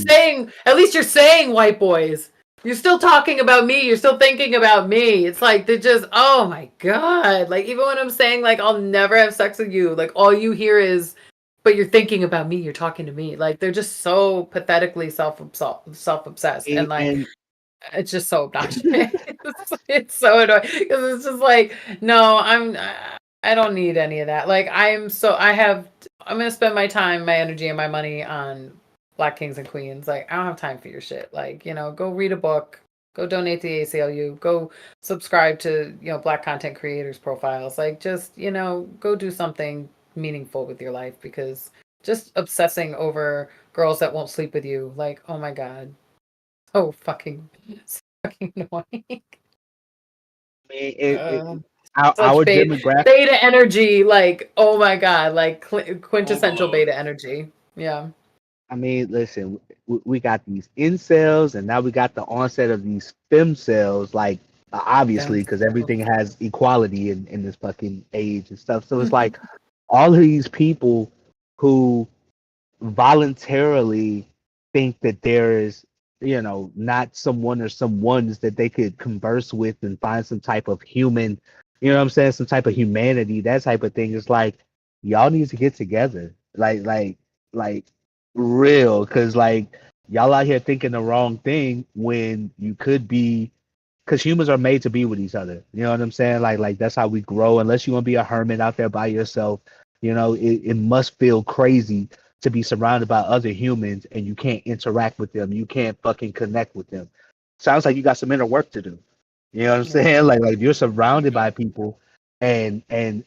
[SPEAKER 1] saying white boys. You're still talking about me. You're still thinking about me. It's like they're just, oh my god. Like even when I'm saying like I'll never have sex with you, like all you hear is, but you're thinking about me. You're talking to me. Like they're just so pathetically self-obsessed, and like it's just so obnoxious. It's so annoying because it's just like, no, I don't need any of that. Like I'm gonna spend my time, my energy, and my money on Black Kings and Queens. Like I don't have time for your shit. Like, go read a book, go donate to the ACLU, go subscribe to, Black content creators profiles. Like just, go do something meaningful with your life, because just obsessing over girls that won't sleep with you, like, oh my god. So fucking annoying.
[SPEAKER 2] Our demographic
[SPEAKER 1] beta energy, like, oh my god, like quintessential beta energy. Yeah.
[SPEAKER 2] I mean, listen, we got these incels, and now we got the onset of these fem cells, like, obviously, because everything has equality in this fucking age and stuff. So it's like all of these people who voluntarily think that there is, not someone or some ones that they could converse with and find some type of human, some type of humanity, that type of thing. Is like, y'all need to get together. Like real, because like y'all out here thinking the wrong thing when you could be, because humans are made to be with each other. You know what I'm saying? Like that's how we grow. Unless you want to be a hermit out there by yourself, it must feel crazy to be surrounded by other humans and you can't interact with them. You can't fucking connect with them. Sounds like you got some inner work to do. You know what I'm saying? Like you're surrounded by people, and then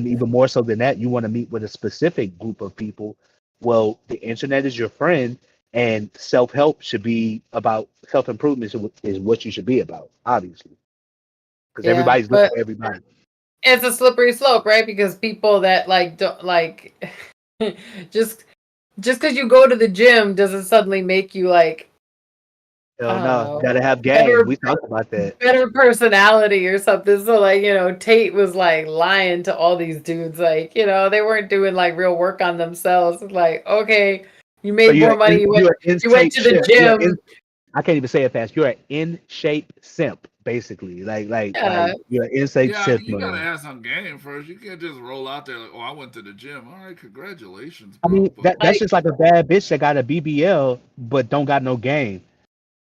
[SPEAKER 2] even more so than that, you want to meet with a specific group of people. Well, the internet is your friend, and self-help should be about self-improvement is what you should be about, obviously, because everybody's looking for everybody.
[SPEAKER 1] it's a slippery slope, right? Because people that like don't like just because you go to the gym doesn't suddenly make you like I
[SPEAKER 2] Hell
[SPEAKER 1] don't
[SPEAKER 2] no,
[SPEAKER 1] know
[SPEAKER 2] gotta have game.
[SPEAKER 1] better
[SPEAKER 2] We talked about that.
[SPEAKER 1] better personality or something. So like Tate was like lying to all these dudes, like they weren't doing like real work on themselves. It's like okay, you
[SPEAKER 2] So
[SPEAKER 1] made more money.
[SPEAKER 2] you're in
[SPEAKER 1] You went
[SPEAKER 2] shape
[SPEAKER 1] to the
[SPEAKER 2] ship.
[SPEAKER 1] gym.
[SPEAKER 2] I can't even say it fast. You're an in shape simp, basically.
[SPEAKER 1] Yeah,
[SPEAKER 2] You're an in shape
[SPEAKER 3] Yeah, I mean,
[SPEAKER 2] simp,
[SPEAKER 3] you gotta
[SPEAKER 2] man.
[SPEAKER 3] have some game first. You can't just roll out there like, "Oh, I went to the gym." All right, congratulations,
[SPEAKER 2] I
[SPEAKER 3] bro.
[SPEAKER 2] mean,
[SPEAKER 3] But
[SPEAKER 2] that's
[SPEAKER 1] like
[SPEAKER 2] just like a bad bitch that got a BBL but don't got no game.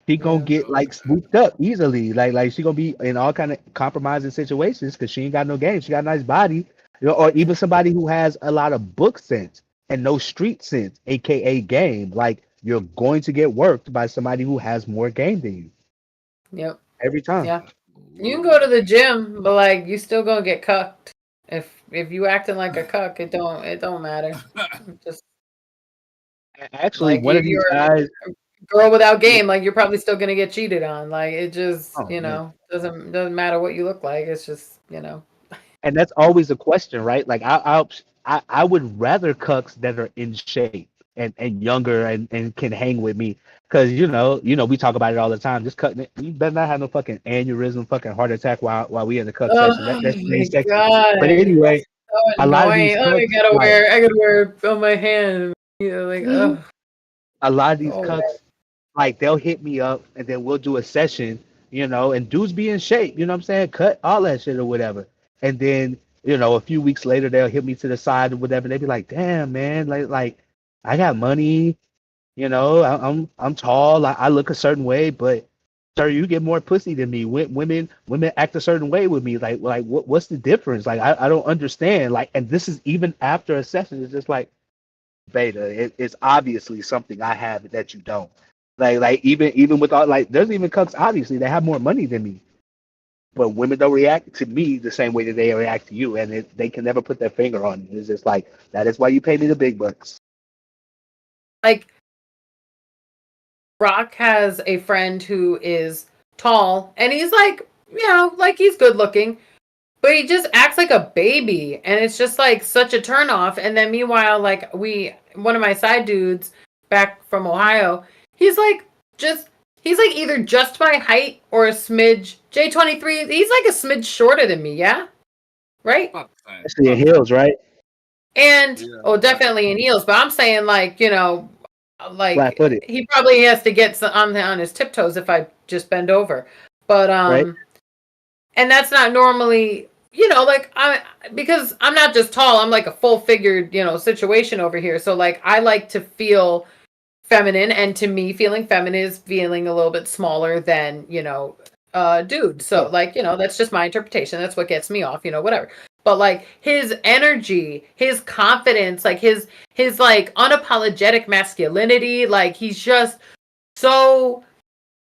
[SPEAKER 2] She gonna
[SPEAKER 1] yeah.
[SPEAKER 2] get like swooped up easily. She gonna be in all kind of compromising situations because she ain't got no game. She got a nice body, or even somebody who has a lot of book sense and no street sense, aka game. Like you're going to get worked by somebody who has more game than you
[SPEAKER 1] Yep.
[SPEAKER 2] every time.
[SPEAKER 1] Yeah. You can go to
[SPEAKER 3] absolutely.
[SPEAKER 1] the gym, but like you still gonna get cucked. If you acting like a cuck, it don't matter. Just
[SPEAKER 2] Actually,
[SPEAKER 1] like
[SPEAKER 2] one of these
[SPEAKER 1] you're
[SPEAKER 2] guys.
[SPEAKER 1] a girl without game, like you're probably still gonna get cheated on. Like it just,
[SPEAKER 2] Oh man.
[SPEAKER 1] doesn't matter what you look like. It's just,
[SPEAKER 2] And that's always a question, right? Like I would rather cucks that are in shape and younger and can hang with me because we talk about it all the time. Just cutting it, you better not have no fucking aneurysm, fucking heart attack while we in the cuck
[SPEAKER 1] oh
[SPEAKER 2] session. That shit
[SPEAKER 1] my
[SPEAKER 2] ain't sexy.
[SPEAKER 1] god,
[SPEAKER 2] But anyway,
[SPEAKER 1] it's so
[SPEAKER 2] a lot of these
[SPEAKER 1] annoying. Oh,
[SPEAKER 2] cucks
[SPEAKER 1] I gotta wear it on my hand. Like oh,
[SPEAKER 2] a lot of these
[SPEAKER 1] oh
[SPEAKER 2] cucks like they'll hit me up and then we'll do a session, and dudes be in shape, you know what I'm saying? Cut all that shit or whatever. And then, a few weeks later they'll hit me to the side or whatever. They be like, damn man, like I got money, I'm tall, I look a certain way, but sir, you get more pussy than me. Women act a certain way with me. Like what's the difference? Like I don't understand. Like, and this is even after a session. It's just like beta. It's obviously something I have that you don't. Even with all there's even cucks obviously that have more money than me, but women don't react to me the same way that they react to you, and they can never put their finger on it. It's just like that is why you pay me the big bucks.
[SPEAKER 1] like Brock has a friend who is tall, and he's like, like he's good looking, but he just acts like a baby, and it's just like such a turnoff. And then meanwhile, like one of my side dudes back from Ohio, he's like just he's like either just my height or a smidge J23. He's like a smidge shorter than me, yeah, right?
[SPEAKER 3] About the same.
[SPEAKER 2] Especially in
[SPEAKER 3] About the
[SPEAKER 2] heels, right?
[SPEAKER 1] And
[SPEAKER 3] same.
[SPEAKER 1] oh,
[SPEAKER 3] Yeah.
[SPEAKER 1] definitely in heels. But I'm saying like
[SPEAKER 2] Flat
[SPEAKER 1] like
[SPEAKER 2] footed,
[SPEAKER 1] he probably has to get on his tiptoes if I just bend over. But
[SPEAKER 2] right?
[SPEAKER 1] and that's not normally like because I'm not just tall, I'm like a full figured situation over here. So like I like to feel feminine, and to me feeling feminine is feeling a little bit smaller than dude. So
[SPEAKER 2] Yeah.
[SPEAKER 1] like that's just my interpretation, that's what gets me off, whatever. But like his energy, his confidence, like his like unapologetic masculinity, like he's just so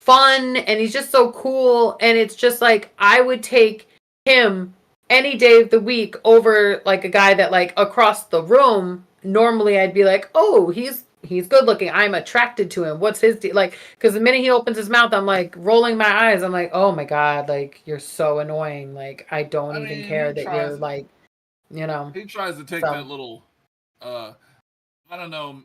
[SPEAKER 1] fun, and he's just so cool, and it's just like I would take him any day of the week over like a guy that like across the room normally I'd be like, oh, he's good looking, I'm attracted to him, what's his deal? Like because the minute he opens his mouth, I'm like rolling my eyes, I'm like, oh my god, like you're so annoying, like I don't
[SPEAKER 3] I
[SPEAKER 1] even
[SPEAKER 3] mean,
[SPEAKER 1] care that you're like
[SPEAKER 3] he tries to take
[SPEAKER 1] so
[SPEAKER 3] that little uh I don't know,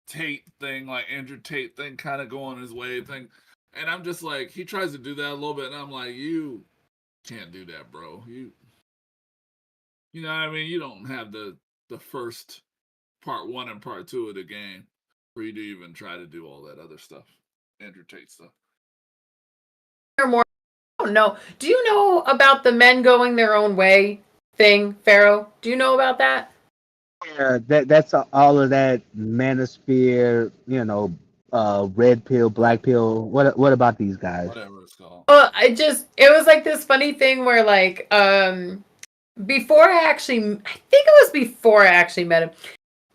[SPEAKER 3] Tate thing, like Andrew Tate thing, kind of going his way thing. And I'm just like, he tries to do that a little bit, and I'm like, you can't do that, bro. You know what I mean? You don't have the first part one and part two of the game for you to even try to do all that other stuff, Andrew Tate stuff.
[SPEAKER 1] you're more I don't know, do you know about the men going their own way thing, Pharaoh? Do you know about that?
[SPEAKER 2] Yeah, that's all of that manosphere, red pill, black pill. What about these guys?
[SPEAKER 3] Whatever it's called.
[SPEAKER 1] Well, it was like this funny thing where like before I think it was before I actually met him.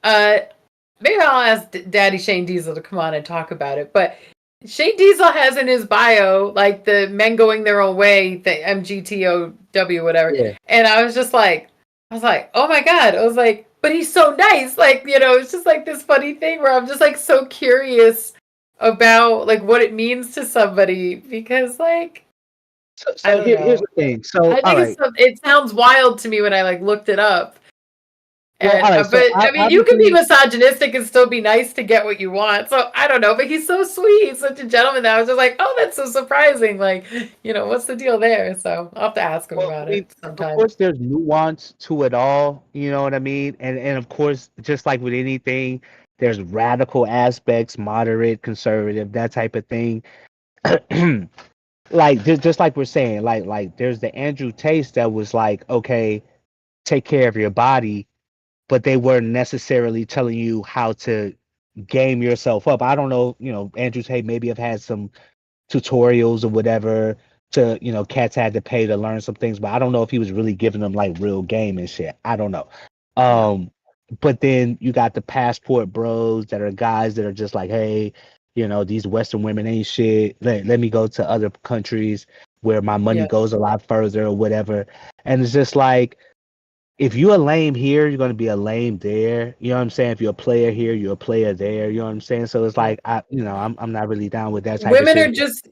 [SPEAKER 1] Uh Maybe I'll ask Daddy Shane Diesel to come on and talk about it. But Shane Diesel has in his bio like the men going their own way, the MGTOW, whatever.
[SPEAKER 2] Yeah.
[SPEAKER 1] And I was like, oh my god. I was like, but he's so nice. Like, it's just like this funny thing where I'm just like so curious about like what it means to somebody, because like I don't
[SPEAKER 2] Here's
[SPEAKER 1] know.
[SPEAKER 2] the thing. So
[SPEAKER 1] I
[SPEAKER 2] all
[SPEAKER 1] think
[SPEAKER 2] right.
[SPEAKER 1] it sounds wild to me when I like looked it up.
[SPEAKER 2] Well,
[SPEAKER 1] And
[SPEAKER 2] all right. So
[SPEAKER 1] but I mean, you can be
[SPEAKER 2] obviously,
[SPEAKER 1] misogynistic and still be nice to get what you want. So I don't know, but he's so sweet, he's such a gentleman that I was just like, oh, that's so surprising. Like, what's the deal there? So I'll have to ask him
[SPEAKER 2] well,
[SPEAKER 1] about
[SPEAKER 2] I mean,
[SPEAKER 1] it
[SPEAKER 2] of
[SPEAKER 1] sometime.
[SPEAKER 2] course, there's nuance to it all. You know what I mean? And of course, just like with anything, there's radical aspects, moderate, conservative, that type of thing. Like just like we're saying, like there's the Andrew Tate that was like, okay, take care of your body, but they weren't necessarily telling you how to game yourself up. I don't know, Andrew Tate maybe have had some tutorials or whatever to, cats had to pay to learn some things, but I don't know if he was really giving them like real game and shit. I don't know.
[SPEAKER 1] Yeah.
[SPEAKER 2] But then you got the passport bros that are guys that are just like, hey, these Western women ain't shit. Let me go to other countries where my money
[SPEAKER 1] Yeah.
[SPEAKER 2] goes a lot further or whatever. And it's just like, if you're a lame here, you're gonna be a lame there. You know what I'm saying? If you're a player here, you're a player there. You know what I'm saying? So it's
[SPEAKER 1] Yeah.
[SPEAKER 2] like I'm not really down with that type of
[SPEAKER 1] Women
[SPEAKER 2] shit.
[SPEAKER 1] are just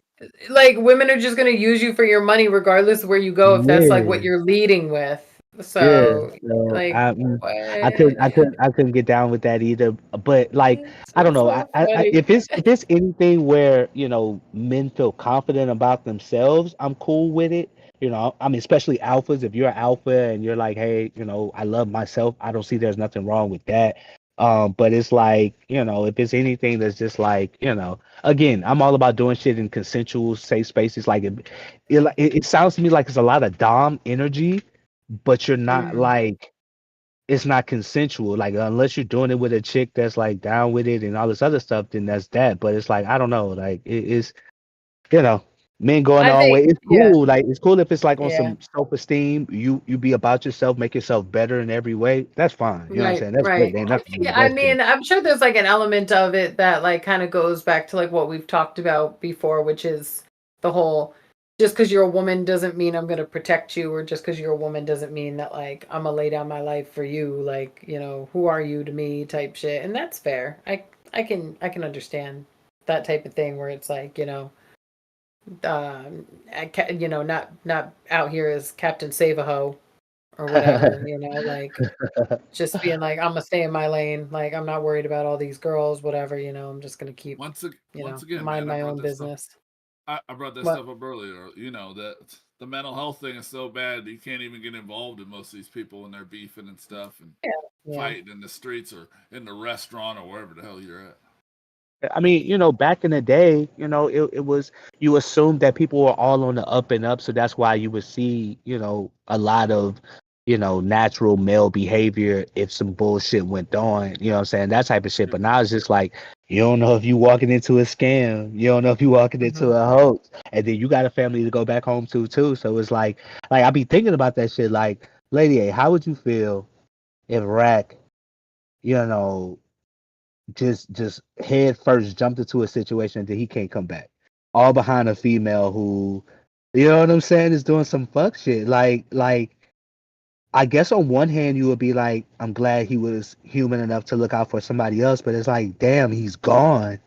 [SPEAKER 1] women are just gonna use you for your money regardless of where you go if that's like what
[SPEAKER 2] Yeah,
[SPEAKER 1] you're leading with.
[SPEAKER 2] yeah.
[SPEAKER 1] So
[SPEAKER 2] So
[SPEAKER 1] like what?
[SPEAKER 2] I couldn't get down with that either. But like
[SPEAKER 1] It's
[SPEAKER 2] I don't
[SPEAKER 1] just
[SPEAKER 2] know.
[SPEAKER 1] so
[SPEAKER 2] I
[SPEAKER 1] funny.
[SPEAKER 2] if it's anything where men feel confident about themselves, I'm cool with it. I mean, especially alphas. If you're an alpha and you're like, hey, I love myself, I don't see there's nothing wrong with that. But it's like, if it's anything that's just like, again, I'm all about doing shit in consensual, safe spaces. Like it sounds to me like it's a lot of dom energy, but you're not
[SPEAKER 1] Mm.
[SPEAKER 2] like it's not consensual. Like unless you're doing it with a chick that's like down with it and all this other stuff, then that's that. But it's like I don't know. Like it's you know, men going
[SPEAKER 1] I
[SPEAKER 2] their own way.
[SPEAKER 1] think
[SPEAKER 2] It's
[SPEAKER 1] yeah,
[SPEAKER 2] cool. Like it's cool if it's like on
[SPEAKER 1] yeah.
[SPEAKER 2] some self-esteem. You be about yourself, make yourself better in every way. That's fine. You know what I'm
[SPEAKER 1] Right,
[SPEAKER 2] saying? That's great.
[SPEAKER 1] right.
[SPEAKER 2] Ain't
[SPEAKER 1] I
[SPEAKER 2] nothing wrong
[SPEAKER 1] think
[SPEAKER 2] with
[SPEAKER 1] I
[SPEAKER 2] that shit.
[SPEAKER 1] mean, I'm sure there's like an element of it that like kind of goes back to like what we've talked about before, which is the whole just because you're a woman doesn't mean I'm going to protect you, or just because you're a woman doesn't mean that like I'm gonna lay down my life for you. Like, who are you to me type shit. And that's fair. I can understand that type of thing where it's like, not out here as Captain Save a Ho or whatever, like just being like, I'm gonna stay in my lane. Like, I'm not worried about all these girls, whatever, I'm just gonna keep,
[SPEAKER 3] Once again,
[SPEAKER 1] mind
[SPEAKER 3] man,
[SPEAKER 1] my own business.
[SPEAKER 3] I brought that
[SPEAKER 1] What?
[SPEAKER 3] stuff up earlier. That the mental health thing is so bad you can't even get involved in most of these people when they're beefing and stuff and
[SPEAKER 1] Yeah. Yeah.
[SPEAKER 3] fighting in the streets or in the restaurant or wherever the hell you're at.
[SPEAKER 2] I mean, back in the day, it was you assumed that people were all on the up and up, so that's why you would see, a lot of, natural male behavior if some bullshit went on, you know what I'm saying? That type of shit. But now it's just like you don't know if you walking into a scam, you don't know if you walking into
[SPEAKER 1] Hmm.
[SPEAKER 2] a hoax, and then you got a family to go back home to too. So it's like I be thinking about that shit. Like, Lady A, how would you feel if Rack, you know, just head first jumped into a situation that he can't come back, all behind a female who, you know what I'm saying, is doing some fuck shit. Like I guess on one hand you would be like, I'm glad he was human enough to look out for somebody else, but it's like, damn, he's gone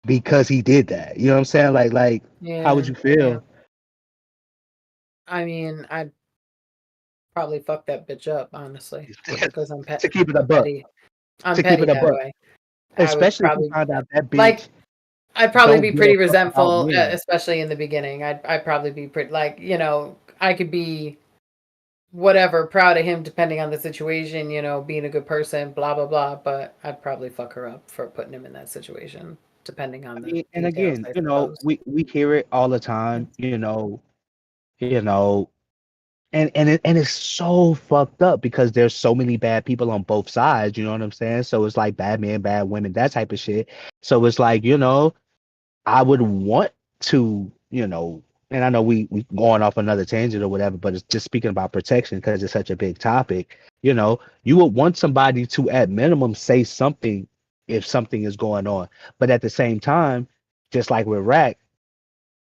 [SPEAKER 2] because he did that. You know what I'm saying? Like how would
[SPEAKER 1] Yeah.
[SPEAKER 2] you
[SPEAKER 1] Yeah.
[SPEAKER 2] feel?
[SPEAKER 1] I mean, I'd probably fuck that bitch up, honestly, because
[SPEAKER 2] To keep it a
[SPEAKER 1] I'm
[SPEAKER 2] buck.
[SPEAKER 1] petty. I'm
[SPEAKER 2] To keep
[SPEAKER 1] petty
[SPEAKER 2] it a
[SPEAKER 1] that
[SPEAKER 2] buck.
[SPEAKER 1] way. I would
[SPEAKER 2] Especially if you
[SPEAKER 1] probably
[SPEAKER 2] found out that
[SPEAKER 1] like.
[SPEAKER 2] bitch
[SPEAKER 1] I'd probably
[SPEAKER 2] don't
[SPEAKER 1] be
[SPEAKER 2] give a
[SPEAKER 1] pretty
[SPEAKER 2] fuck about
[SPEAKER 1] resentful,
[SPEAKER 2] men.
[SPEAKER 1] especially in the beginning. I'd probably be pretty like, I could be whatever, proud of him depending on the situation, being a good person, blah blah blah. But I'd probably fuck her up for putting him in that situation, depending on
[SPEAKER 2] I
[SPEAKER 1] the
[SPEAKER 2] mean, and
[SPEAKER 1] details,
[SPEAKER 2] again,
[SPEAKER 1] I suppose.
[SPEAKER 2] we hear it all the time, you know, and it's so fucked up because there's so many bad people on both sides, you know what I'm saying? So it's like bad men, bad women, that type of shit. So it's like, I would want to, and I know we going off another tangent or whatever, but it's just speaking about protection because it's such a big topic. You would want somebody to at minimum say something if something is going on. But at the same time, just like with Rack,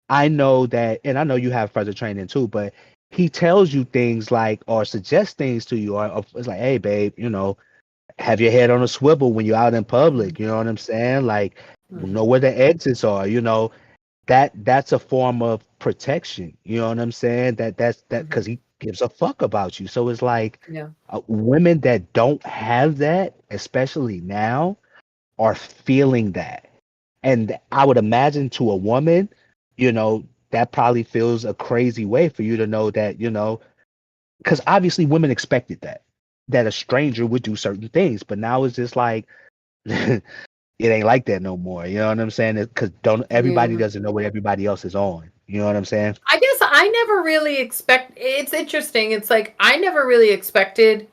[SPEAKER 2] I know that, and I know you have further training too, but he tells you things like, or suggests things to you, or it's like, hey, babe, have your head on a swivel when you're out in public. You know what I'm saying? Like, know
[SPEAKER 1] Hmm.
[SPEAKER 2] where the exits are, that's a form of protection. You know what I'm saying? That's because
[SPEAKER 1] Mhm.
[SPEAKER 2] he gives a fuck about you. So it's like
[SPEAKER 1] Yeah.
[SPEAKER 2] women that don't have that, especially now, are feeling that. And I would imagine to a woman, you know, that probably feels a crazy way for you to know that, you know, because obviously women expected that a stranger would do certain things, but now it's just like it ain't like that no more. You know what I'm saying? Because don't everybody
[SPEAKER 1] Yeah.
[SPEAKER 2] doesn't know what everybody else is on. You know what I'm saying?
[SPEAKER 1] I guess I never really it's interesting. It's like I never really expected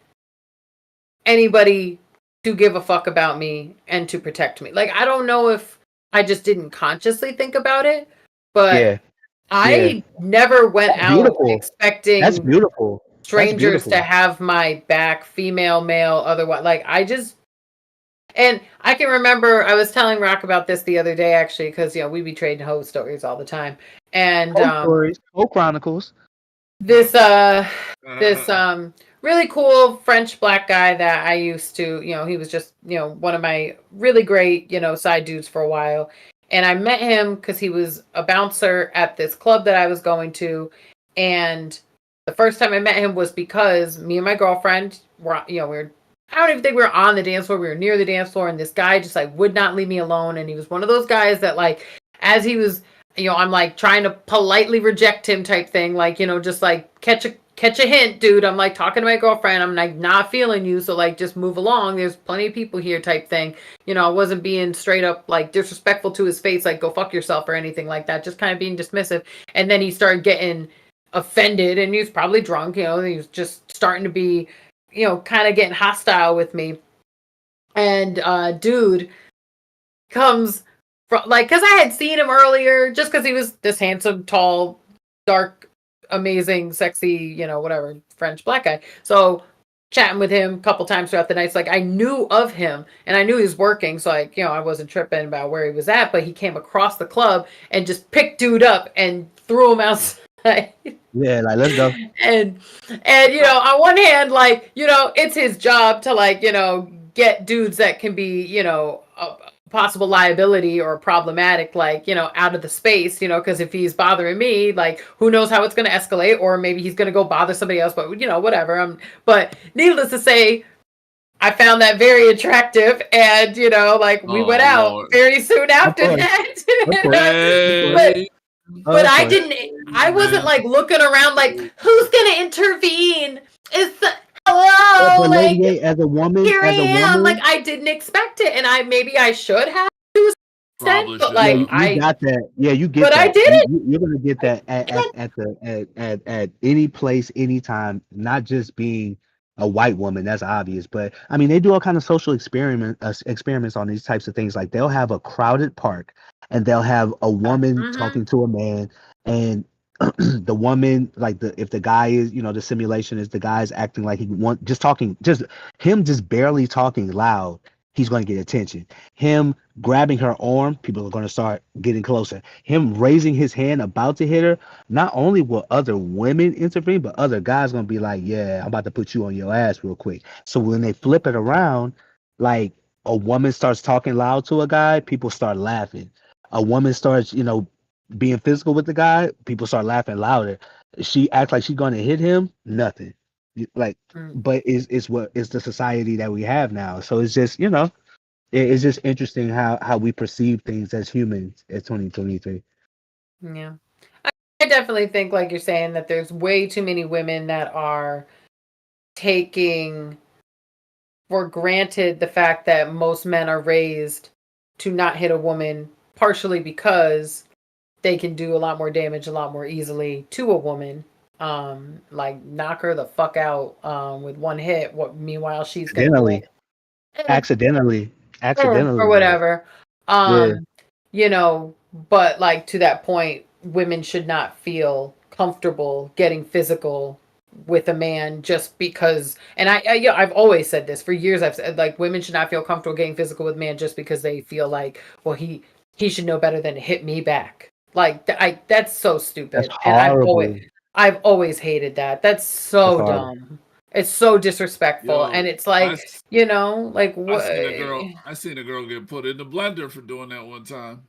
[SPEAKER 1] anybody to give a fuck about me and to protect me. Like I don't know if I just didn't consciously think about it, but
[SPEAKER 2] Yeah, yeah.
[SPEAKER 1] I never went
[SPEAKER 2] That's
[SPEAKER 1] out
[SPEAKER 2] beautiful. That's
[SPEAKER 1] expecting
[SPEAKER 2] beautiful. That's
[SPEAKER 1] strangers to
[SPEAKER 2] beautiful.
[SPEAKER 1] have my back, female, male, otherwise. Like I just and I can remember I was telling Rock about this the other day actually because we be trading hoe stories all the time. And
[SPEAKER 2] Whole stories, whole chronicles.
[SPEAKER 1] this this really cool French black guy that I used to, he was just, one of my really great, side dudes for a while. And I met him because he was a bouncer at this club that I was going to. And the first time I met him was because me and my girlfriend were, I don't even think we were on the dance floor. We were near the dance floor, and this guy just like would not leave me alone. And he was one of those guys that like, as he was, I'm like trying to politely reject him type thing, like, just like catch a hint, dude. I'm like talking to my girlfriend. I'm like not feeling you, so like just move along. There's plenty of people here type thing. I wasn't being straight up like disrespectful to his face, like go fuck yourself or anything like that. Just kind of being dismissive. And then he started getting offended, and he was probably drunk. He was just starting to be, kind of getting hostile with me. And dude comes from like because I had seen him earlier, just because he was this handsome, tall, dark, amazing, sexy, whatever French black guy. So chatting with him a couple times throughout the night. So, like I knew of him and I knew he was working. So like, I wasn't tripping about where he was at, but he came across the club and just picked dude up and threw him outside.
[SPEAKER 2] Yeah, like let's go.
[SPEAKER 1] and on one hand, like, it's his job to like, get dudes that can be, a possible liability or problematic, like, out of the space, because if he's bothering me, like, who knows how it's going to escalate, or maybe he's going to go bother somebody else, but whatever. But needless to say, I found that very attractive, and like we went out
[SPEAKER 3] Lord.
[SPEAKER 1] very soon after
[SPEAKER 2] course.
[SPEAKER 1] that.
[SPEAKER 3] Hey.
[SPEAKER 1] But I wasn't like looking around like, who's gonna intervene? Hello,
[SPEAKER 2] But
[SPEAKER 1] like
[SPEAKER 2] Lady A, as a woman,
[SPEAKER 1] here I
[SPEAKER 2] as a
[SPEAKER 1] am. Like
[SPEAKER 2] woman,
[SPEAKER 1] I didn't expect it, and maybe I should have to a extent,
[SPEAKER 3] Probably
[SPEAKER 1] but
[SPEAKER 3] should
[SPEAKER 2] yeah,
[SPEAKER 1] like
[SPEAKER 3] have.
[SPEAKER 2] you got that. Yeah, you get
[SPEAKER 1] but I
[SPEAKER 2] that.
[SPEAKER 1] didn't.
[SPEAKER 2] You're gonna get that at any place, anytime. Not just being a white woman, that's obvious. But I mean, they do all kind of social experiments on these types of things. Like they'll have a crowded park, and they'll have a woman
[SPEAKER 1] Mm-hmm.
[SPEAKER 2] talking to a man, and the woman, like if the guy is, the simulation is the guy's acting like he just talking, just him just barely talking loud, he's going to get attention. Him grabbing her arm, people are going to start getting closer. Him raising his hand about to hit her, not only will other women intervene, but other guys going to be like, yeah, I'm about to put you on your ass real quick. So when they flip it around, like a woman starts talking loud to a guy, people start laughing. A woman starts, being physical with the guy, people start laughing louder. She acts like she's gonna hit him, nothing. Like, but it's what is the society that we have now. So it's just, it's just interesting how we perceive things as humans at 2023.
[SPEAKER 1] Yeah. I definitely think, like you're saying, that there's way too many women that are taking for granted the fact that most men are raised to not hit a woman, partially because they can do a lot more damage a lot more easily to a woman. Like knock her the fuck out with one hit. What meanwhile she's gonna
[SPEAKER 2] Accidentally,
[SPEAKER 1] get
[SPEAKER 2] accidentally,
[SPEAKER 1] or
[SPEAKER 2] accidentally.
[SPEAKER 1] whatever.
[SPEAKER 2] Yeah,
[SPEAKER 1] Um, but like to that point, women should not feel comfortable getting physical with a man just because. And I've always said this for years. I've said like women should not feel comfortable getting physical with a man just because they feel like, well, he should know better than to hit me back. Like that's so
[SPEAKER 2] that's
[SPEAKER 1] stupid. And
[SPEAKER 2] horrible.
[SPEAKER 1] I've always hated that. That's
[SPEAKER 2] That's
[SPEAKER 1] so
[SPEAKER 2] horrible.
[SPEAKER 1] dumb. It's so disrespectful, and
[SPEAKER 3] Yo,
[SPEAKER 1] it's like, like
[SPEAKER 3] I
[SPEAKER 1] what?
[SPEAKER 3] seen a girl get put in the blender for doing that one time.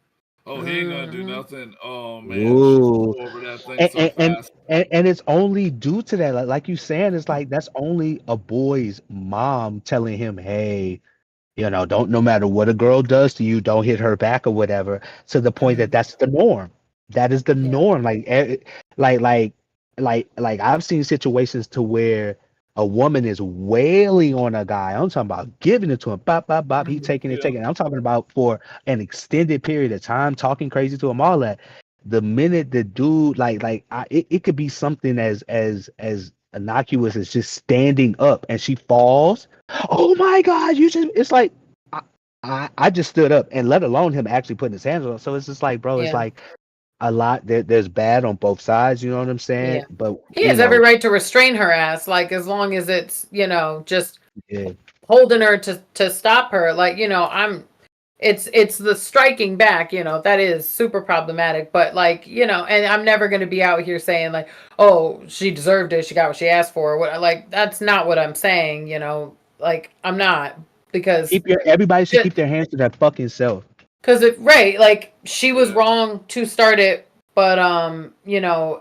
[SPEAKER 3] Oh, he ain't gonna do nothing. Oh man, she
[SPEAKER 2] Ooh.
[SPEAKER 3] flew over that thing
[SPEAKER 2] And
[SPEAKER 3] so
[SPEAKER 2] and,
[SPEAKER 3] fast.
[SPEAKER 2] and it's only due to that. Like you saying, it's like that's only a boy's mom telling him, hey, don't, no matter what a girl does to you, don't hit her back or whatever, to the point that that's the norm. That is the
[SPEAKER 1] Yeah.
[SPEAKER 2] norm. Like like I've seen situations to where a woman is wailing on a guy. I'm talking about giving it to him, bop, bop, bop. He taking it,
[SPEAKER 3] Yeah.
[SPEAKER 2] taking it. I'm talking about for an extended period of time, talking crazy to him, all that. The minute the dude, it could be something as innocuous as just standing up and she falls. Oh my God, it's like I just stood up, and let alone him actually putting his hands on her. So it's just like, bro, it's
[SPEAKER 1] Yeah.
[SPEAKER 2] like a lot there's bad on both sides, you know what I'm saying?
[SPEAKER 1] Yeah.
[SPEAKER 2] But
[SPEAKER 1] He has every right to restrain her ass, like as long as it's, just
[SPEAKER 2] yeah,
[SPEAKER 1] holding her to stop her. Like, it's the striking back, that is super problematic. But like, and I'm never gonna be out here saying like, oh, she deserved it, she got what she asked for. What like that's not what I'm saying, like I'm not, because
[SPEAKER 2] everybody should keep their hands to their fucking self.
[SPEAKER 1] because right, like she was
[SPEAKER 3] Yeah.
[SPEAKER 1] wrong to start it, but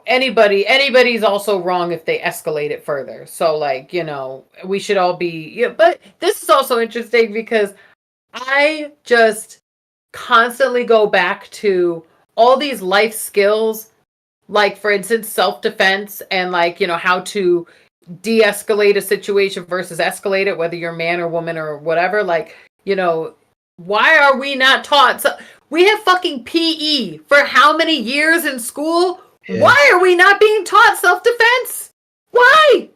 [SPEAKER 1] anybody's also wrong if they escalate it further. So like, we should all be. Yeah, but this is also interesting because I just constantly go back to all these life skills, like for instance, self-defense, and like, how to de-escalate a situation versus escalate it, whether you're man or woman or whatever. Like, why are we not taught? So we have fucking PE for how many years in school?
[SPEAKER 2] Yeah.
[SPEAKER 1] Why are we not being taught self-defense? Why?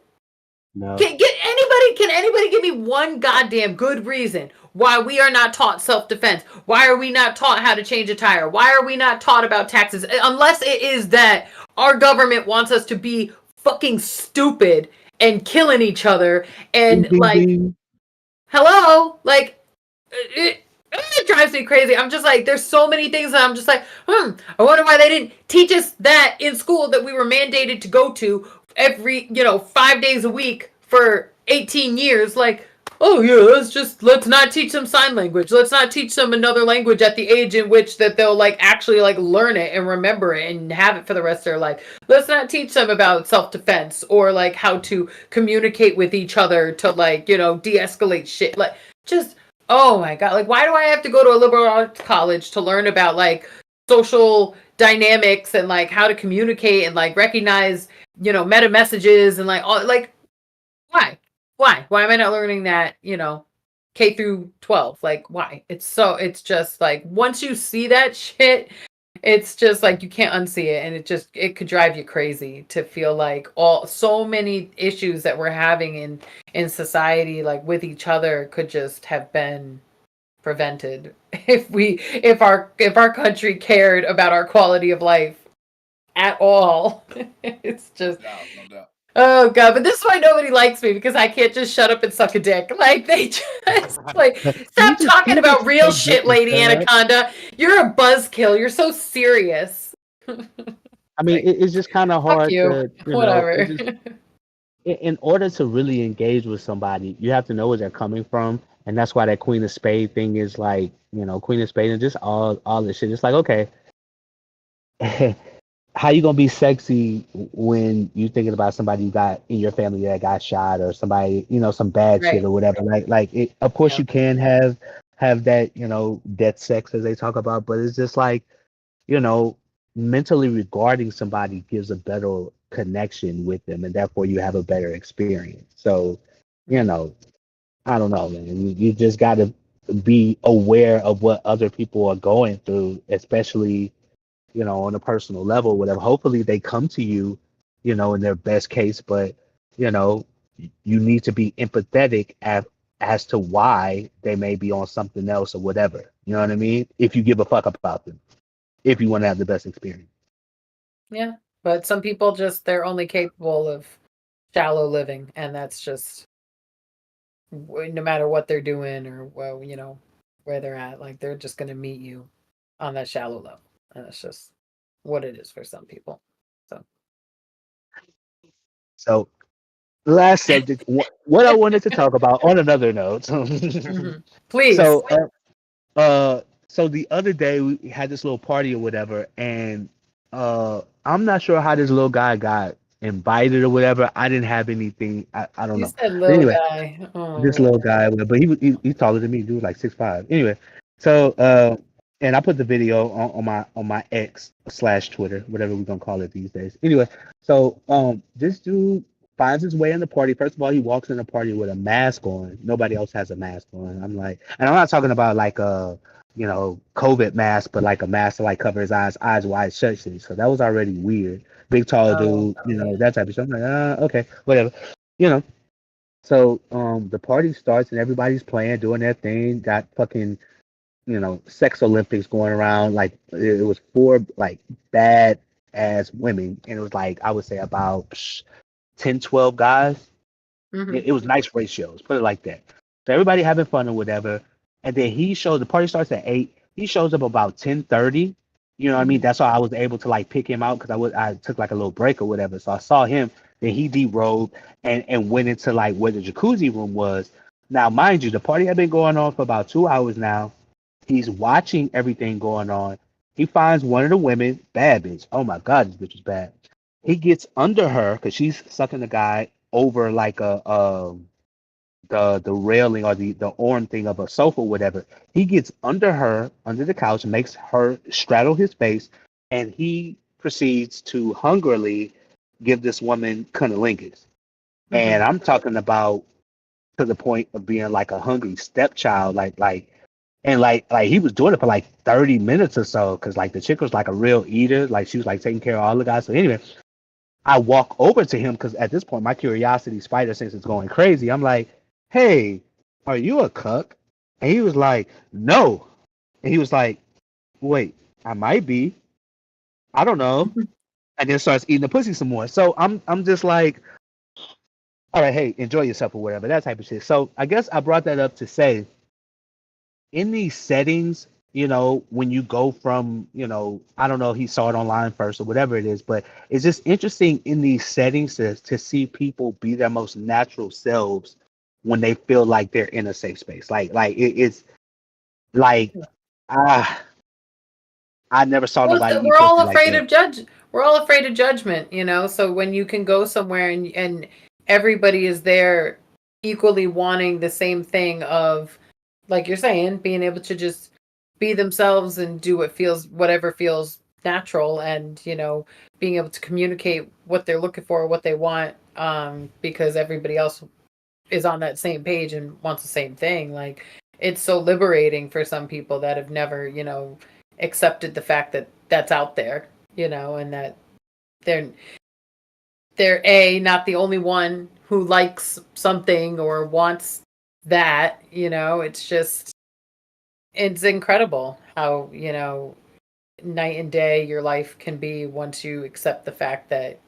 [SPEAKER 2] No.
[SPEAKER 1] Can anybody give me one goddamn good reason why we are not taught self-defense? Why are we not taught how to change a tire? Why are we not taught about taxes? Unless it is that our government wants us to be fucking stupid and killing each other and
[SPEAKER 2] Ding,
[SPEAKER 1] like,
[SPEAKER 2] ding.
[SPEAKER 1] hello, like it drives me crazy. I'm just like, there's so many things that I'm just like, I wonder why they didn't teach us that in school that we were mandated to go to every, 5 days a week for 18 years. Like, oh yeah, let's not teach them sign language. Let's not teach them another language at the age in which that they'll like actually like learn it and remember it and have it for the rest of their life. Let's not teach them about self-defense or like how to communicate with each other to like, de-escalate shit. Like, just, oh my God. Like, why do I have to go to a liberal arts college to learn about like social dynamics and like how to communicate and like recognize, meta messages and like all, like, why? Why am I not learning that, K through 12? Like, why? It's just like, once you see that shit, it's just like you can't unsee it, and it could drive you crazy to feel like so many issues that we're having in society, like with each other, could just have been prevented if our country cared about our quality of life at all. It's just,
[SPEAKER 3] No doubt.
[SPEAKER 1] oh God, but this is why nobody likes me, because I can't just shut up and suck a dick. Like, they just like, stop talking about real shit, Lady Anaconda. You're a buzzkill. You're so serious.
[SPEAKER 2] I mean, it's just kind of
[SPEAKER 1] Fuck
[SPEAKER 2] hard
[SPEAKER 1] you.
[SPEAKER 2] to,
[SPEAKER 1] Whatever.
[SPEAKER 2] it's just, in order to really engage with somebody, you have to know where they're coming from, and that's why that Queen of Spade thing is like, Queen of Spade and just all this shit. It's like, okay, how you gonna be sexy when you thinking about somebody you got in your family that got shot, or somebody, some bad shit
[SPEAKER 1] Right.
[SPEAKER 2] or whatever. Like it, of course
[SPEAKER 1] Yeah.
[SPEAKER 2] you can have that, death sex as they talk about, but it's just like, mentally regarding somebody gives a better connection with them, and therefore you have a better experience. So, I don't know, man. You just got to be aware of what other people are going through, especially, on a personal level, whatever. Hopefully they come to you, in their best case, but, you need to be empathetic as to why they may be on something else or whatever. You know what I mean? If you give a fuck about them, if you want to have the best experience.
[SPEAKER 1] Yeah. But some people they're only capable of shallow living, and that's just, no matter what they're doing or, well, where they're at, like they're just going to meet you on that shallow level. And that's just what it is for some people.
[SPEAKER 2] So, last subject, what I wanted to talk about on another note.
[SPEAKER 1] Please.
[SPEAKER 2] So, So the other day we had this little party or whatever, and I'm not sure how this little guy got invited or whatever. I didn't have anything. I don't
[SPEAKER 1] You
[SPEAKER 2] know.
[SPEAKER 1] said
[SPEAKER 2] But
[SPEAKER 1] little
[SPEAKER 2] anyway,
[SPEAKER 1] guy. Oh my
[SPEAKER 2] this
[SPEAKER 1] god.
[SPEAKER 2] little guy, but he's taller than me. He was like 6'5". Anyway, so and I put the video on my X slash Twitter, whatever we're gonna call it these days. Anyway, so this dude finds his way in the party. First of all, he walks in the party with a mask on. Nobody else has a mask on. I'm like, and I'm not talking about like a COVID mask, but like a mask to like cover his eyes wide shut. Shit. So that was already weird. Big tall
[SPEAKER 1] Oh,
[SPEAKER 2] dude,
[SPEAKER 1] yeah.
[SPEAKER 2] that type of stuff. I'm like, okay, whatever, you know. So the party starts and everybody's playing, doing their thing. Got fucking sex Olympics going around. Like it was four like bad ass women, and it was like I would say about 10, 12 guys.
[SPEAKER 1] Mhm.
[SPEAKER 2] It was nice ratios, put it like that. So everybody having fun or whatever. And then the party starts at 8. He shows up about 10:30. You know what I mean?
[SPEAKER 1] Mhm.
[SPEAKER 2] That's why I was able to like pick him out because I took like a little break or whatever. So I saw him, then he derobed and went into like where the jacuzzi room was. Now, mind you, the party had been going on for about 2 hours now. He's watching everything going on. He finds one of the women, bad bitch. Oh my god, this bitch is bad. He gets under her because she's sucking the guy over like a the railing or the arm thing of a sofa, whatever. He gets under her, under the couch, makes her straddle his face, and he proceeds to hungrily give this woman cunnilingus. And
[SPEAKER 1] Mhm.
[SPEAKER 2] I'm talking about to the point of being like a hungry stepchild, like he was doing it for like 30 minutes or so, because like the chick was like a real eater, like she was like taking care of all the guys. So anyway, I walk over to him because at this point my curiosity spider sense is going crazy. I'm like, "Hey, are you a cuck?" And he was like, "No." And he was like, "Wait, I might be. I don't know." And then starts eating the pussy some more. So I'm just like, "All right, hey, enjoy yourself or whatever," that type of shit. So I guess I brought that up to say, in these settings, when you go from, I don't know, he saw it online first or whatever it is, but it's just interesting in these settings to see people be their most natural selves when they feel like they're in a safe space. It's like, ah, I never saw
[SPEAKER 1] Well,
[SPEAKER 2] nobody eat
[SPEAKER 1] we're
[SPEAKER 2] pussy
[SPEAKER 1] all
[SPEAKER 2] like
[SPEAKER 1] afraid
[SPEAKER 2] that.
[SPEAKER 1] of judge. We're all afraid of judgment, you know. So when you can go somewhere and everybody is there equally wanting the same thing of, like you're saying, being able to just be themselves and do whatever feels natural, and being able to communicate what they're looking for, what they want, because everybody else is on that same page and wants the same thing. Like, it's so liberating for some people that have never, accepted the fact that that's out there, and that they're not the only one who likes something or wants that. It's incredible how, night and day your life can be once you accept the fact that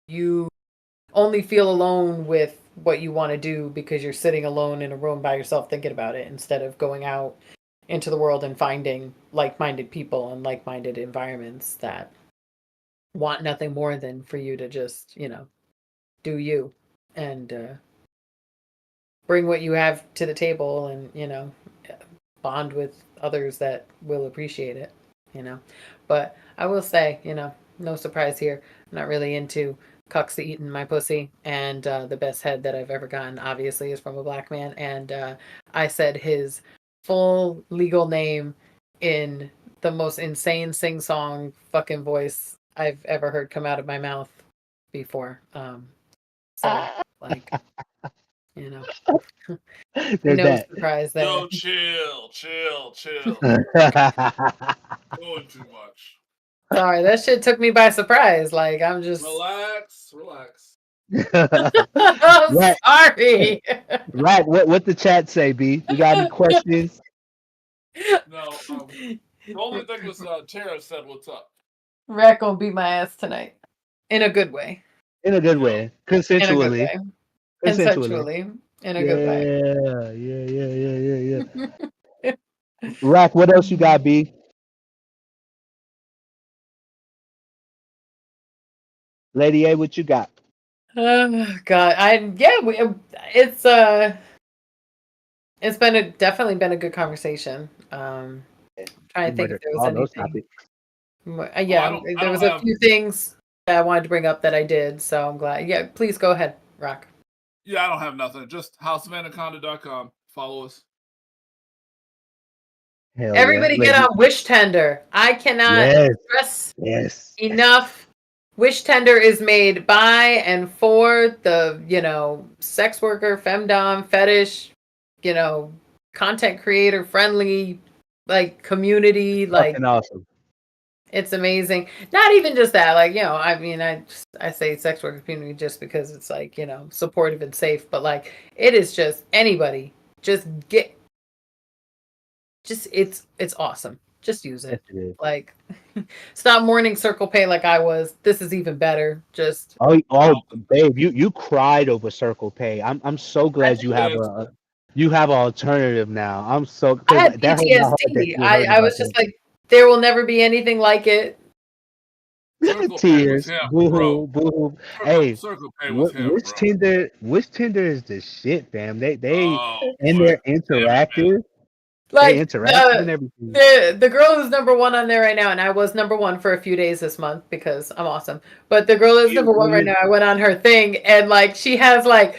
[SPEAKER 1] you only feel alone with what you want to do because you're sitting alone in a room by yourself thinking about it, instead of going out into the world and finding like-minded people and like-minded environments that want nothing more than for you to just, do you, and bring what you have to the table, and bond with others that will appreciate it. you know but I will say, no surprise here, I'm not really into cucks eating my pussy, and the best head that I've ever gotten obviously is from a black man, and I said his full legal name in the most insane sing-song fucking voice I've ever heard come out of my mouth before. So, like, you know
[SPEAKER 2] There's
[SPEAKER 1] no
[SPEAKER 2] that.
[SPEAKER 1] surprise there.
[SPEAKER 3] Yo, chill, chill, chill. Doing too much.
[SPEAKER 1] Sorry, that shit took me by surprise. Like, I'm just
[SPEAKER 3] Relax, relax.
[SPEAKER 1] I'm
[SPEAKER 2] Right,
[SPEAKER 1] sorry.
[SPEAKER 2] right. What the chat say, B? We got any questions?
[SPEAKER 3] No, the only thing was Tara said, "What's up?"
[SPEAKER 1] Rat gonna beat my ass tonight. In a good way.
[SPEAKER 2] In a good
[SPEAKER 3] Yep.
[SPEAKER 2] way,
[SPEAKER 1] In a good
[SPEAKER 2] consensually,
[SPEAKER 1] way.
[SPEAKER 2] consensually.
[SPEAKER 1] Consensually. In a good way.
[SPEAKER 2] Yeah, yeah, yeah, yeah, yeah, yeah. Rack, what else you got, B? Lady A, what you got?
[SPEAKER 1] Oh God. It's been definitely been a good conversation. trying to think if there was
[SPEAKER 2] all those
[SPEAKER 1] anything.
[SPEAKER 2] topics.
[SPEAKER 3] I
[SPEAKER 1] Yeah,
[SPEAKER 3] don't
[SPEAKER 1] there was a
[SPEAKER 3] have.
[SPEAKER 1] few things that I wanted to bring up that I did, so I'm glad. Yeah, please go ahead, Rock.
[SPEAKER 3] Yeah, I don't have nothing. Just houseofanaconda.com. Follow us.
[SPEAKER 2] Hell yeah.
[SPEAKER 1] Everybody get on Wish Tender. I cannot
[SPEAKER 2] Yes.
[SPEAKER 1] stress
[SPEAKER 2] Yes.
[SPEAKER 1] enough. Wish Tender is made by and for the, sex worker, femdom, fetish, content creator friendly, like community, like
[SPEAKER 2] Fucking awesome.
[SPEAKER 1] it's amazing. Not even just that, like, I mean, I say sex worker community just because it's like, supportive and safe, but like it is just anybody just it's awesome. Just use
[SPEAKER 2] Yes,
[SPEAKER 1] it.
[SPEAKER 2] it is.
[SPEAKER 1] Like stop mourning Circle Pay like I was. This is even better. Just
[SPEAKER 2] Oh, babe, you cried over Circle Pay. I'm so glad you have an alternative now. I'm so
[SPEAKER 1] I
[SPEAKER 2] because
[SPEAKER 1] had
[SPEAKER 2] that hurt my heart that
[SPEAKER 1] PTSD.
[SPEAKER 2] you heard
[SPEAKER 1] I
[SPEAKER 2] about
[SPEAKER 1] was just like, there will never be anything like it.
[SPEAKER 3] Circle Pay was
[SPEAKER 2] tears.
[SPEAKER 3] him,
[SPEAKER 2] Boo-hoo,
[SPEAKER 3] bro.
[SPEAKER 2] boo-hoo. Hey,
[SPEAKER 3] Circle Pay was him,
[SPEAKER 2] which
[SPEAKER 3] bro.
[SPEAKER 2] Tinder is the shit, fam. They
[SPEAKER 3] Oh,
[SPEAKER 2] and
[SPEAKER 3] boy.
[SPEAKER 2] they're interactive. They
[SPEAKER 1] Like
[SPEAKER 2] interactive and everything.
[SPEAKER 1] the girl who's number one on there right now, and I was number one for a few days this month because I'm awesome. But the girl is number one right now. I went on her thing, and like she has because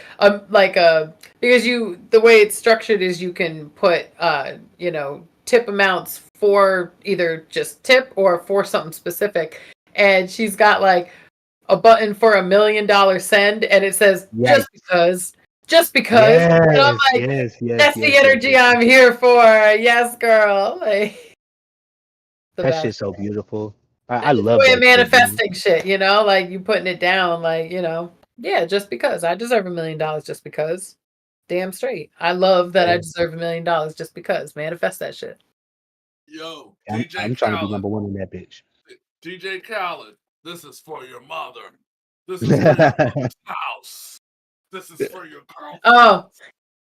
[SPEAKER 1] the way it's structured is you can put tip amounts for either just tip or for something specific, and she's got like a button for $1 million send, and it says just because. And I'm like, that's the energy I'm here for. Yes, girl. Like,
[SPEAKER 2] that shit's so beautiful. I
[SPEAKER 1] it's
[SPEAKER 2] love
[SPEAKER 1] way of
[SPEAKER 2] that shit, man.
[SPEAKER 1] manifesting shit, like you putting it down, like, yeah, just because. I deserve $1 million just because. Damn straight. I love that I deserve $1 million just because. Manifest that shit.
[SPEAKER 3] Yo,
[SPEAKER 2] I'm trying to be number one in that bitch.
[SPEAKER 3] DJ Khaled, this is for your mother. This is for your mother's house. This is for your girl.
[SPEAKER 1] Oh.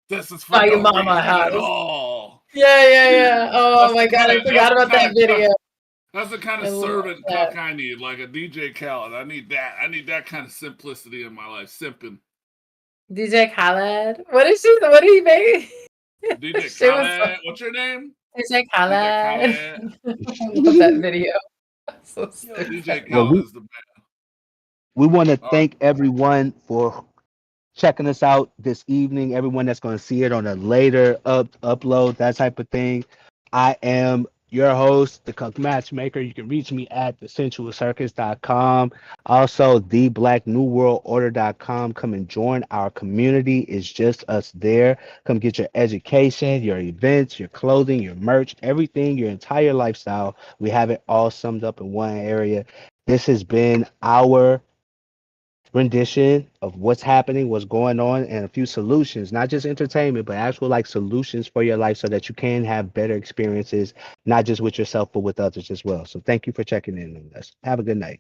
[SPEAKER 3] This is for
[SPEAKER 1] your
[SPEAKER 3] no
[SPEAKER 1] mama
[SPEAKER 3] reason
[SPEAKER 1] house.
[SPEAKER 3] at all.
[SPEAKER 1] Yeah. Oh my god, I forgot about that video.
[SPEAKER 3] That's the kind of servant cuck I need, like a DJ Khaled. I need that. I need that kind of simplicity in my life. Simping.
[SPEAKER 1] DJ Khaled. What did he make?
[SPEAKER 3] DJ Khaled. What's your name?
[SPEAKER 1] DJ Khaled. I love that video. So
[SPEAKER 3] DJ Khaled is the man.
[SPEAKER 2] We want to thank everyone for checking us out this evening. Everyone that's going to see it on a later upload, that type of thing. I am your host, the Cuck Matchmaker. You can reach me at thesensualcircus.com. Also, theblacknewworldorder.com. Come and join our community. It's just us there. Come get your education, your events, your clothing, your merch, everything, your entire lifestyle. We have it all summed up in one area. This has been our rendition of what's happening, what's going on, and a few solutions, not just entertainment, but actual like solutions for your life so that you can have better experiences, not just with yourself, but with others as well. So thank you for checking in on us. Have a good night.